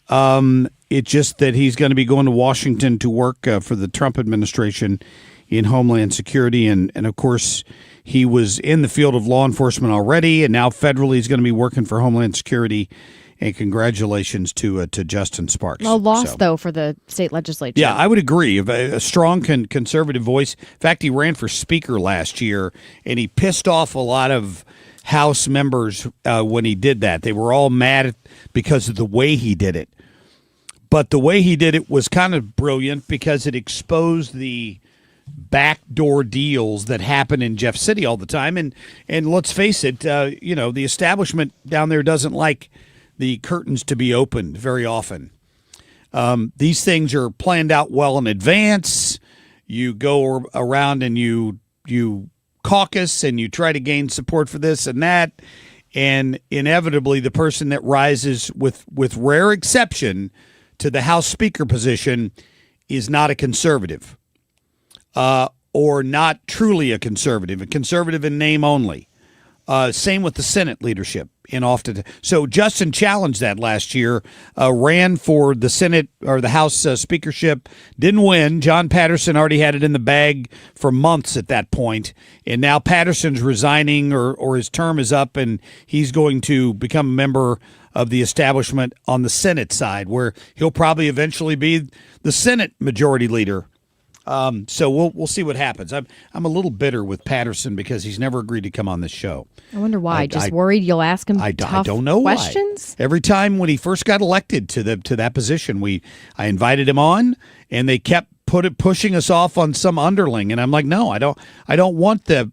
It's just that he's going to be going to Washington to work for the Trump administration in Homeland Security. And of course, he was in the field of law enforcement already, and now federally he's going to be working for Homeland Security. And congratulations to Justin Sparks. A loss, though, for the state legislature. Yeah, I would agree. A strong conservative voice. In fact, he ran for speaker last year, and he pissed off a lot of House members when he did that. They were all mad because of the way he did it. But the way he did it was kind of brilliant because it exposed the backdoor deals that happen in Jeff City all the time. And let's face it, the establishment down there doesn't like the curtains to be opened very often. These things are planned out well in advance. You go around and you caucus and you try to gain support for this and that. And inevitably, the person that rises with rare exception to the House Speaker position is not a conservative or not truly a conservative in name only. Same with the Senate leadership. So Justin challenged that last year, ran for the Senate or the House speakership, didn't win. John Patterson already had it in the bag for months at that point, and now Patterson's resigning or his term is up, and he's going to become a member of the establishment on the Senate side, where he'll probably eventually be the Senate majority leader. So we'll see what happens. I'm a little bitter with Patterson because he's never agreed to come on this show. I wonder why. Just worried you'll ask him tough I don't know questions? Why. Every time when he first got elected to that position, I invited him on, and they kept pushing us off on some underling, and I'm like, no, I don't want the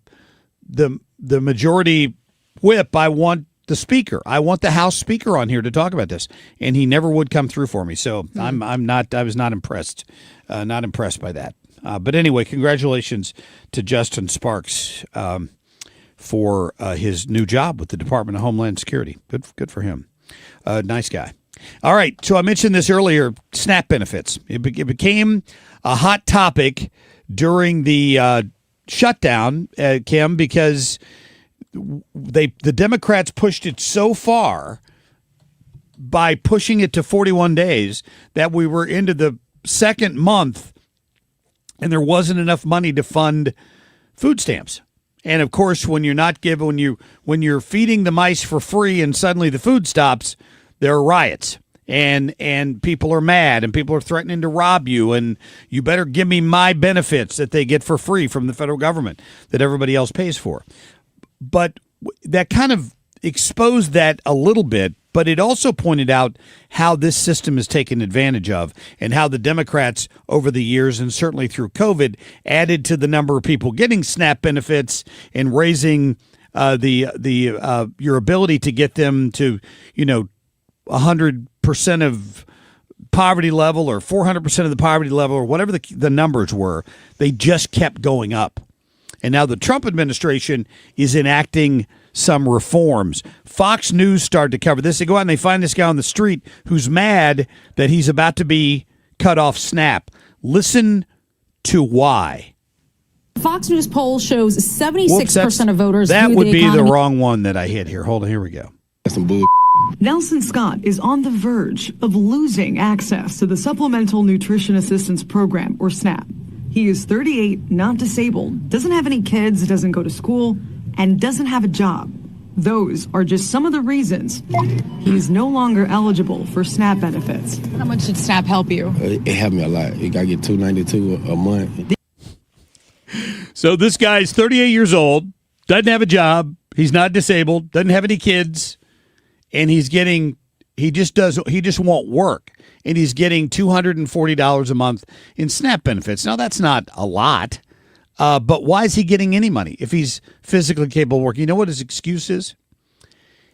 majority whip. I want the speaker. I want the House Speaker on here to talk about this, and he never would come through for me. So I was not impressed. Not impressed by that. But anyway, congratulations to Justin Sparks for his new job with the Department of Homeland Security. Good for him. Nice guy. All right, so I mentioned this earlier, SNAP benefits. It became a hot topic during the shutdown, Kim, because the Democrats pushed it so far by pushing it to 41 days that we were into the second month and there wasn't enough money to fund food stamps. And of course, when you're feeding the mice for free and suddenly the food stops, there are riots. And people are mad, and people are threatening to rob you, and you better give me my benefits that they get for free from the federal government that everybody else pays for. But that kind of exposed that a little bit, but it also pointed out how this system is taken advantage of and how the Democrats over the years, and certainly through COVID, added to the number of people getting SNAP benefits and raising your ability to get them to, 100% of poverty level or 400% of the poverty level or whatever the numbers were. They just kept going up. And now the Trump administration is enacting some reforms. Fox News started to cover this. They go out and they find this guy on the street who's mad that he's about to be cut off SNAP. Listen to why. Fox News poll shows 76% of voters. That would be the wrong one that I hit here. Hold on, here we go. That's some bull. Nelson Scott is on the verge of losing access to the Supplemental Nutrition Assistance Program, or SNAP. He is 38, not disabled, doesn't have any kids, doesn't go to school, and doesn't have a job. Those are just some of the reasons he's no longer eligible for SNAP benefits. How much did SNAP help you? It helped me a lot. You got to get $292 a month. So this guy's 38 years old, doesn't have a job, he's not disabled, doesn't have any kids, and he just won't work. And he's getting $240 a month in SNAP benefits. Now, that's not a lot, but why is he getting any money if he's physically capable of working? You know what his excuse is?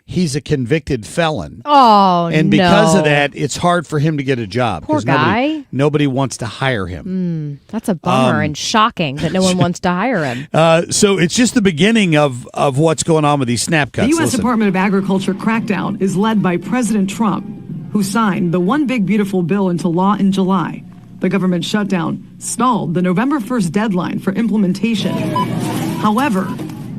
He's a convicted felon. Oh, and because of that, it's hard for him to get a job. Poor guy. Nobody wants to hire him. That's a bummer and shocking that no one wants to hire him. So it's just the beginning of what's going on with these SNAP cuts. The U.S. Department of Agriculture crackdown is led by President Trump, who signed the One Big Beautiful Bill into law in July. The government shutdown stalled the November 1st deadline for implementation. However,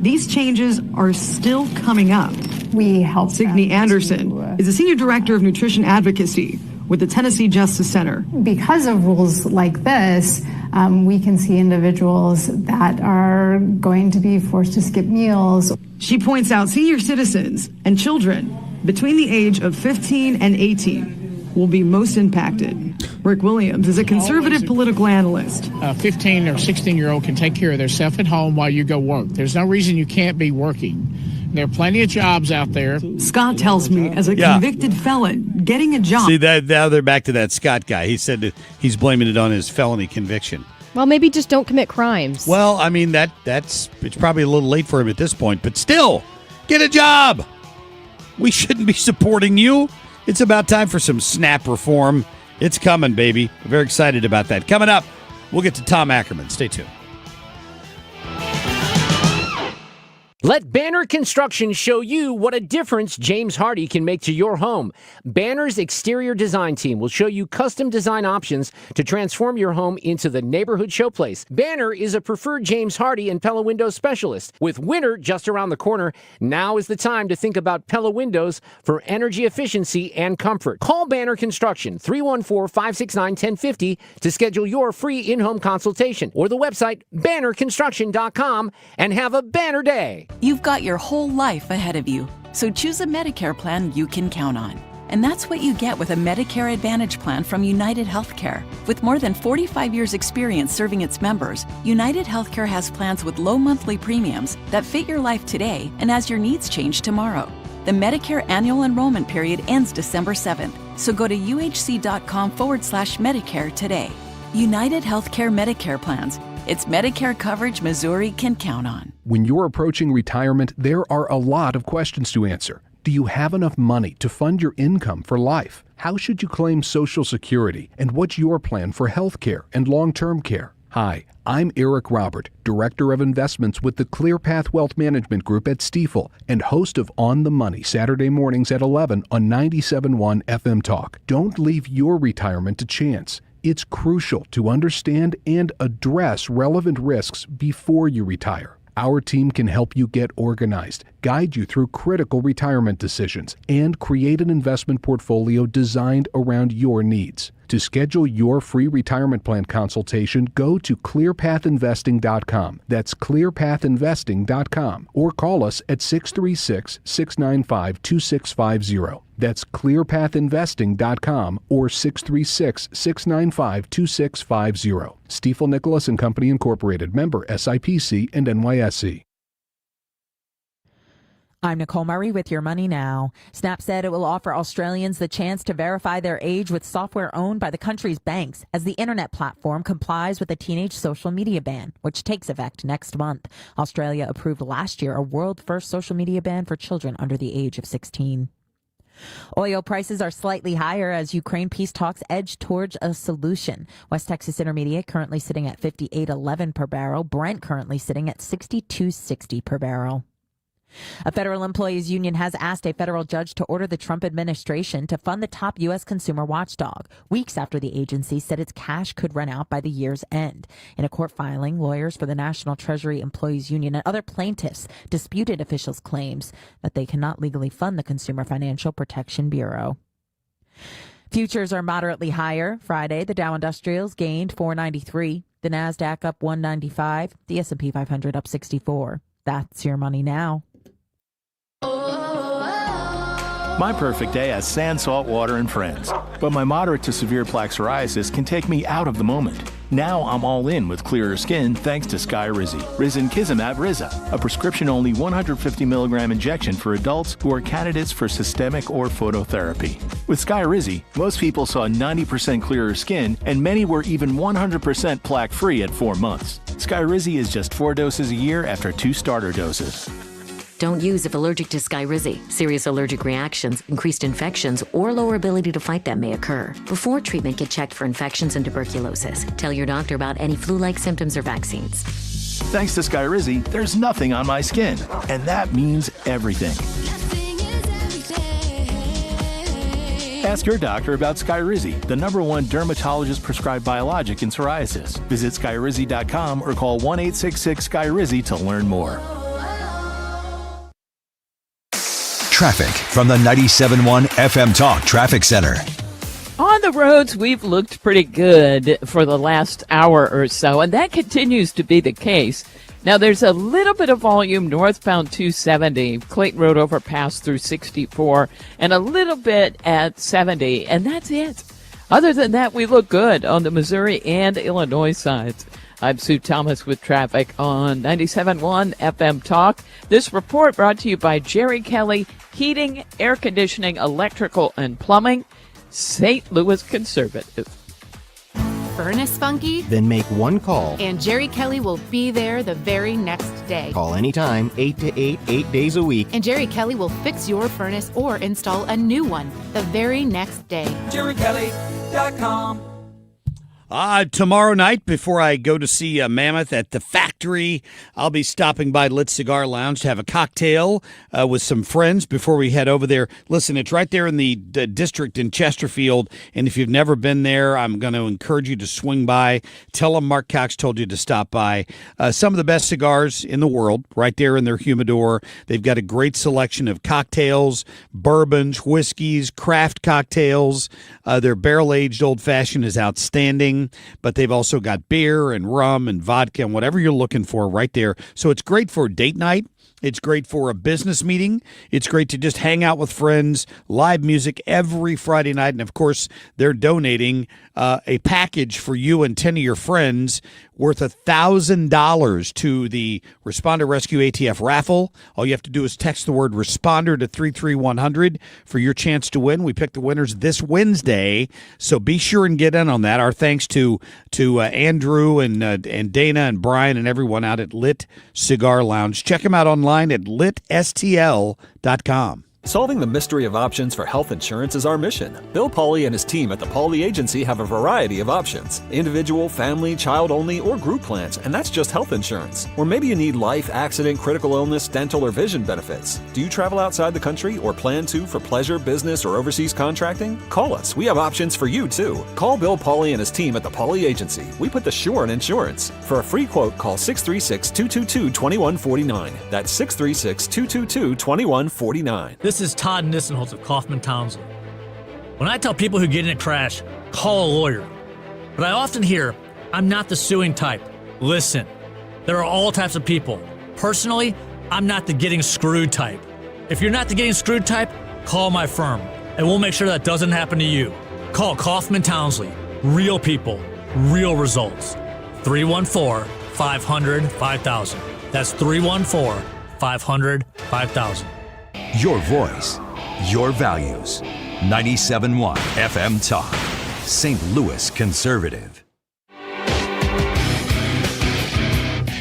these changes are still coming up. We help. Signe Anderson is a senior director of nutrition advocacy with the Tennessee Justice Center. Because of rules like this, we can see individuals that are going to be forced to skip meals. She points out senior citizens and children between the age of 15 and 18 will be most impacted. Rick Williams is a conservative political analyst. A 15 or 16-year-old can take care of themselves at home while you go work. There's no reason you can't be working. There are plenty of jobs out there. Scott tells me, as a convicted felon, getting a job. See, now they're back to that Scott guy. He said that he's blaming it on his felony conviction. Well, maybe just don't commit crimes. Well, I mean, it's probably a little late for him at this point, but still, get a job. We shouldn't be supporting you. It's about time for some SNAP reform. It's coming, baby. I'm very excited about that. Coming up, we'll get to Tom Ackerman. Stay tuned. Let Banner Construction show you what a difference James Hardy can make to your home. Banner's exterior design team will show you custom design options to transform your home into the neighborhood showplace. Banner is a preferred James Hardy and Pella Windows specialist. With winter just around the corner, now is the time to think about Pella Windows for energy efficiency and comfort. Call Banner Construction 314-569-1050 to schedule your free in-home consultation, or the website bannerconstruction.com, and have a banner day. You've got your whole life ahead of you, so choose a Medicare plan you can count on. And that's what you get with a Medicare Advantage plan from United Healthcare. With more than 45 years' experience serving its members, United Healthcare has plans with low monthly premiums that fit your life today and as your needs change tomorrow. The Medicare annual enrollment period ends December 7th, so go to uhc.com/Medicare today. United Healthcare Medicare plans. It's Medicare coverage Missouri can count on. When you're approaching retirement, there are a lot of questions to answer. Do you have enough money to fund your income for life? How should you claim Social Security? And what's your plan for health care and long-term care? Hi, I'm Eric Robert, Director of Investments with the ClearPath Wealth Management Group at Stifel and host of On the Money Saturday mornings at 11 on 97.1 FM Talk. Don't leave your retirement to chance. It's crucial to understand and address relevant risks before you retire. Our team can help you get organized, guide you through critical retirement decisions, and create an investment portfolio designed around your needs. To schedule your free retirement plan consultation, go to clearpathinvesting.com. That's clearpathinvesting.com. Or call us at 636-695-2650. That's clearpathinvesting.com or 636-695-2650. Stifel Nicholas and Company Incorporated, member SIPC and NYSE. I'm Nicole Murray with Your Money Now. Snap said it will offer Australians the chance to verify their age with software owned by the country's banks as the internet platform complies with a teenage social media ban, which takes effect next month. Australia approved last year a world-first social media ban for children under the age of 16. Oil prices are slightly higher as Ukraine peace talks edge towards a solution. West Texas Intermediate currently sitting at $58.11 per barrel. Brent currently sitting at $62.60 per barrel. A federal employees union has asked a federal judge to order the Trump administration to fund the top U.S. consumer watchdog, weeks after the agency said its cash could run out by the year's end. In a court filing, lawyers for the National Treasury Employees Union and other plaintiffs disputed officials' claims that they cannot legally fund the Consumer Financial Protection Bureau. Futures are moderately higher. Friday, the Dow Industrials gained 493, the NASDAQ up 195, the S&P 500 up 64. That's Your Money Now. My perfect day has sand, salt water, and friends. But my moderate to severe plaque psoriasis can take me out of the moment. Now I'm all in with clearer skin thanks to Skyrizi. Risankizumab Riza, a prescription-only 150 milligram injection for adults who are candidates for systemic or phototherapy. With Skyrizi, most people saw 90% clearer skin, and many were even 100% plaque-free at 4 months. Skyrizi is just 4 doses a year after 2 starter doses. Don't use if allergic to Skyrizi. Serious allergic reactions, increased infections, or lower ability to fight them may occur. Before treatment, get checked for infections and tuberculosis. Tell your doctor about any flu-like symptoms or vaccines. Thanks to Skyrizi, there's nothing on my skin, and that means everything. Ask your doctor about Skyrizi, the #1 dermatologist-prescribed biologic in psoriasis. Visit Skyrizi.com or call 1-866-SKYRIZI to learn more. Traffic from the 97.1 FM Talk Traffic Center. On the roads, we've looked pretty good for the last hour or so, and that continues to be the case. Now, there's a little bit of volume northbound 270, Clayton Road overpass through 64, and a little bit at 70, and that's it. Other than that, we look good on the Missouri and Illinois sides. I'm Sue Thomas with traffic on 97.1 FM Talk. This report brought to you by Jerry Kelly Heating, Air Conditioning, Electrical, and Plumbing, St. Louis Conservative. Furnace funky? Then make one call. And Jerry Kelly will be there the very next day. Call anytime, 8 to 8, 8 days a week. And Jerry Kelly will fix your furnace or install a new one the very next day. JerryKelly.com. Tomorrow night, before I go to see Mammoth at the Factory, I'll be stopping by Lit Cigar Lounge to have a cocktail with some friends before we head over there. Listen, it's right there in the district in Chesterfield, and if you've never been there, I'm going to encourage you to swing by. Tell them Marc Cox told you to stop by. Some of the best cigars in the world right there in their humidor. They've got a great selection of cocktails, bourbons, whiskeys, craft cocktails. Their barrel-aged old-fashioned is outstanding. But they've also got beer and rum and vodka and whatever you're looking for right there. So it's great for a date night. It's great for a business meeting. It's great to just hang out with friends, live music every Friday night. And, of course, they're donating a package for you and 10 of your friends worth $1,000 to the Responder Rescue ATF raffle. All you have to do is text the word Responder to 33100 for your chance to win. We pick the winners this Wednesday, so be sure and get in on that. Our thanks to Andrew and Dana and Brian and everyone out at Lit Cigar Lounge. Check them out online at litstl.com. Solving the mystery of options for health insurance is our mission. Bill Pauly and his team at the Pauly Agency have a variety of options. Individual, family, child-only, or group plans, and that's just health insurance. Or maybe you need life, accident, critical illness, dental, or vision benefits. Do you travel outside the country or plan to for pleasure, business, or overseas contracting? Call us. We have options for you, too. Call Bill Pauly and his team at the Pauly Agency. We put the sure in insurance. For a free quote, call 636-222-2149. That's 636-222-2149. This is Todd Nissenholtz of Kaufman Townsend. When I tell people who get in a crash, call a lawyer, but I often hear, I'm not the suing type. Listen, there are all types of people. Personally, I'm not the getting screwed type. If you're not the getting screwed type, call my firm, and we'll make sure that doesn't happen to you. Call Kaufman Townsley. Real people, real results. 314-500-5000. That's 314-500-5000. Your voice, your values. 97.1 FM Talk. St. Louis Conservative.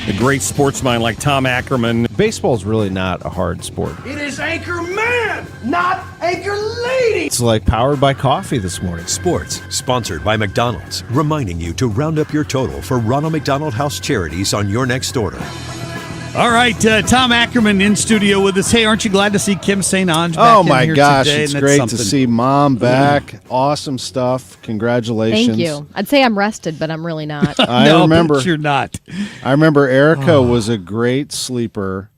A great sports mind like Tom Ackerman. Baseball's really not a hard sport. It is Anchor Man, not Anchor Lady. It's like powered by coffee this morning. Sports, sponsored by McDonald's, reminding you to round up your total for Ronald McDonald House charities on your next order. All right, Tom Ackerman in studio with us. Hey, aren't you glad to see Kim St. Ange back Oh, in my here gosh. today? It's great to see Mom back. Awesome stuff. Congratulations. Thank you. I'd say I'm rested, but I'm really not. I remember. But you're not. I remember Erica was a great sleeper.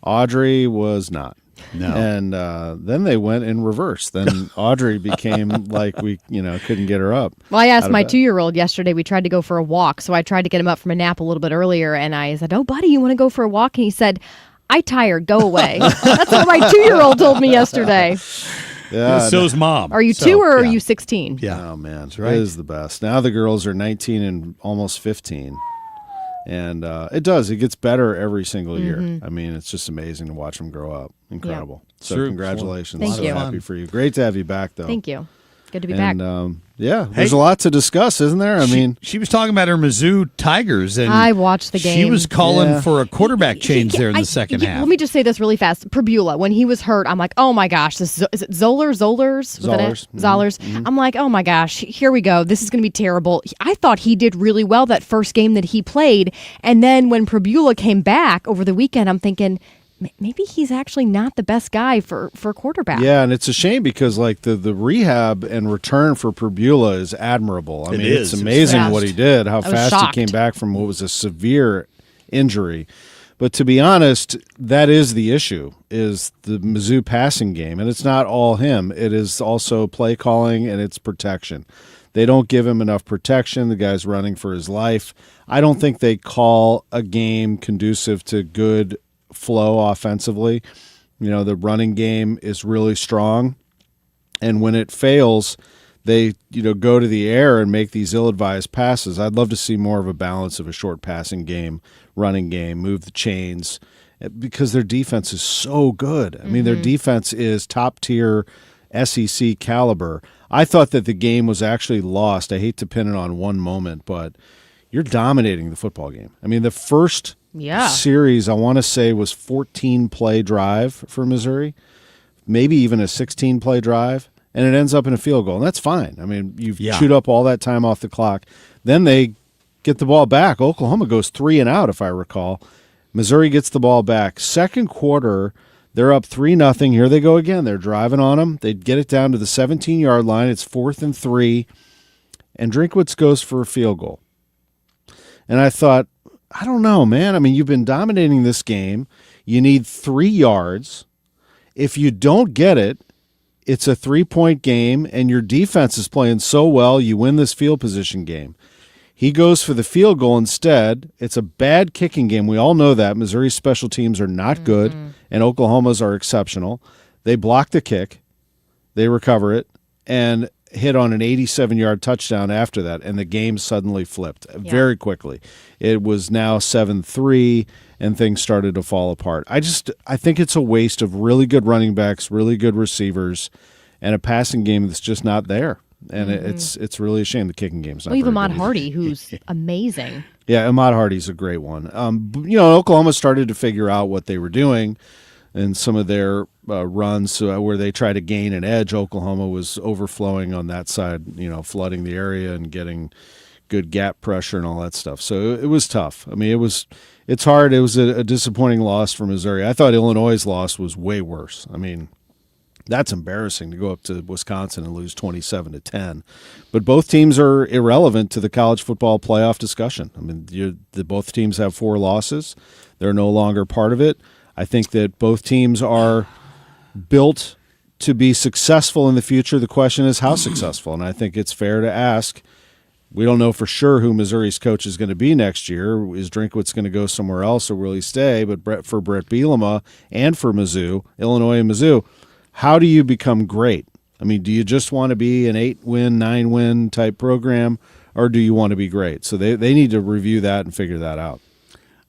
Audrey was not. No. And then they went in reverse. Then Audrey became like we, couldn't get her up. Well, I asked out of my bed. 2-year-old yesterday. We tried to go for a walk, so I tried to get him up from a nap a little bit earlier, and I said, "Oh, buddy, you want to go for a walk?" And he said, "I tired. Go away." That's what my 2-year-old told me yesterday. Yeah, so's Mom. Are you 2 or are you 16? Yeah. Oh, man. right. It is the best. Now the girls are 19 and almost 15. And it gets better every single year. Mhm. I mean, it's just amazing to watch them grow up. Incredible. So True. congratulations. Thank so you. happy for you. Great to have you back, though. Thank you. Good to be back. And there's a lot to discuss, isn't there? I mean, she was talking about her Mizzou Tigers, and I watched the game. She was calling Yeah. for a quarterback change there in the second half. Let me just say this really fast. Prabula, when he was hurt, I'm like, oh my gosh, is it Zollers? Was that it? Zollers. Zollers. I'm like, oh my gosh, here we go. This is going to be terrible. I thought he did really well that first game that he played. And then when Prabula came back over the weekend, I'm thinking, maybe he's actually not the best guy for quarterback. yeah, and it's a shame because like the rehab and return for Prabula is admirable. I mean, it's amazing what he did, how fast he came back from what was a severe injury. But to be honest, that is the issue, is the Mizzou passing game. And it's not all him. It is also play calling and it's protection. They don't give him enough protection. The guy's running for his life. I don't think they call a game conducive to good flow offensively. The running game is really strong. And when it fails, they go to the air and make these ill-advised passes. I'd love to see more of a balance of a short passing game, running game, move the chains, because their defense is so good. I mean, their defense is top-tier SEC caliber. I thought that the game was actually lost. I hate to pin it on one moment, but you're dominating the football game. I mean, the first series, I want to say, was 14-play drive for Missouri, maybe even a 16-play drive. And it ends up in a field goal, and that's fine. I mean, you've chewed up all that time off the clock. Then they get the ball back. Oklahoma goes 3 and out, if I recall. Missouri gets the ball back. Second quarter, they're up 3-0. Here they go again. They're driving on them. They get it down to the 17-yard line. It's 4th and 3, and Drinkwitz goes for a field goal. And I thought, I don't know, man. I mean, you've been dominating this game. You need 3 yards. If you don't get it, it's a 3-point game, and your defense is playing so well, you win this field position game. He goes for the field goal instead. It's a bad kicking game. We all know that. Missouri's special teams are not good, and Oklahoma's are exceptional. They block the kick. They recover it, and hit on an 87-yard touchdown after that, and the game suddenly flipped very quickly. It was now 7-3, and things started to fall apart. I think it's a waste of really good running backs, really good receivers, and a passing game that's just not there. And it's really a shame the kicking game's not Well, even very Ahmad good Hardy, who's amazing. Yeah, Ahmad Hardy's a great one. Oklahoma started to figure out what they were doing in some of their runs where they try to gain an edge. Oklahoma was overflowing on that side, flooding the area and getting good gap pressure and all that stuff. So it was tough. I mean, it's hard. It was a disappointing loss for Missouri. I thought Illinois' loss was way worse. I mean, that's embarrassing to go up to Wisconsin and lose 27-10. But both teams are irrelevant to the college football playoff discussion. I mean, both teams have 4 losses. They're no longer part of it. I think that both teams are built to be successful in the future. The question is how successful, and I think it's fair to ask. We don't know for sure who Missouri's coach is going to be next year. Is Drinkwitz going to go somewhere else, or will he stay? But for Brett Bielema and for Mizzou, Illinois and Mizzou, how do you become great? I mean, do you just want to be an 8-win, 9-win type program, or do you want to be great? So they need to review that and figure that out.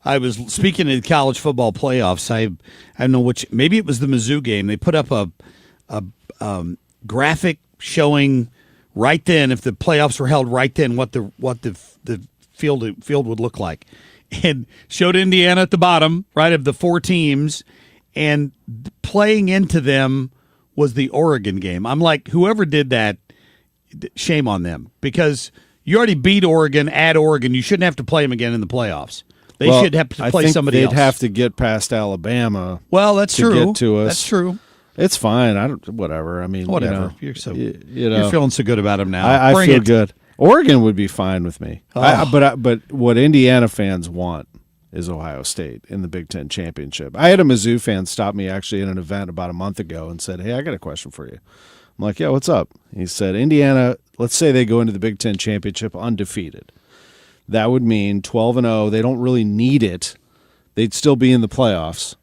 I was speaking of the college football playoffs. I don't know which. Maybe it was the Mizzou game. They put up a graphic showing right then, if the playoffs were held right then, what the field would look like, and showed Indiana at the bottom, right, of the 4 teams, and playing into them was the Oregon game. I'm like, whoever did that, shame on them, because you already beat Oregon at Oregon. You shouldn't have to play them again in the playoffs. They should have to play somebody else. They'd have to get past Alabama. Well, that's true. Get to us. That's true. It's fine. Whatever. I mean, whatever. You're feeling so good about them now. I feel good. Oregon would be fine with me. Oh. But what Indiana fans want is Ohio State in the Big Ten championship. I had a Mizzou fan stop me actually in an event about a month ago and said, "Hey, I got a question for you." I'm like, "Yeah, what's up?" He said, "Indiana. Let's say they go into the Big Ten championship undefeated. That would mean 12-0. They don't really need it. They'd still be in the playoffs.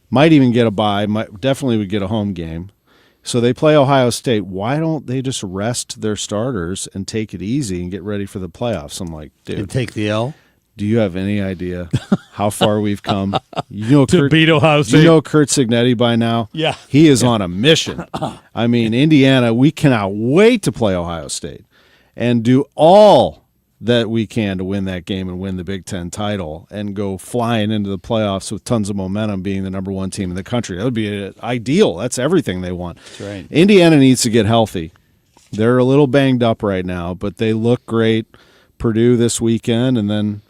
Might even get a bye. Definitely would get a home game. So they play Ohio State. Why don't they just rest their starters and take it easy and get ready for the playoffs?" I'm like, dude. And take the L? Do you have any idea how far we've come? You know, to beat Ohio State. You know Kurt Signetti by now? Yeah. He is on a mission. I mean, Indiana, we cannot wait to play Ohio State and do all that we can to win that game and win the Big Ten title and go flying into the playoffs with tons of momentum, being the number 1 team in the country. That would be ideal. That's everything they want. That's right. Indiana needs to get healthy. They're a little banged up right now, but they look great. Purdue this weekend, and then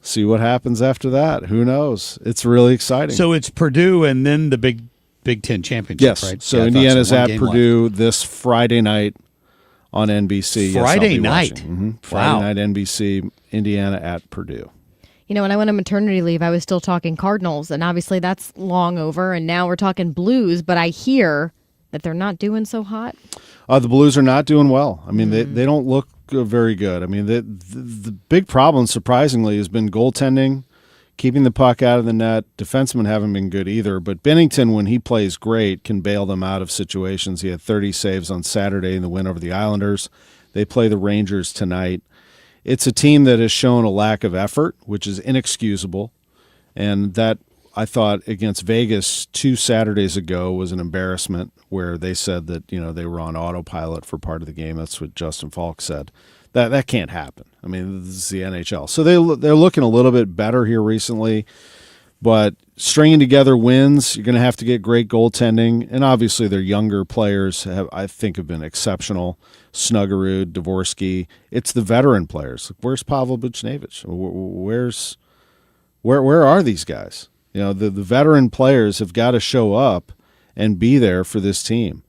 see what happens after that. Who knows? It's really exciting. So it's Purdue and then the Big Ten championship, yes. Right? So Indiana's at Purdue this Friday night on NBC. Friday night. Mm-hmm. Friday night, NBC, Indiana at Purdue. You know, when I went on maternity leave, I was still talking Cardinals, and obviously that's long over, and now we're talking Blues, but I hear that they're not doing so hot. The Blues are not doing well. I mean, they don't look very good. I mean, the big problem, surprisingly, has been goaltending, keeping the puck out of the net. Defensemen haven't been good either, but Bennington, when he plays great, can bail them out of situations. He had 30 saves on Saturday in the win over the Islanders. They play the Rangers tonight. It's a team that has shown a lack of effort, which is inexcusable, and that, I thought, against Vegas 2 Saturdays ago was an embarrassment, where they said that, you know, they were on autopilot for part of the game. That's what Justin Falk said. That can't happen. I mean, this is the NHL. So they're looking a little bit better here recently, but stringing together wins, you're going to have to get great goaltending, and obviously their younger players have been exceptional. Snuggerud, Dvorsky. It's the veteran players. Where's Pavel Buchnevich? Where are these guys? You know, the veteran players have got to show up and be there for this team.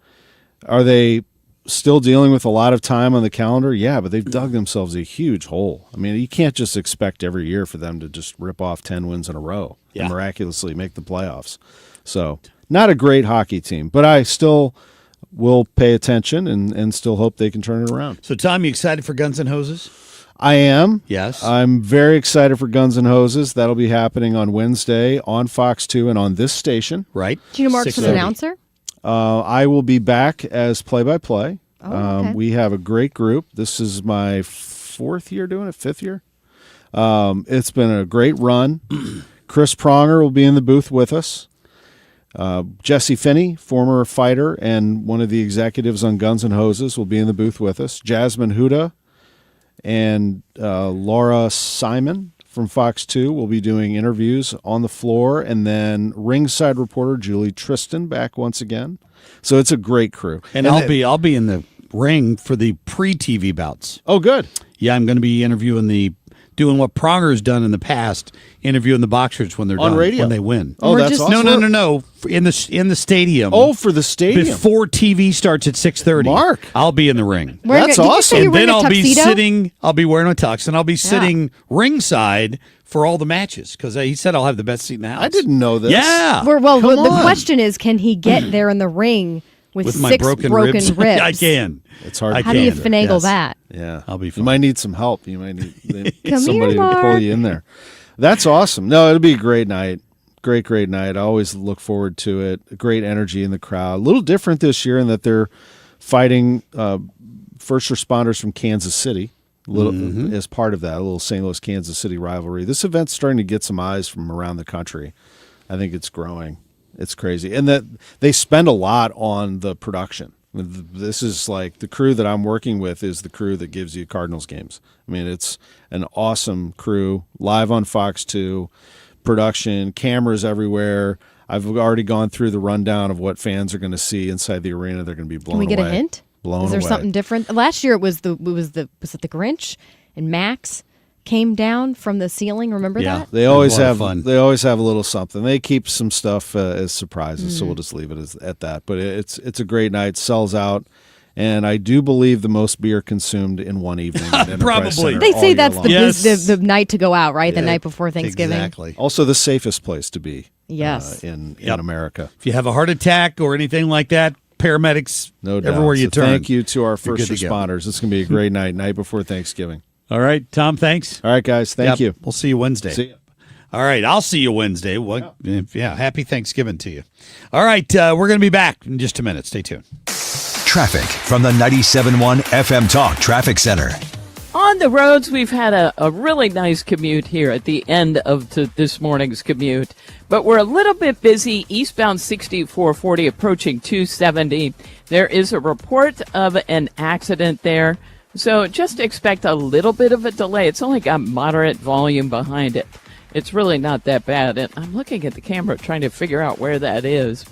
Are they still dealing with a lot of time on the calendar? Yeah, but they've dug themselves a huge hole. I mean, you can't just expect every year for them to just rip off 10 wins in a row and miraculously make the playoffs. So, not a great hockey team, but I still will pay attention and still hope they can turn it around. So, Tom, you excited for Guns N' Hoses? I am. Yes. I'm very excited for Guns N' Hoses. That'll be happening on Wednesday on Fox 2 and on this station. Right. Do you know Mark's an announcer? I will be back as play-by-play. Okay. We have a great group. This is my 4th year doing it, 5th year. It's been a great run. Chris Pronger will be in the booth with us. Jesse Finney, former fighter and one of the executives on Guns N' Hoses, will be in the booth with us. Jasmine Huda and Laura Simon from Fox 2 will be doing interviews on the floor, and then ringside reporter Julie Tristan back once again. So it's a great crew. And I'll be in the ring for the pre-TV bouts. Oh, good. Yeah, I'm going to be doing what Pronger's done in the past, interviewing the boxers when they're on done, radio when they win. Oh, that's awesome. No. In the stadium. Oh, for the stadium. Before TV starts at 6:30. Mark, I'll be in the ring. That's awesome. And then I'll be wearing a tux, and I'll be sitting ringside for all the matches, because he said I'll have the best seat in the house. I didn't know this. Yeah. The question is, can he get there in the ring with my 6 broken ribs. I can. It's hard. How do you finagle that? Yeah, I'll be fine. You might need some help. You might need Come somebody here, to pull Mark. you in there. That's awesome. No, it'll be a great night. Great night. I always look forward to it. Great energy in the crowd. A little different this year in that they're fighting first responders from Kansas City. As part of that, a little St. Louis, Kansas City rivalry. This event's starting to get some eyes from around the country. I think it's growing. It's crazy. And that they spend a lot on the production. This is like the crew that I'm working with is the crew that gives you Cardinals games. I mean, it's an awesome crew, live on Fox 2, production, cameras everywhere. I've already gone through the rundown of what fans are going to see inside the arena. They're going to be blown away. Can we get a hint? Blown Is there away. something different? Last year was it the Grinch and Max came down from the ceiling. Remember that? They always have fun. They always have a little something. They keep some stuff as surprises, so we'll just leave it at that. But it's a great night. Sells out, and I do believe the most beer consumed in one evening. At Enterprise Probably. Center They all say year that's long. the night to go out, right? The night before Thanksgiving. Exactly. Also the safest place to be. Yes. In America. If you have a heart attack or anything like that, paramedics, No doubt. everywhere you So turn. Thank you to our first good to go. responders. It's going to be a great night before Thanksgiving. All right, Tom, thanks. All right, guys. Thank you. We'll see you Wednesday. See you. All right, I'll see you Wednesday. Well, yeah, happy Thanksgiving to you. All right, we're going to be back in just a minute. Stay tuned. Traffic from the 97.1 FM Talk Traffic Center. On the roads, we've had a really nice commute here at the end of this morning's commute. But we're a little bit busy eastbound 6440 approaching 270. There is a report of an accident there. So just expect a little bit of a delay. It's only got moderate volume behind it. It's really not that bad. And I'm looking at the camera trying to figure out where that is.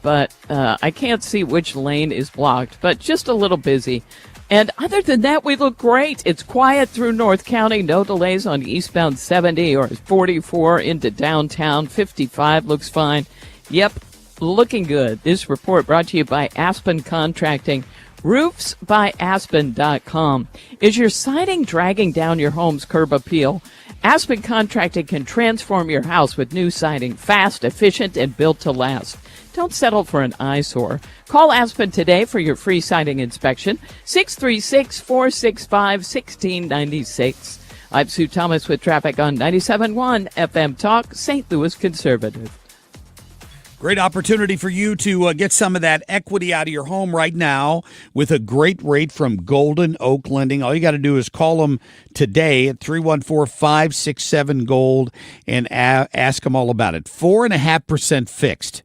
But I can't see which lane is blocked, but just a little busy. And other than that, we look great. It's quiet through North County. No delays on eastbound 70 or 44 into downtown. 55 looks fine. Yep, looking good. This report brought to you by Aspen Contracting. RoofsByAspen.com. Is your siding dragging down your home's curb appeal? Aspen Contracting can transform your house with new siding, fast, efficient, and built to last. Don't settle for an eyesore. Call Aspen today for your free siding inspection, 636-465-1696. I'm Sue Thomas with traffic on 97.1 FM Talk, St. Louis Conservative. Great opportunity for you to get some of that equity out of your home right now with a great rate from Golden Oak Lending. All you got to do is call them today at 314-567-GOLD and ask them all about it. 4.5% fixed.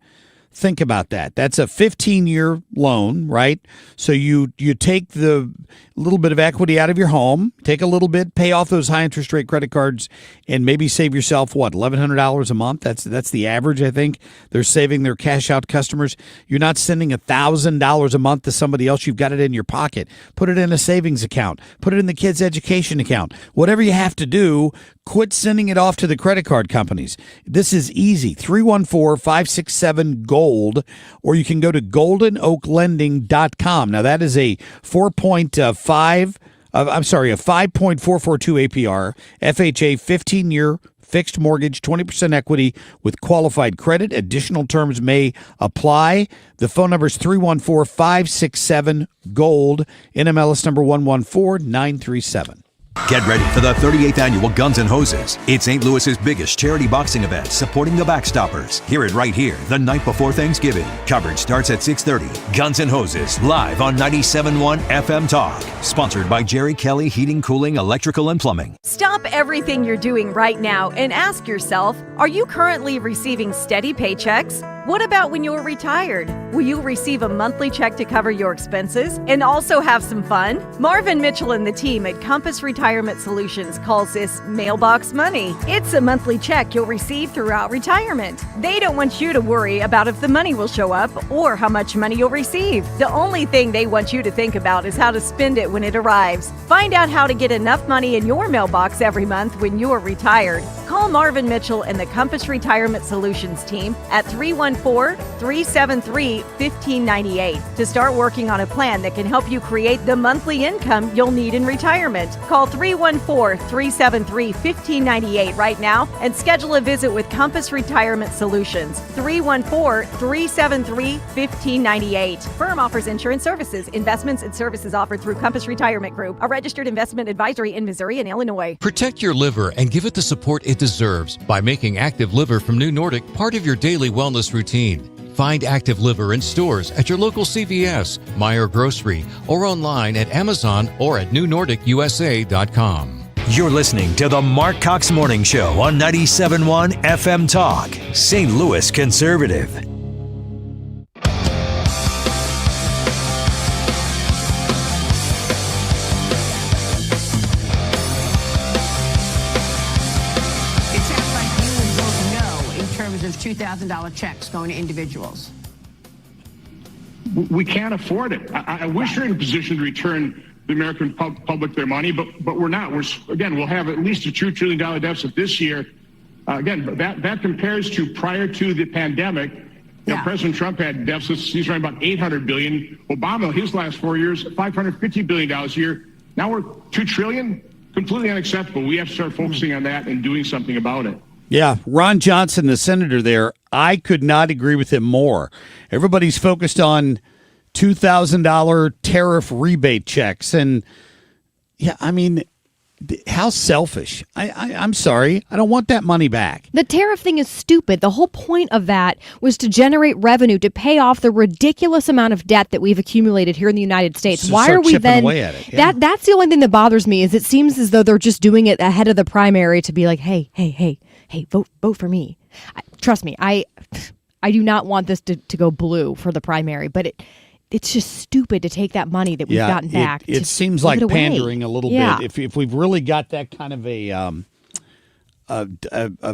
Think about that. That's a 15-year loan, right? So you take the little bit of equity out of your home, take a little bit, pay off those high interest rate credit cards, and maybe save yourself, what, $1,100 a month? That's the average, I think. They're saving their cash out customers. You're not sending $1,000 a month to somebody else. You've got it in your pocket. Put it in a savings account. Put it in the kids' education account. Whatever you have to do, quit sending it off to the credit card companies. This is easy. 314-567-GOLD. Or you can go to goldenoaklending.com. Now, that is a 5.442 APR, FHA 15-year fixed mortgage, 20% equity with qualified credit. Additional terms may apply. The phone number is 314-567-GOLD, NMLS number 114937. Get ready for the 38th annual Guns N' Hoses. It's St. Louis's biggest charity boxing event, supporting the Backstoppers. Hear it right here, the night before Thanksgiving. Coverage starts at 6:30. Guns N' Hoses, live on 97.1 FM Talk. Sponsored by Jerry Kelly Heating, Cooling, Electrical, and Plumbing. Stop everything you're doing right now and ask yourself, are you currently receiving steady paychecks? What about when you're retired? Will you receive a monthly check to cover your expenses and also have some fun? Marvin Mitchell and the team at Compass Retirement Solutions calls this mailbox money. It's a monthly check you'll receive throughout retirement. They don't want you to worry about if the money will show up or how much money you'll receive. The only thing they want you to think about is how to spend it when it arrives. Find out how to get enough money in your mailbox every month when you're retired. Call Marvin Mitchell and the Compass Retirement Solutions team at 314-373-1598 to start working on a plan that can help you create the monthly income you'll need in retirement. Call 314-373-1598 right now and schedule a visit with Compass Retirement Solutions. 314-373-1598. Firm offers insurance services, investments, and services offered through Compass Retirement Group, a registered investment advisory in Missouri and Illinois. Protect your liver and give it the support it deserves by making Active Liver from New Nordic part of your daily wellness routine. Find Active Liver in stores at your local CVS, Meijer Grocery, or online at Amazon or at newnordicusa.com. You're listening to the Marc Cox Morning Show on 97.1 FM Talk, St. Louis Conservative. $2,000 checks going to individuals. We can't afford it. I wish we were in a position to return the American public their money, but we're not. We'll have at least a $2 trillion deficit this year. Again, that compares to prior to the pandemic. President Trump had deficits. He's running about $800 billion. Obama, his last 4 years, $550 billion a year. Now we're $2 trillion. Completely unacceptable. We have to start focusing on that and doing something about it. Yeah, Ron Johnson, the senator there, I could not agree with him more. Everybody's focused on $2,000 tariff rebate checks. And, yeah, I mean, how selfish. I'm sorry. I don't want that money back. The tariff thing is stupid. The whole point of that was to generate revenue to pay off the ridiculous amount of debt that we've accumulated here in the United States. So why are we then away at it? Yeah. That's the only thing that bothers me is it seems as though they're just doing it ahead of the primary to be like, hey, vote for me. Trust me, I do not want this to go blue for the primary, but it's just stupid to take that money that we've gotten back. It seems like pandering a little bit. If we've really got that kind of a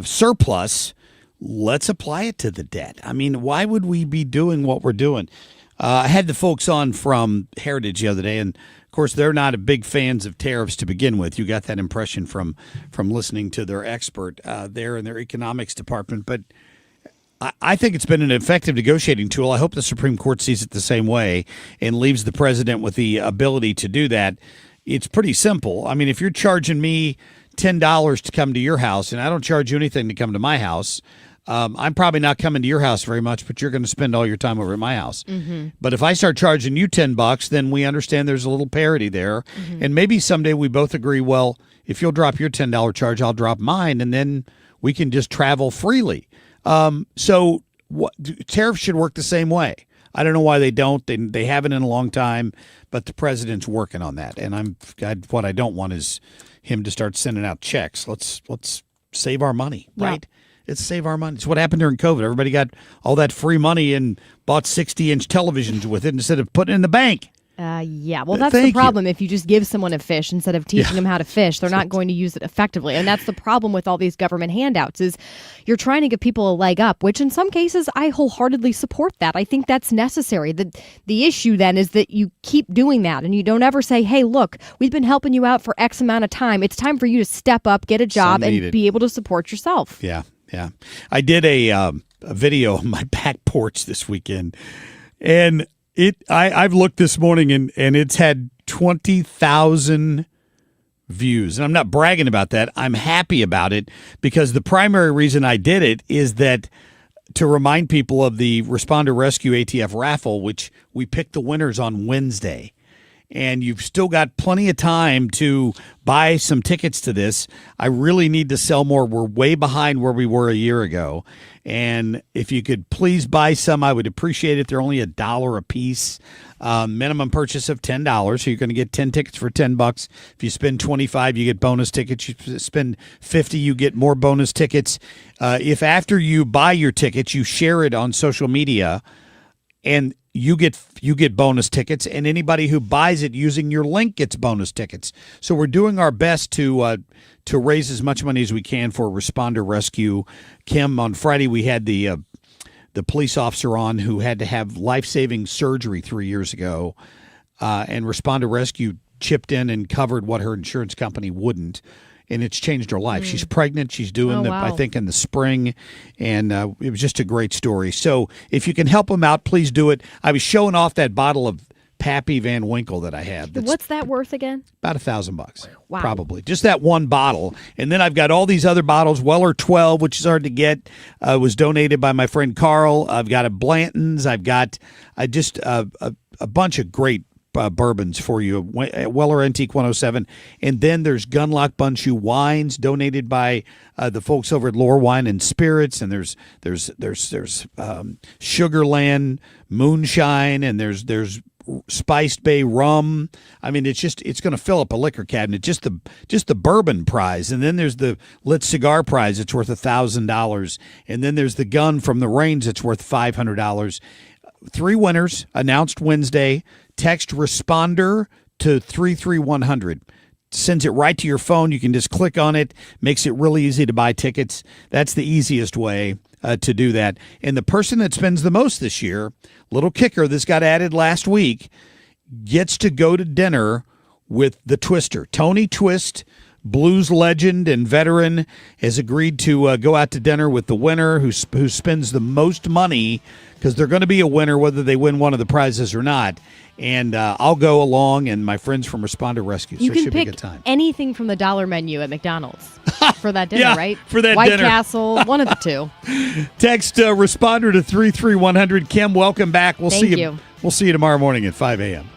surplus, let's apply it to the debt. I mean, why would we be doing what we're doing? I had the folks on from Heritage the other day, and of course, they're not big fans of tariffs to begin with. You got that impression from listening to their expert there in their economics department. But I think it's been an effective negotiating tool. I hope the Supreme Court sees it the same way and leaves the president with the ability to do that. It's pretty simple. I mean, if you're charging me $10 to come to your house and I don't charge you anything to come to my house, I'm probably not coming to your house very much, but you're going to spend all your time over at my house. Mm-hmm. But if I start charging you $10, then we understand there's a little parity there. Mm-hmm. And maybe someday we both agree, well, if you'll drop your $10 charge, I'll drop mine, and then we can just travel freely. So tariffs should work the same way. I don't know why they don't. They haven't in a long time, but the president's working on that. And what I don't want is him to start sending out checks. Let's save our money, right? It's save our money. It's what happened during COVID. Everybody got all that free money and bought 60-inch televisions with it instead of putting it in the bank. Well, that's the problem. If you just give someone a fish instead of teaching them how to fish, they're not going to use it effectively. And that's the problem with all these government handouts is you're trying to give people a leg up, which in some cases I wholeheartedly support that. I think that's necessary. The issue then is that you keep doing that and you don't ever say, hey, look, we've been helping you out for X amount of time. It's time for you to step up, get a job, and be able to support yourself. Yeah. I did a video on my back porch this weekend, and I've looked this morning and it's had 20,000 views. And I'm not bragging about that. I'm happy about it because the primary reason I did it is that to remind people of the Responder Rescue ATF raffle, which we picked the winners on Wednesday. And you've still got plenty of time to buy some tickets to this. I really need to sell more. We're way behind where we were a year ago. And if you could please buy some, I would appreciate it. They're only $1 a piece. Minimum purchase of $10. So you're going to get 10 tickets for $10. If you spend $25, you get bonus tickets. You spend $50, you get more bonus tickets. If after you buy your tickets, you share it on social media, and you get bonus tickets, and anybody who buys it using your link gets bonus tickets. So we're doing our best to raise as much money as we can for Responder Rescue. Kim, on Friday we had the police officer on who had to have life-saving surgery 3 years ago, and Responder Rescue chipped in and covered what her insurance company wouldn't. and it's changed her life. She's pregnant. She's doing I think, in the spring, and it was just a great story. So if you can help them out, please do it. I was showing off that bottle of Pappy Van Winkle that I have. What's that worth again? About $1,000. Wow. Probably. Just that one bottle. And then I've got all these other bottles. Weller 12, which is hard to get, was donated by my friend Carl. I've got a Blanton's. I've got just a bunch of great bourbons for you. Weller Antique 107. And then there's Gunlock Bunchu wines donated by the folks over at Lore Wine and Spirits. And there's Sugarland Moonshine, and there's Spiced Bay rum. I mean, it's going to fill up a liquor cabinet. Just the bourbon prize, and then there's the lit cigar prize. It's worth $1,000, and then there's the gun from the range. It's worth $500. 3 winners announced Wednesday. Text responder to 33100. Sends it right to your phone. You can just click on it. Makes it really easy to buy tickets. That's the easiest way to do that. And the person that spends the most this year, little kicker, this got added last week, gets to go to dinner with the Twister. Tony Twist, blues legend and veteran, has agreed to go out to dinner with the winner who spends the most money, because they're going to be a winner whether they win one of the prizes or not. And I'll go along, and my friends from Responder Rescue. So You it can should be a pick good time. anything from the dollar menu at McDonald's for that dinner, Yeah, right? for that White dinner. Castle, one of the two. Text Responder to 33100. Kim, welcome back. We'll Thank see you. We'll see you tomorrow morning at 5 a.m.